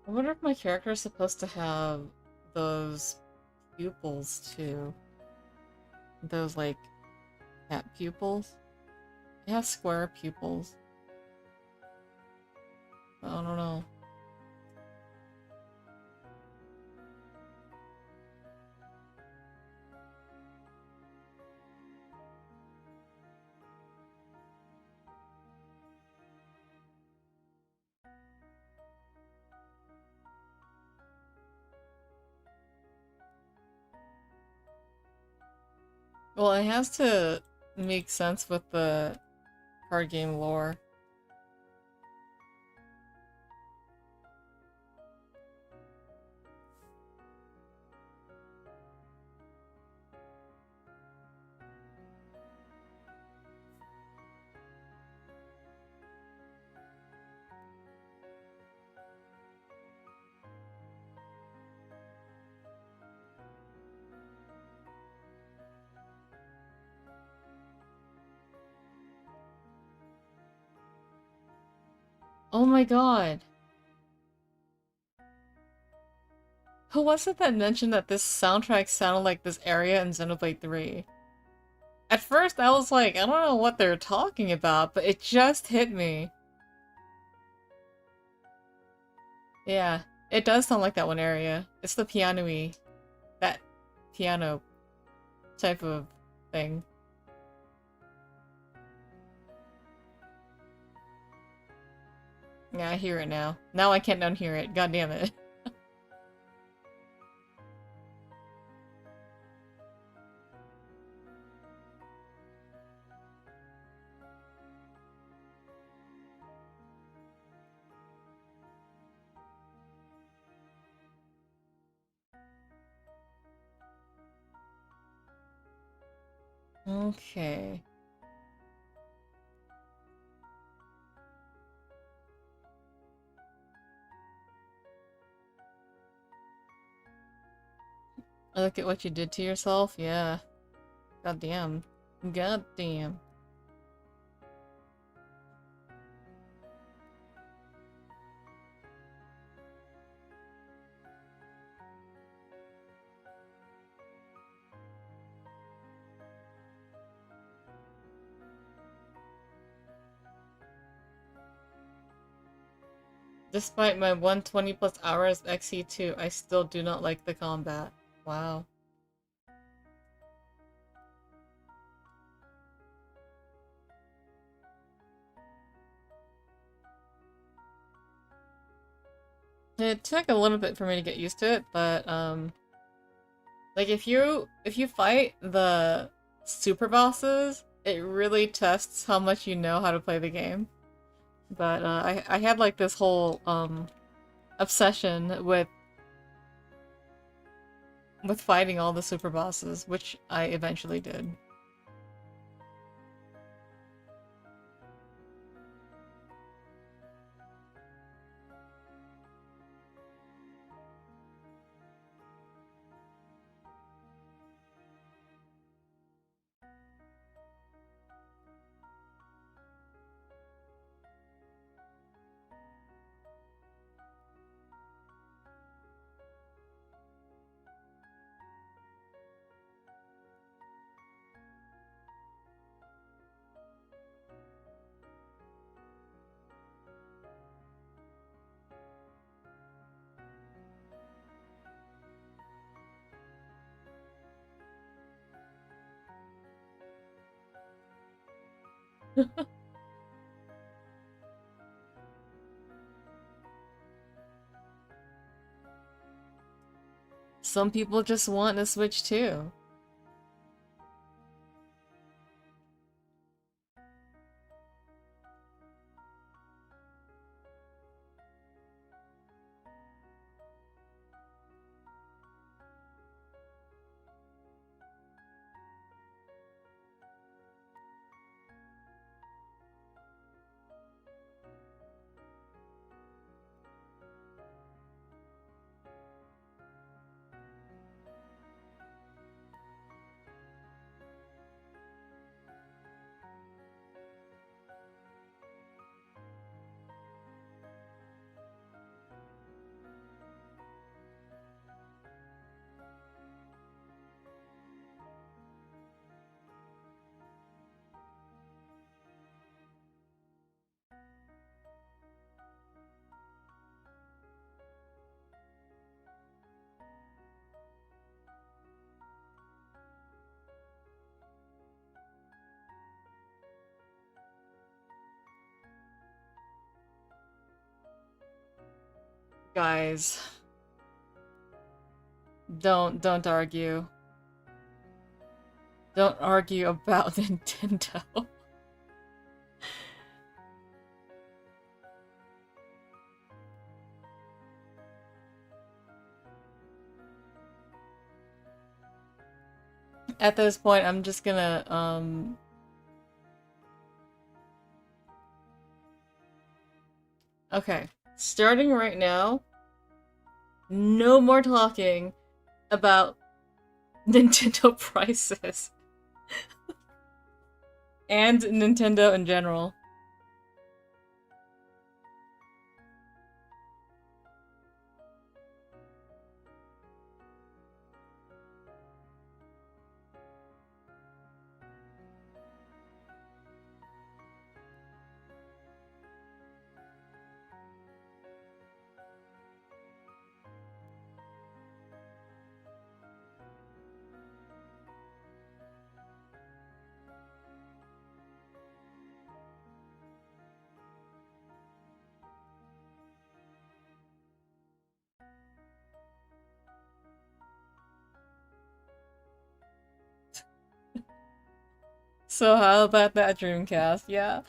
I wonder if my character is supposed to have those pupils too. Those like cat pupils. It has square pupils. I don't know. Well, it has to make sense with the card game lore. Oh my god! Who was it that mentioned that this soundtrack sounded like this area in Xenoblade 3? At first I was like, I don't know what they're talking about, but it just hit me. Yeah, it does sound like that one area. It's the piano-y. That piano type of thing. Yeah, I hear it now. Now I can't unhear it. God damn it. Okay. Look at what you did to yourself? Yeah. God damn. God damn. Despite my 120 plus hours XE2, I still do not like the combat. Wow. It took a little bit for me to get used to it, but like if you fight the super bosses, it really tests how much you know how to play the game. But I had like this whole obsession with fighting all the super bosses, which I eventually did. Some people just want a Switch too. Guys, don't argue. Don't argue about Nintendo. At this point, I'm just gonna, okay. Starting right now, no more talking about Nintendo prices. And Nintendo in general. So how about that Dreamcast? Yeah.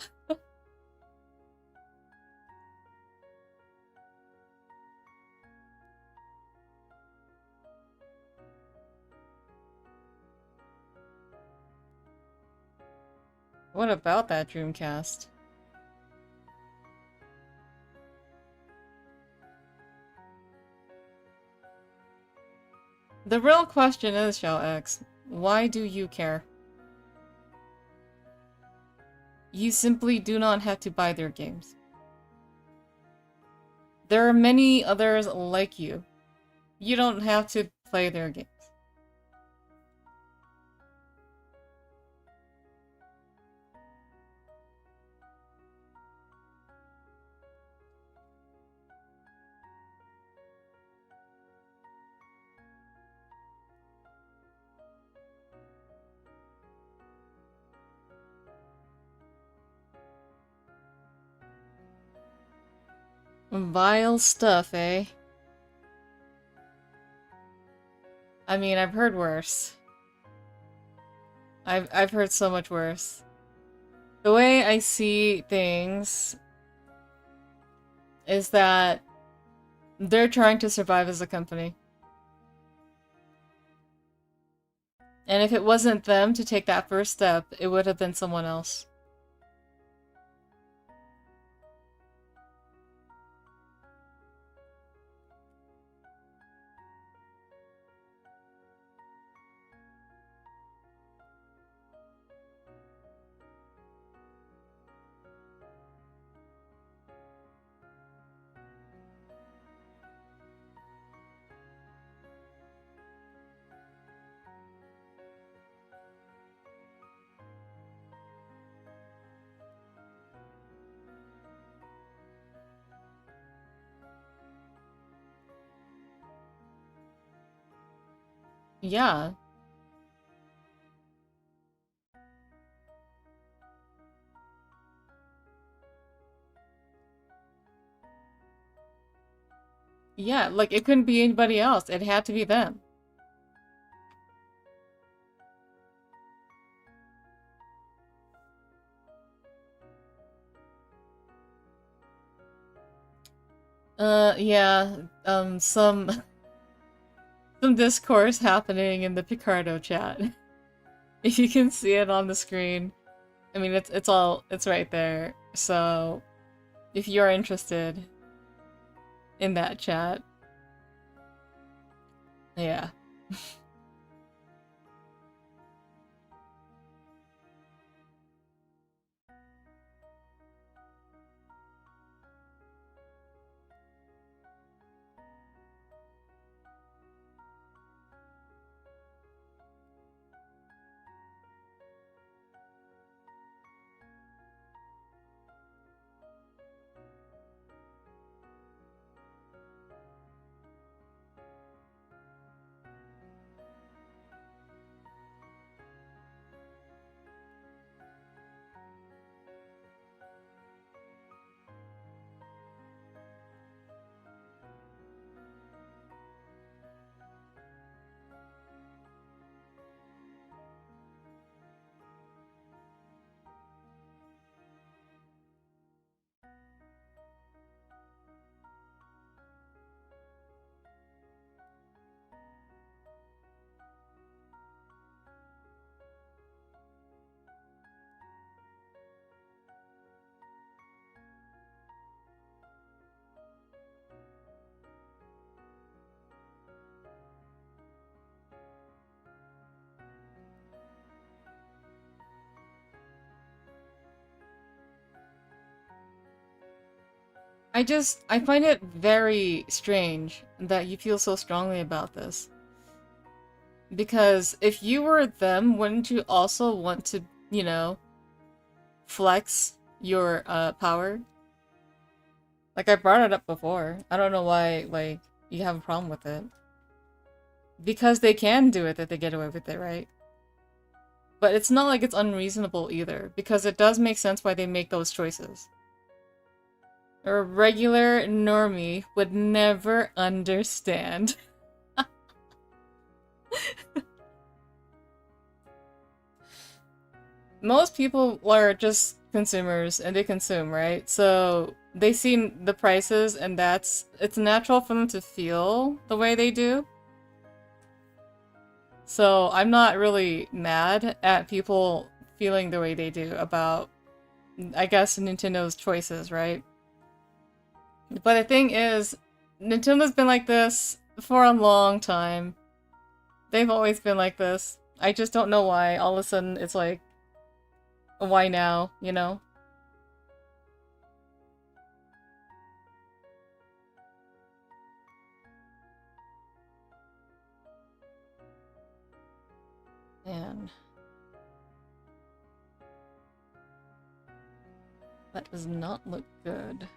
What about that Dreamcast? The real question is, Shell X, why do you care? You simply do not have to buy their games. There are many others like you. You don't have to play their games. Vile stuff, eh? I mean, I've heard worse. I've heard so much worse. The way I see things is that they're trying to survive as a company. And if it wasn't them to take that first step, it would have been someone else. Yeah. Yeah, like it couldn't be anybody else. It had to be them. Yeah, some some discourse happening in the Picardo chat. If you can see it on the screen. I mean, it's right there. So, if you're interested in that chat, yeah. I find it very strange that you feel so strongly about this. Because if you were them, wouldn't you also want to, you know, flex your power? Like I brought it up before. I don't know why like you have a problem with it. Because they can do it, that they get away with it, right? But it's not like it's unreasonable either, because it does make sense why they make those choices. A regular normie would never understand. Most people are just consumers and they consume, right? So they see the prices and it's natural for them to feel the way they do. So I'm not really mad at people feeling the way they do about, I guess, Nintendo's choices, right? But the thing is, Nintendo's been like this for a long time. They've always been like this. I just don't know why all of a sudden it's like, why now, you know? Man. That does not look good.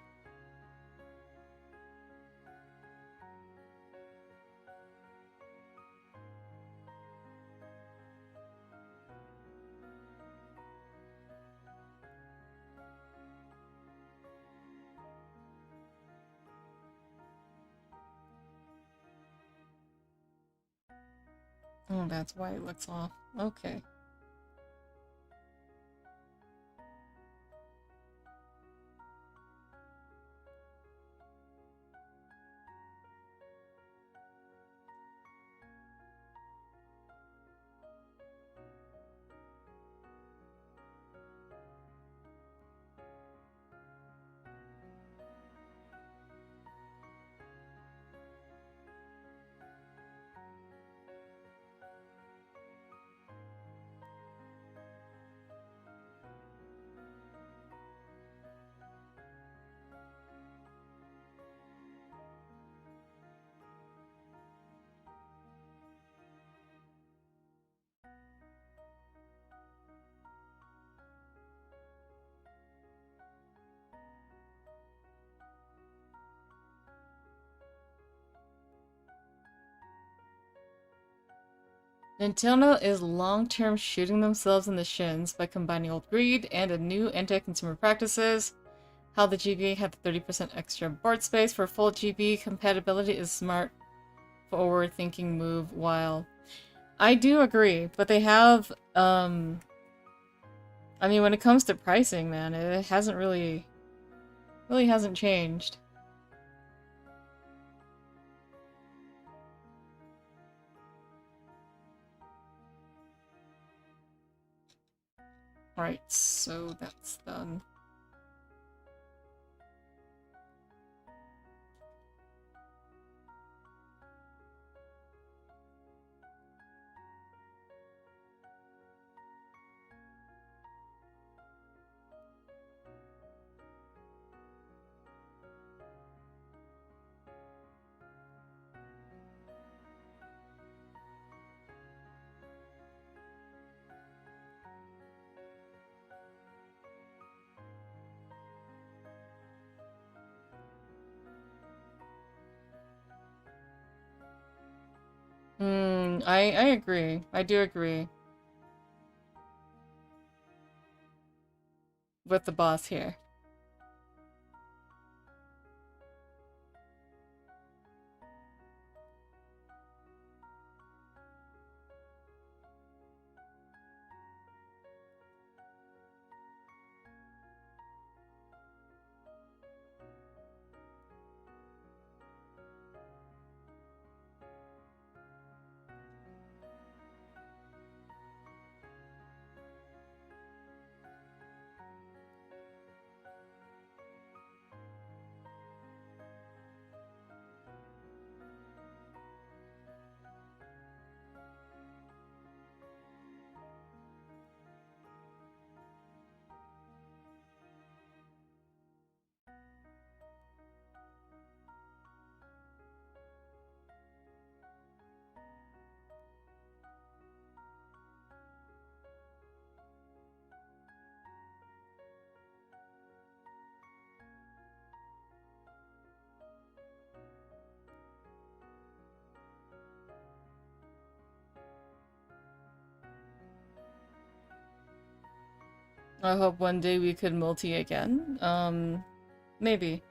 Oh, that's why it looks off. Okay. Nintendo is long-term shooting themselves in the shins by combining old greed and a new anti-consumer practices. How the GBA had 30% extra board space for full GB compatibility is smart, forward-thinking move, while I do agree, but they have, I mean, when it comes to pricing, man, it hasn't really hasn't changed. Right, so that's done. I agree. I do agree with the boss here. I hope one day we could multi again. Maybe.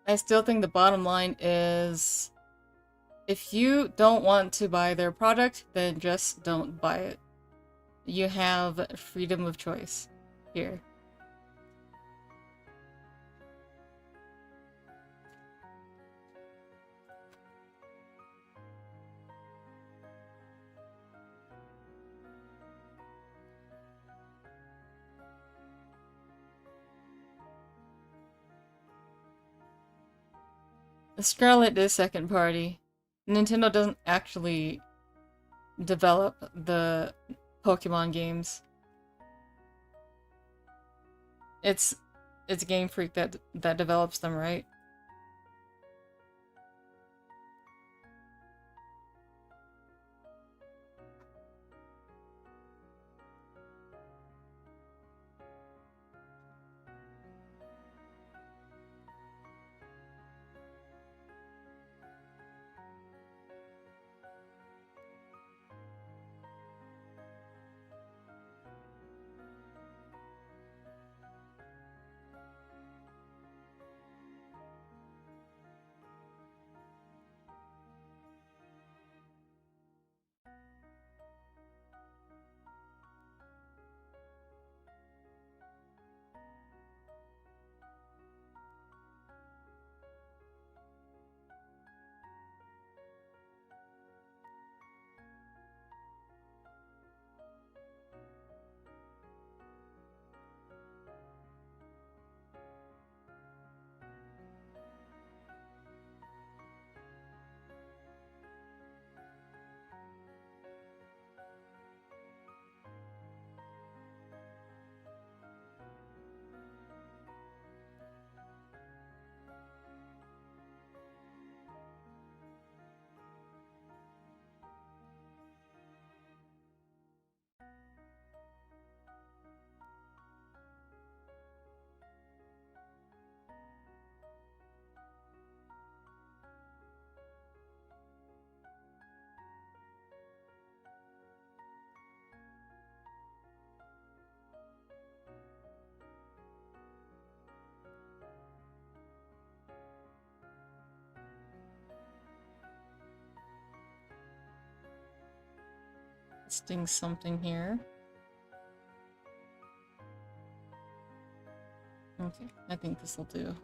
I still think the bottom line is if you don't want to buy their product, then just don't buy it. You have freedom of choice here. The Scarlet is second party. Nintendo doesn't actually develop the Pokemon games. It's Game Freak that develops them, right? Listing something here. Okay, I think this will do.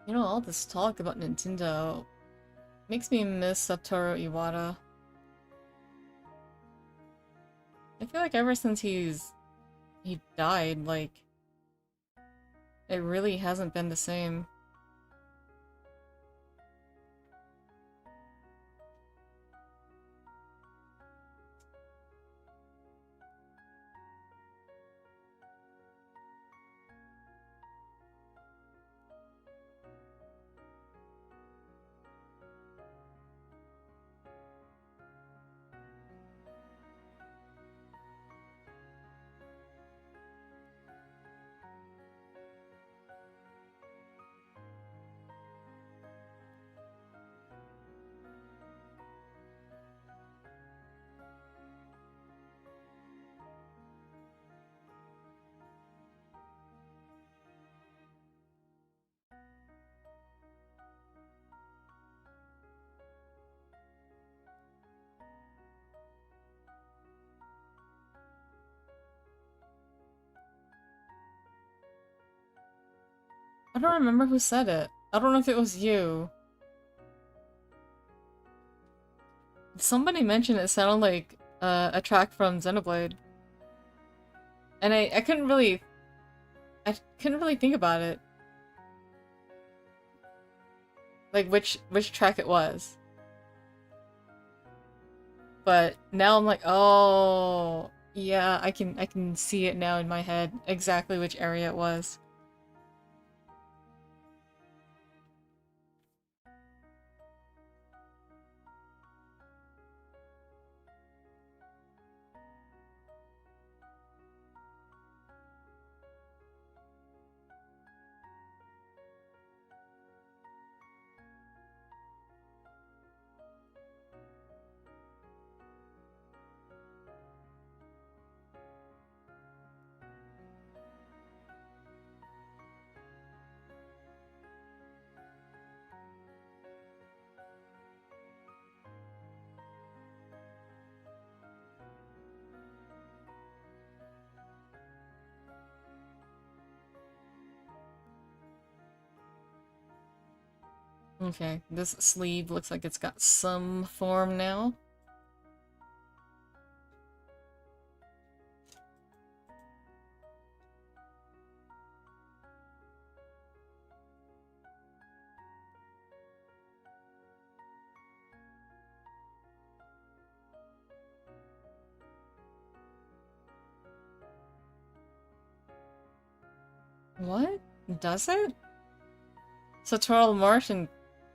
You know, all this talk about Nintendo makes me miss Satoru Iwata. I feel like ever since he died, like, it really hasn't been the same. I don't remember who said it. I don't know if it was you. Somebody mentioned it sounded like a track from Xenoblade. And I couldn't really think about it. Like which track it was. But now I'm like, oh yeah, I can see it now in my head exactly which area it was. Okay, this sleeve looks like it's got some form now. What? Does it? Satoral Martian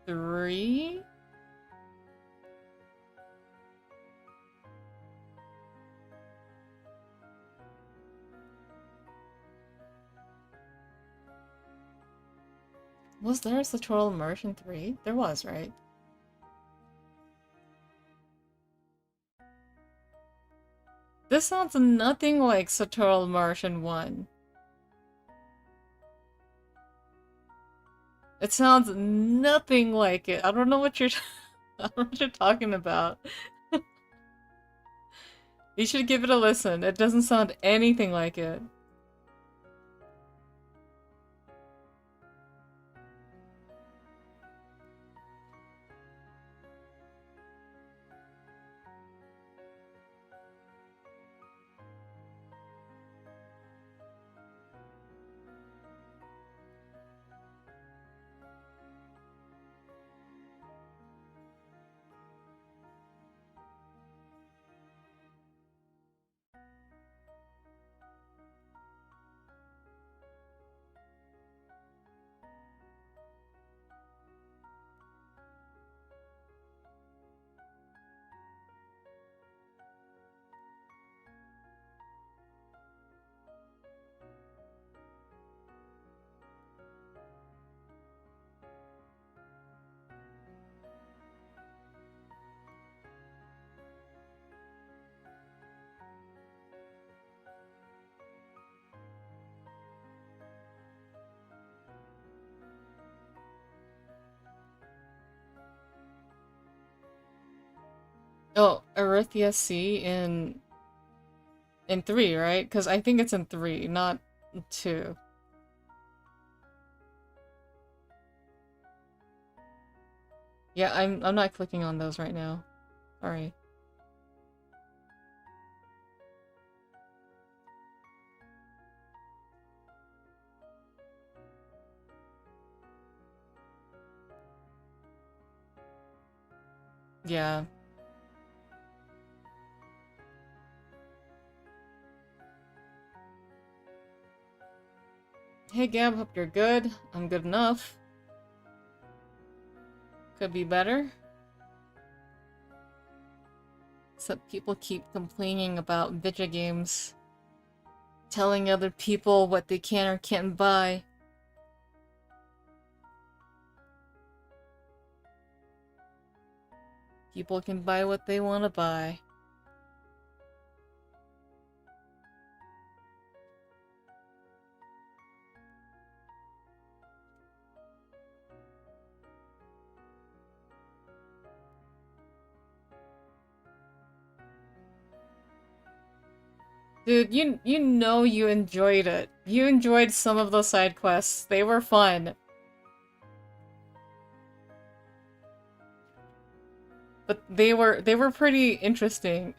3? Was there a Satoral Martian 3? There was, right? This sounds nothing like Satoral Martian 1. It sounds nothing like it. I don't know what you're I don't know what you're talking about. You should give it a listen. It doesn't sound anything like it. Oh, Arithia C in 3, right? Because I think it's in 3, not 2. Yeah, I'm not clicking on those right now. Sorry. Yeah. Hey Gab, hope you're good. I'm good enough. Could be better. Except people keep complaining about video games. Telling other people what they can or can't buy. People can buy what they want to buy. Dude, you know you enjoyed it. You enjoyed some of those side quests. They were fun. But they were pretty interesting.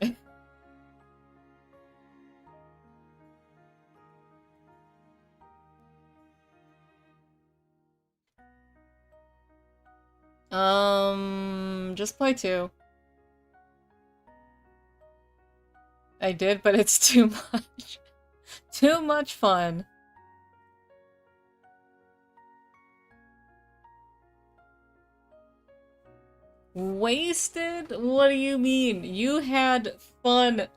Just play 2. I did, but it's too much. Too much fun. Wasted? What do you mean? You had fun.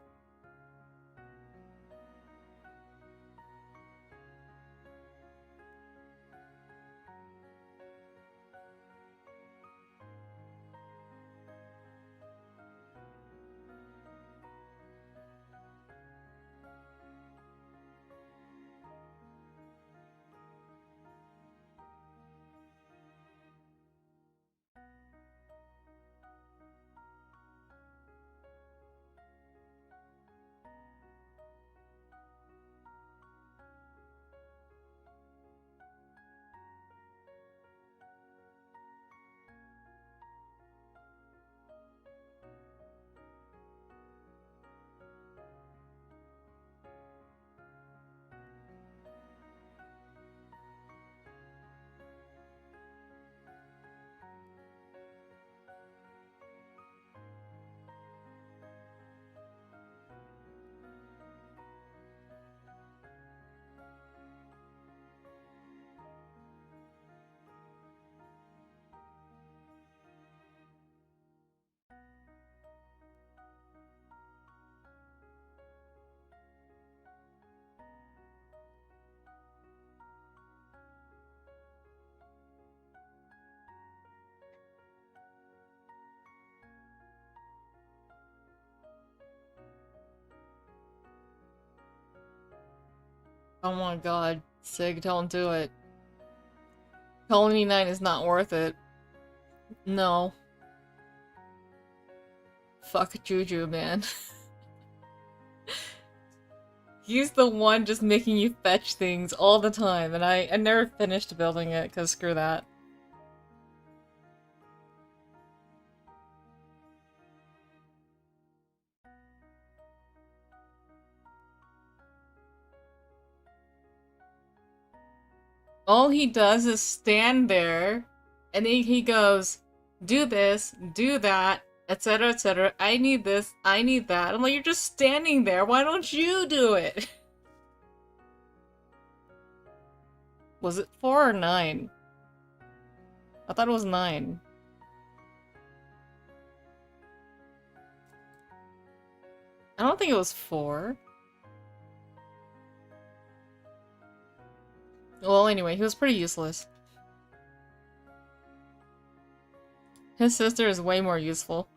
Oh my god, Sig, don't do it. Colony 9 is not worth it. No. Fuck Juju, man. He's the one just making you fetch things all the time, and I never finished building it, because screw that. All he does is stand there, and then he goes, do this, do that, etc, etc. I need this, I need that. I'm like, you're just standing there, why don't you do it? Was it 4 or 9? I thought it was 9. I don't think it was 4. Well, anyway, he was pretty useless. His sister is way more useful.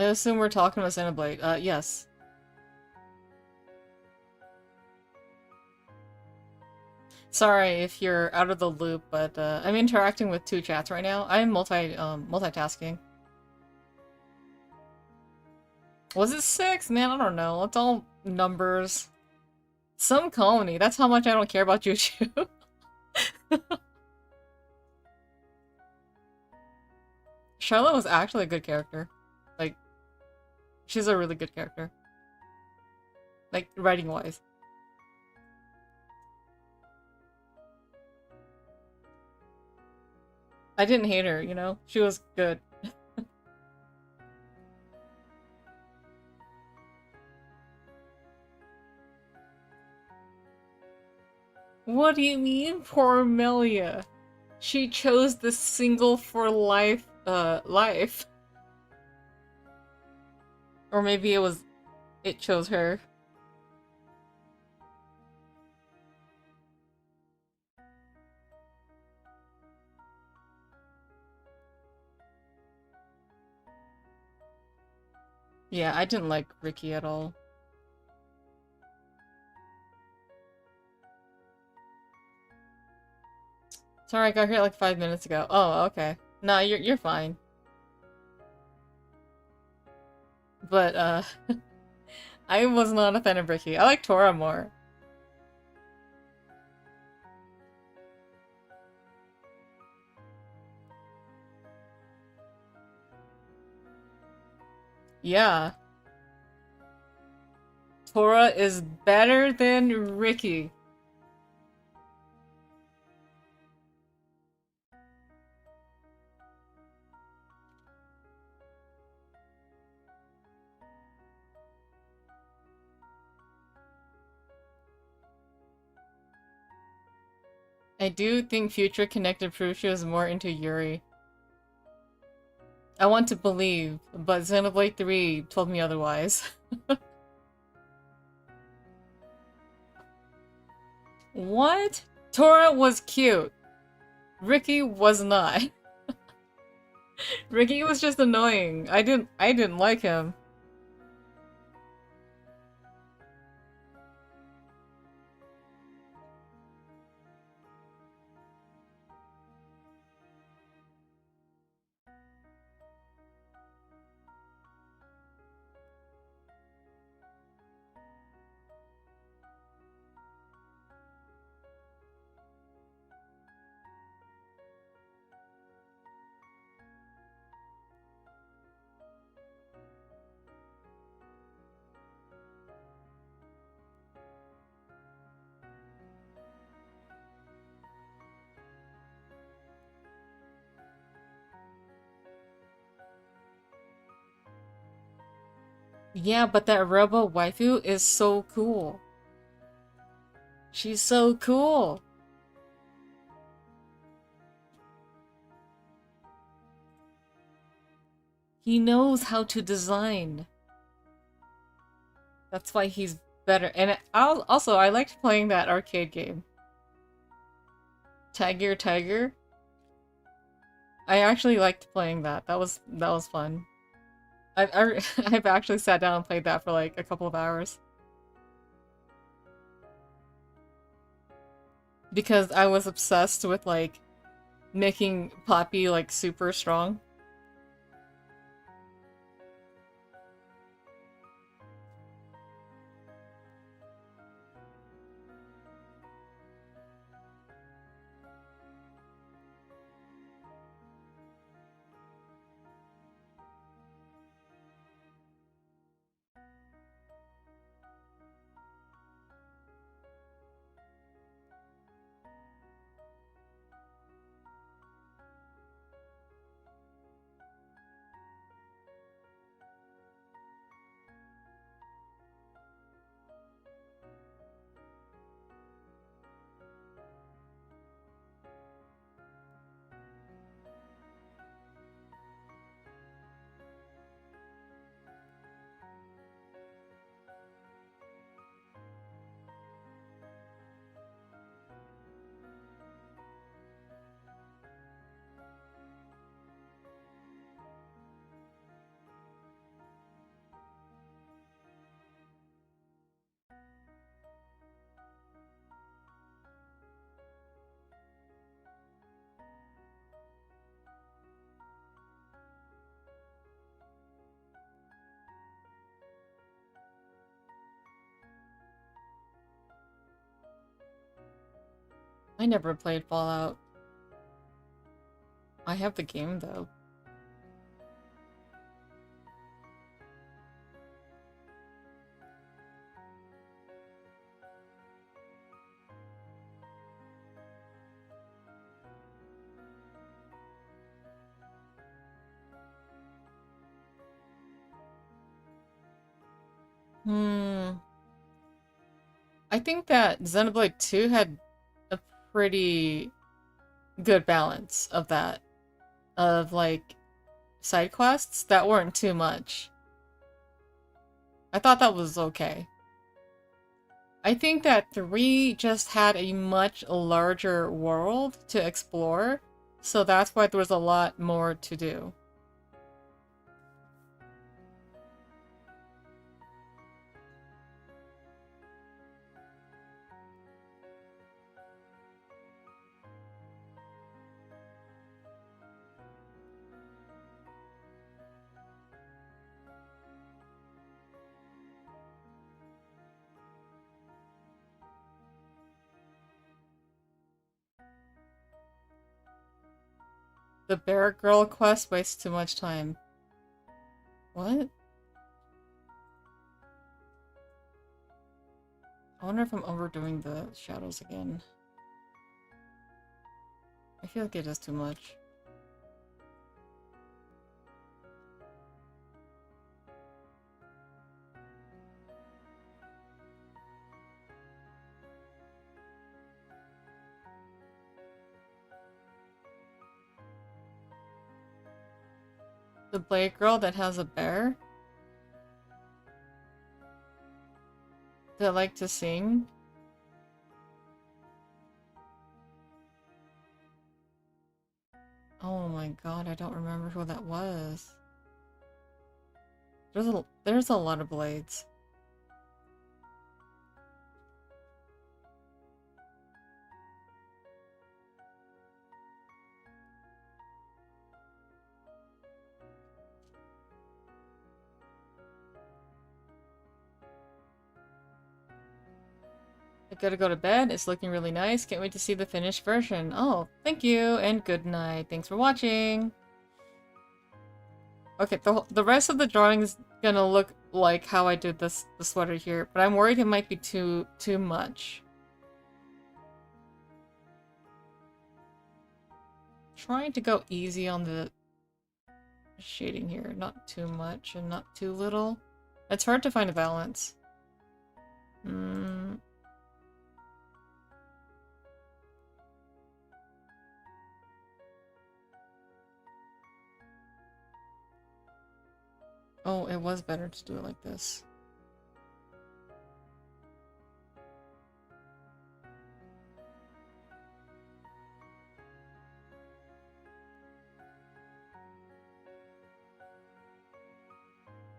I assume we're talking about Xenoblade. Yes. Sorry if you're out of the loop, but I'm interacting with two chats right now. I'm multitasking. Was it 6? Man, I don't know. It's all numbers. Some colony. That's how much I don't care about Juju. Charlotte was actually a good character. Like, she's a really good character. Like, writing-wise. I didn't hate her, you know? She was good. What do you mean, poor Amelia? She chose the single for life, life. Or maybe it chose her. Yeah, I didn't like Ricky at all. Sorry, I got here like 5 minutes ago. Oh, okay. No, you're fine. But, I was not a fan of Ricky. I like Tora more. Yeah. Tora is better than Ricky. I do think Future Connected proof she was more into Yuri. I want to believe, but Xenoblade 3 told me otherwise. What? Tora was cute. Ricky was not. Ricky was just annoying. I didn't like him. Yeah, but that rebel waifu is so cool. She's so cool. He knows how to design. That's why he's better. And also, I liked playing that arcade game. Tiger Tiger. I actually liked playing that. That was fun. I've actually sat down and played that for like a couple of hours. Because I was obsessed with like making Poppy like super strong. I never played Fallout. I have the game though. I think that Xenoblade 2 had a pretty good balance of that. Of, like, side quests that weren't too much. I thought that was okay. I think that 3 just had a much larger world to explore, so that's why there was a lot more to do. The Bear Girl quest wastes too much time. What? I wonder if I'm overdoing the shadows again. I feel like it is too much. The Blade Girl that has a bear? That like to sing? Oh my god, I don't remember who that was. There's a lot of blades. I gotta go to bed. It's looking really nice. Can't wait to see the finished version. Oh, thank you and good night. Thanks for watching. Okay, the rest of the drawing is gonna look like how I did the sweater here, but I'm worried it might be too much. Trying to go easy on the shading here, not too much and not too little. It's hard to find a balance. Oh, it was better to do it like this.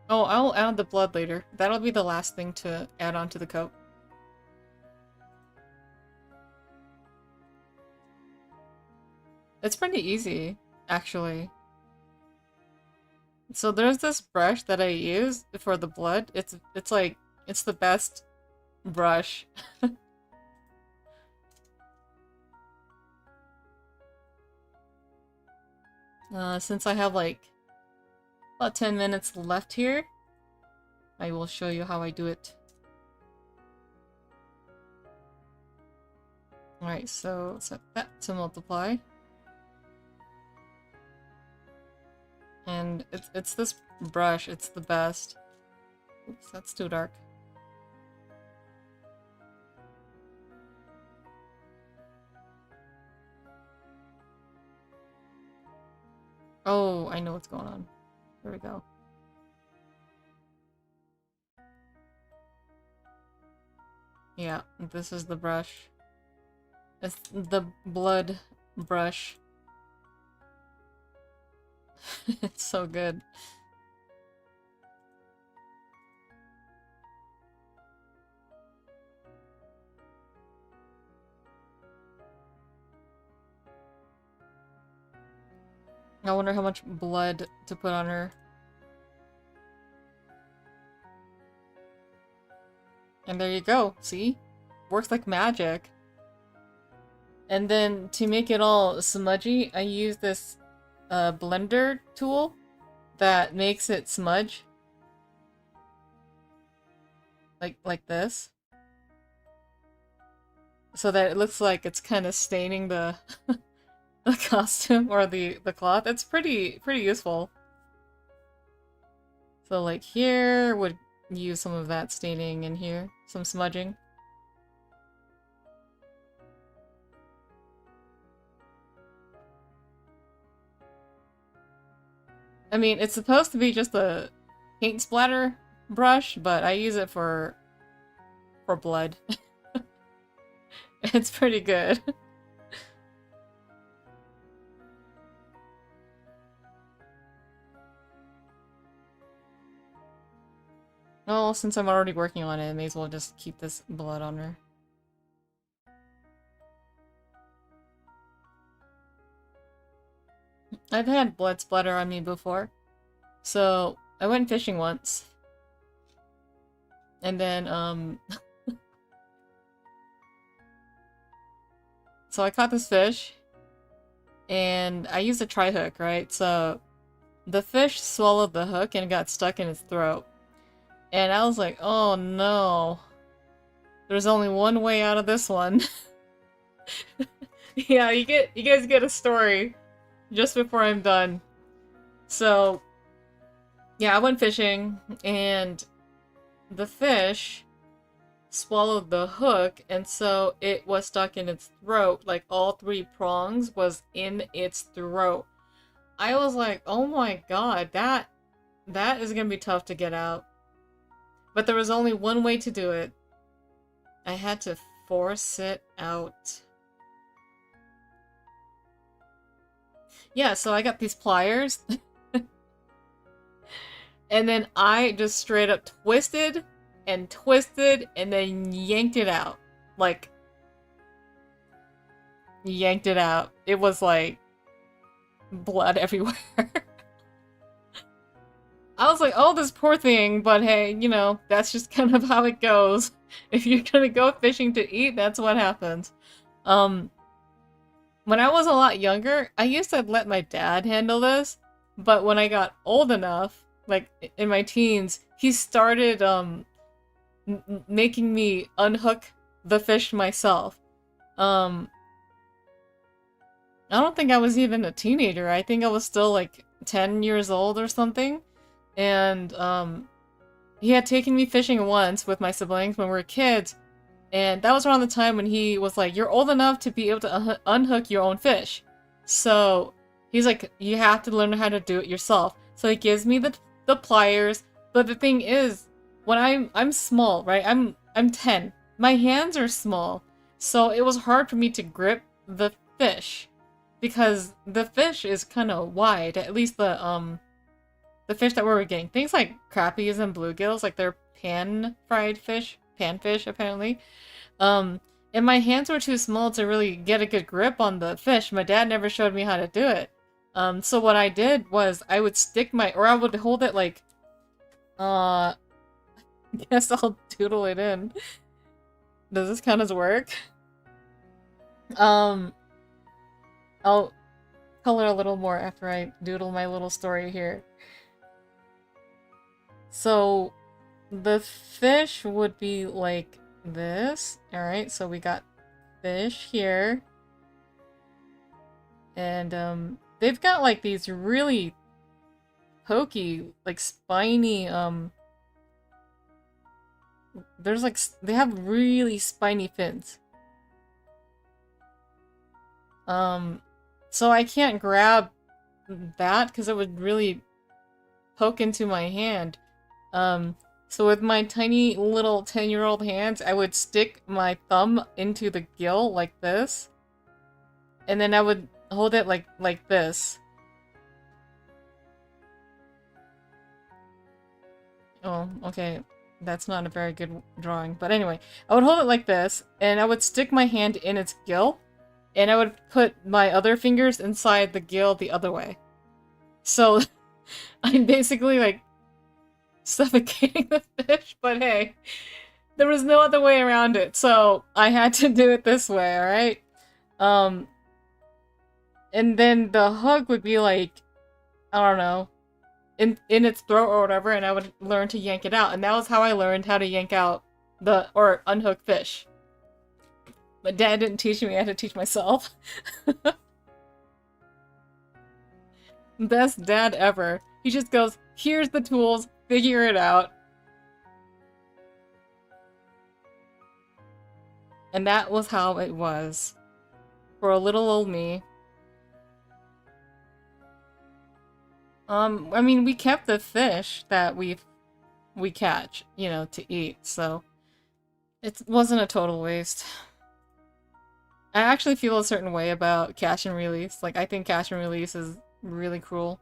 Oh, I'll add the blood later. That'll be the last thing to add onto the coat. It's pretty easy, actually. So there's this brush that I use for the blood. It's like, it's the best brush. Since I have like about 10 minutes left here, I will show you how I do it. Alright, so set that to multiply. And it's this brush, it's the best. Oops, that's too dark. Oh, I know what's going on. There we go. Yeah, this is the brush. It's the blood brush. It's so good. I wonder how much blood to put on her. And there you go, see? Works like magic. And then to make it all smudgy, I use this blender tool that makes it smudge. Like this. So that it looks like it's kind of staining the the costume or the cloth. It's pretty useful. So like here would use some of that staining in here, some smudging. I mean, it's supposed to be just a paint splatter brush, but I use it for blood. It's pretty good. Well, since I'm already working on it, I may as well just keep this blood on her. I've had blood splatter on me before. So, I went fishing once. And then, so I caught this fish. And I used a tri-hook, right? So, the fish swallowed the hook and it got stuck in its throat. And I was like, oh no. There's only one way out of this one. Yeah, you guys get a story just before I'm done. So, yeah, I went fishing and the fish swallowed the hook and so it was stuck in its throat. Like all 3 prongs was in its throat. I was like, oh my god, that is gonna be tough to get out. But there was only one way to do it. I had to force it out. Yeah, so I got these pliers. And then I just straight up twisted and twisted and then yanked it out. Like, yanked it out. It was like blood everywhere. I was like, oh, this poor thing, but hey, you know, that's just kind of how it goes. If you're gonna go fishing to eat, that's what happens. When I was a lot younger, I used to let my dad handle this, but when I got old enough, like in my teens, he started making me unhook the fish myself. I don't think I was even a teenager. I think I was still like 10 years old or something. And he had taken me fishing once with my siblings when we were kids. And that was around the time when he was like, you're old enough to be able to unhook your own fish. So he's like, you have to learn how to do it yourself. So he gives me the pliers. But the thing is, when I'm small, right? I'm 10. My hands are small. So it was hard for me to grip the fish. Because the fish is kind of wide. At least the fish that we were getting. Things like crappies and bluegills, like they're pan-fried fish. Panfish, apparently. And my hands were too small to really get a good grip on the fish. My dad never showed me how to do it. So what I did was I would I would hold it like, I guess I'll doodle it in. Does this count as work? I'll color a little more after I doodle my little story here. So, the fish would be like this. Alright, so we got fish here. And, they've got like these really pokey, like spiny, there's like, they have really spiny fins. So I can't grab that because it would really poke into my hand. So with my tiny little 10-year-old hands, I would stick my thumb into the gill like this. And then I would hold it like this. Oh, okay. That's not a very good drawing. But anyway, I would hold it like this, and I would stick my hand in its gill, and I would put my other fingers inside the gill the other way. So, I'm basically like suffocating the fish, but hey, there was no other way around it, so I had to do it this way, alright? Um, and then the hook would be like, I don't know, in its throat or whatever, and I would learn to yank it out. And that was how I learned how to yank out or unhook fish. But Dad didn't teach me, I had to teach myself. Best dad ever. He just goes, here's the tools, figure it out. And that was how it was. For a little old me. I mean, we kept the fish that we catch, you know, to eat, so it wasn't a total waste. I actually feel a certain way about catch and release. Like, I think catch and release is really cruel.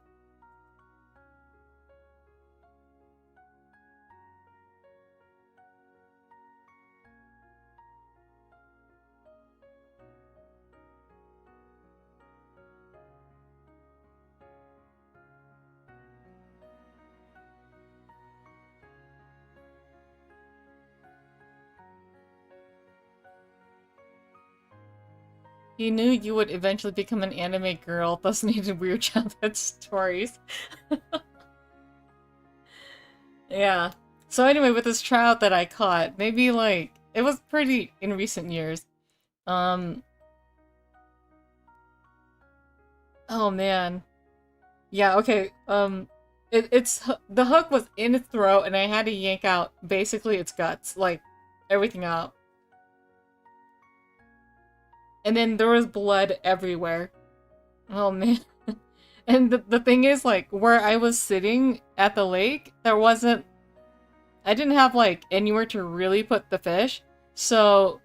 He knew you would eventually become an anime girl, thus needed weird childhood stories. Yeah. So anyway, with this trout that I caught, maybe like, it was pretty in recent years. Um, oh man. Yeah, okay, the hook was in its throat and I had to yank out basically its guts, like, everything out. And then there was blood everywhere. Oh man. And the thing is, like, where I was sitting at the lake, I didn't have, like, anywhere to really put the fish. So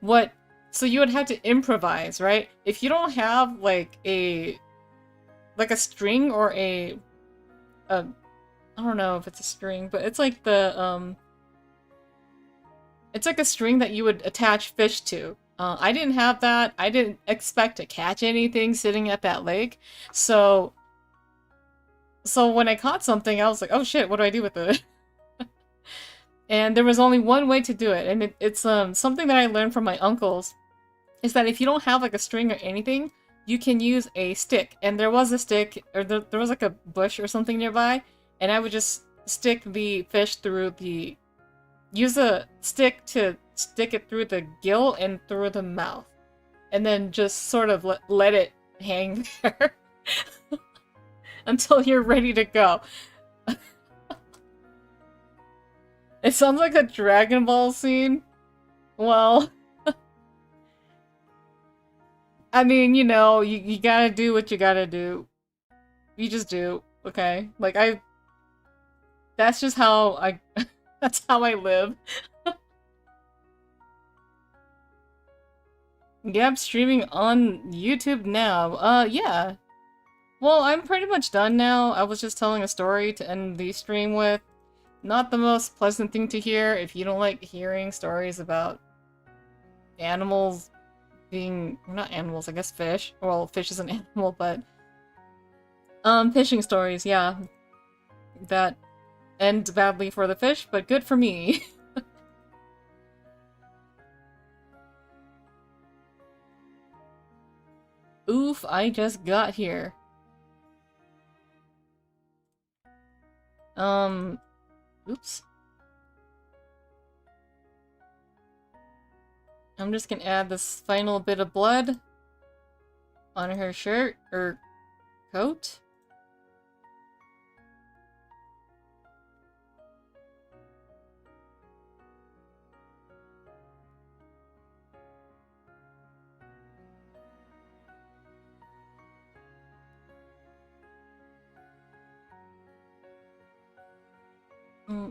you would have to improvise, right? If you don't have, like, a string or I don't know if it's a string, but it's like it's like a string that you would attach fish to. I didn't have that. I didn't expect to catch anything sitting at that lake. So when I caught something, I was like, oh shit, what do I do with it? And there was only one way to do it, and it's something that I learned from my uncles, is that if you don't have like a string or anything, you can use a stick. And there was a stick, or there was like a bush or something nearby, and I would just stick the fish through use a stick to stick it through the gill and through the mouth. And then just sort of let it hang there until you're ready to go. It sounds like a Dragon Ball scene. Well, I mean, you know, you gotta do what you gotta do. You just do, okay? Like, that's just how that's how I live. Yeah, I'm streaming on YouTube now. Yeah. Well, I'm pretty much done now. I was just telling a story to end the stream with. Not the most pleasant thing to hear if you don't like hearing stories about animals being... not animals, I guess fish. Well, fish is an animal, but... fishing stories, yeah. That end badly for the fish, but good for me. Oof, I just got here. Oops. I'm just gonna add this final bit of blood on her shirt, or coat.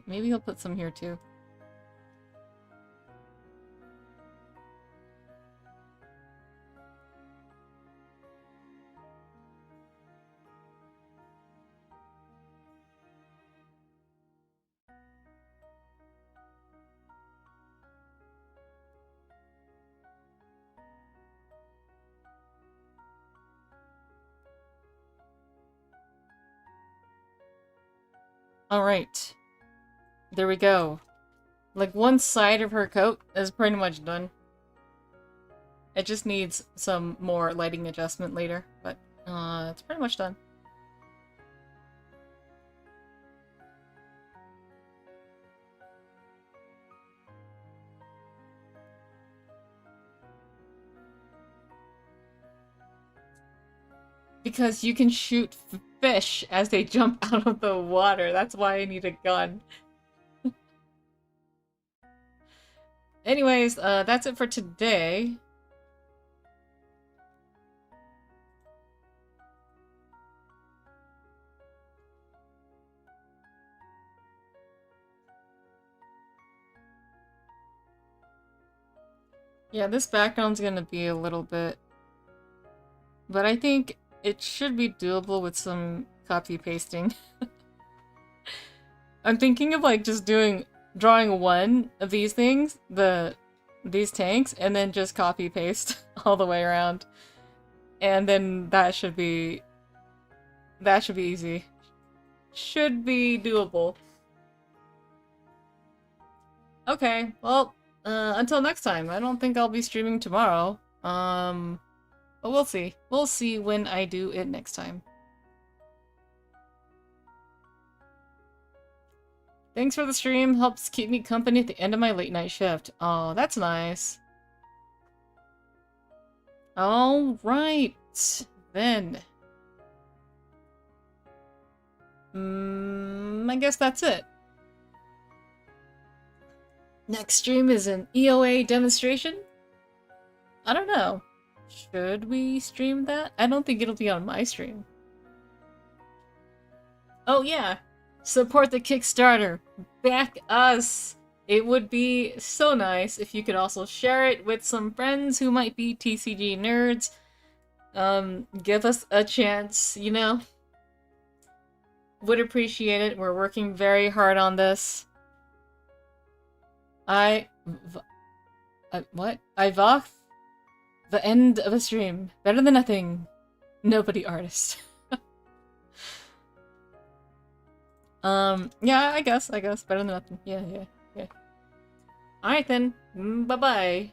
Maybe I'll put some here too. Alright. There we go. Like, one side of her coat is pretty much done. It just needs some more lighting adjustment later, but it's pretty much done. Because you can shoot fish as they jump out of the water. That's why I need a gun. Anyways, that's it for today. Yeah, this background's gonna be a little bit... But I think it should be doable with some copy-pasting. I'm thinking of like just drawing one of these things, these tanks, and then just copy-paste all the way around. And then that should be easy. Should be doable. Okay, well, until next time. I don't think I'll be streaming tomorrow. But we'll see. We'll see when I do it next time. Thanks for the stream. Helps keep me company at the end of my late night shift. Oh, that's nice. Alright, then. I guess that's it. Next stream is an EOA demonstration? I don't know. Should we stream that? I don't think it'll be on my stream. Oh yeah! Support the Kickstarter! Back us! It would be so nice if you could also share it with some friends who might be TCG nerds. Give us a chance, you know? Would appreciate it. We're working very hard on this. What? I voth the end of a stream. Better than nothing. Nobody artist. Yeah, I guess. Better than nothing. Yeah. Alright then. Bye-bye.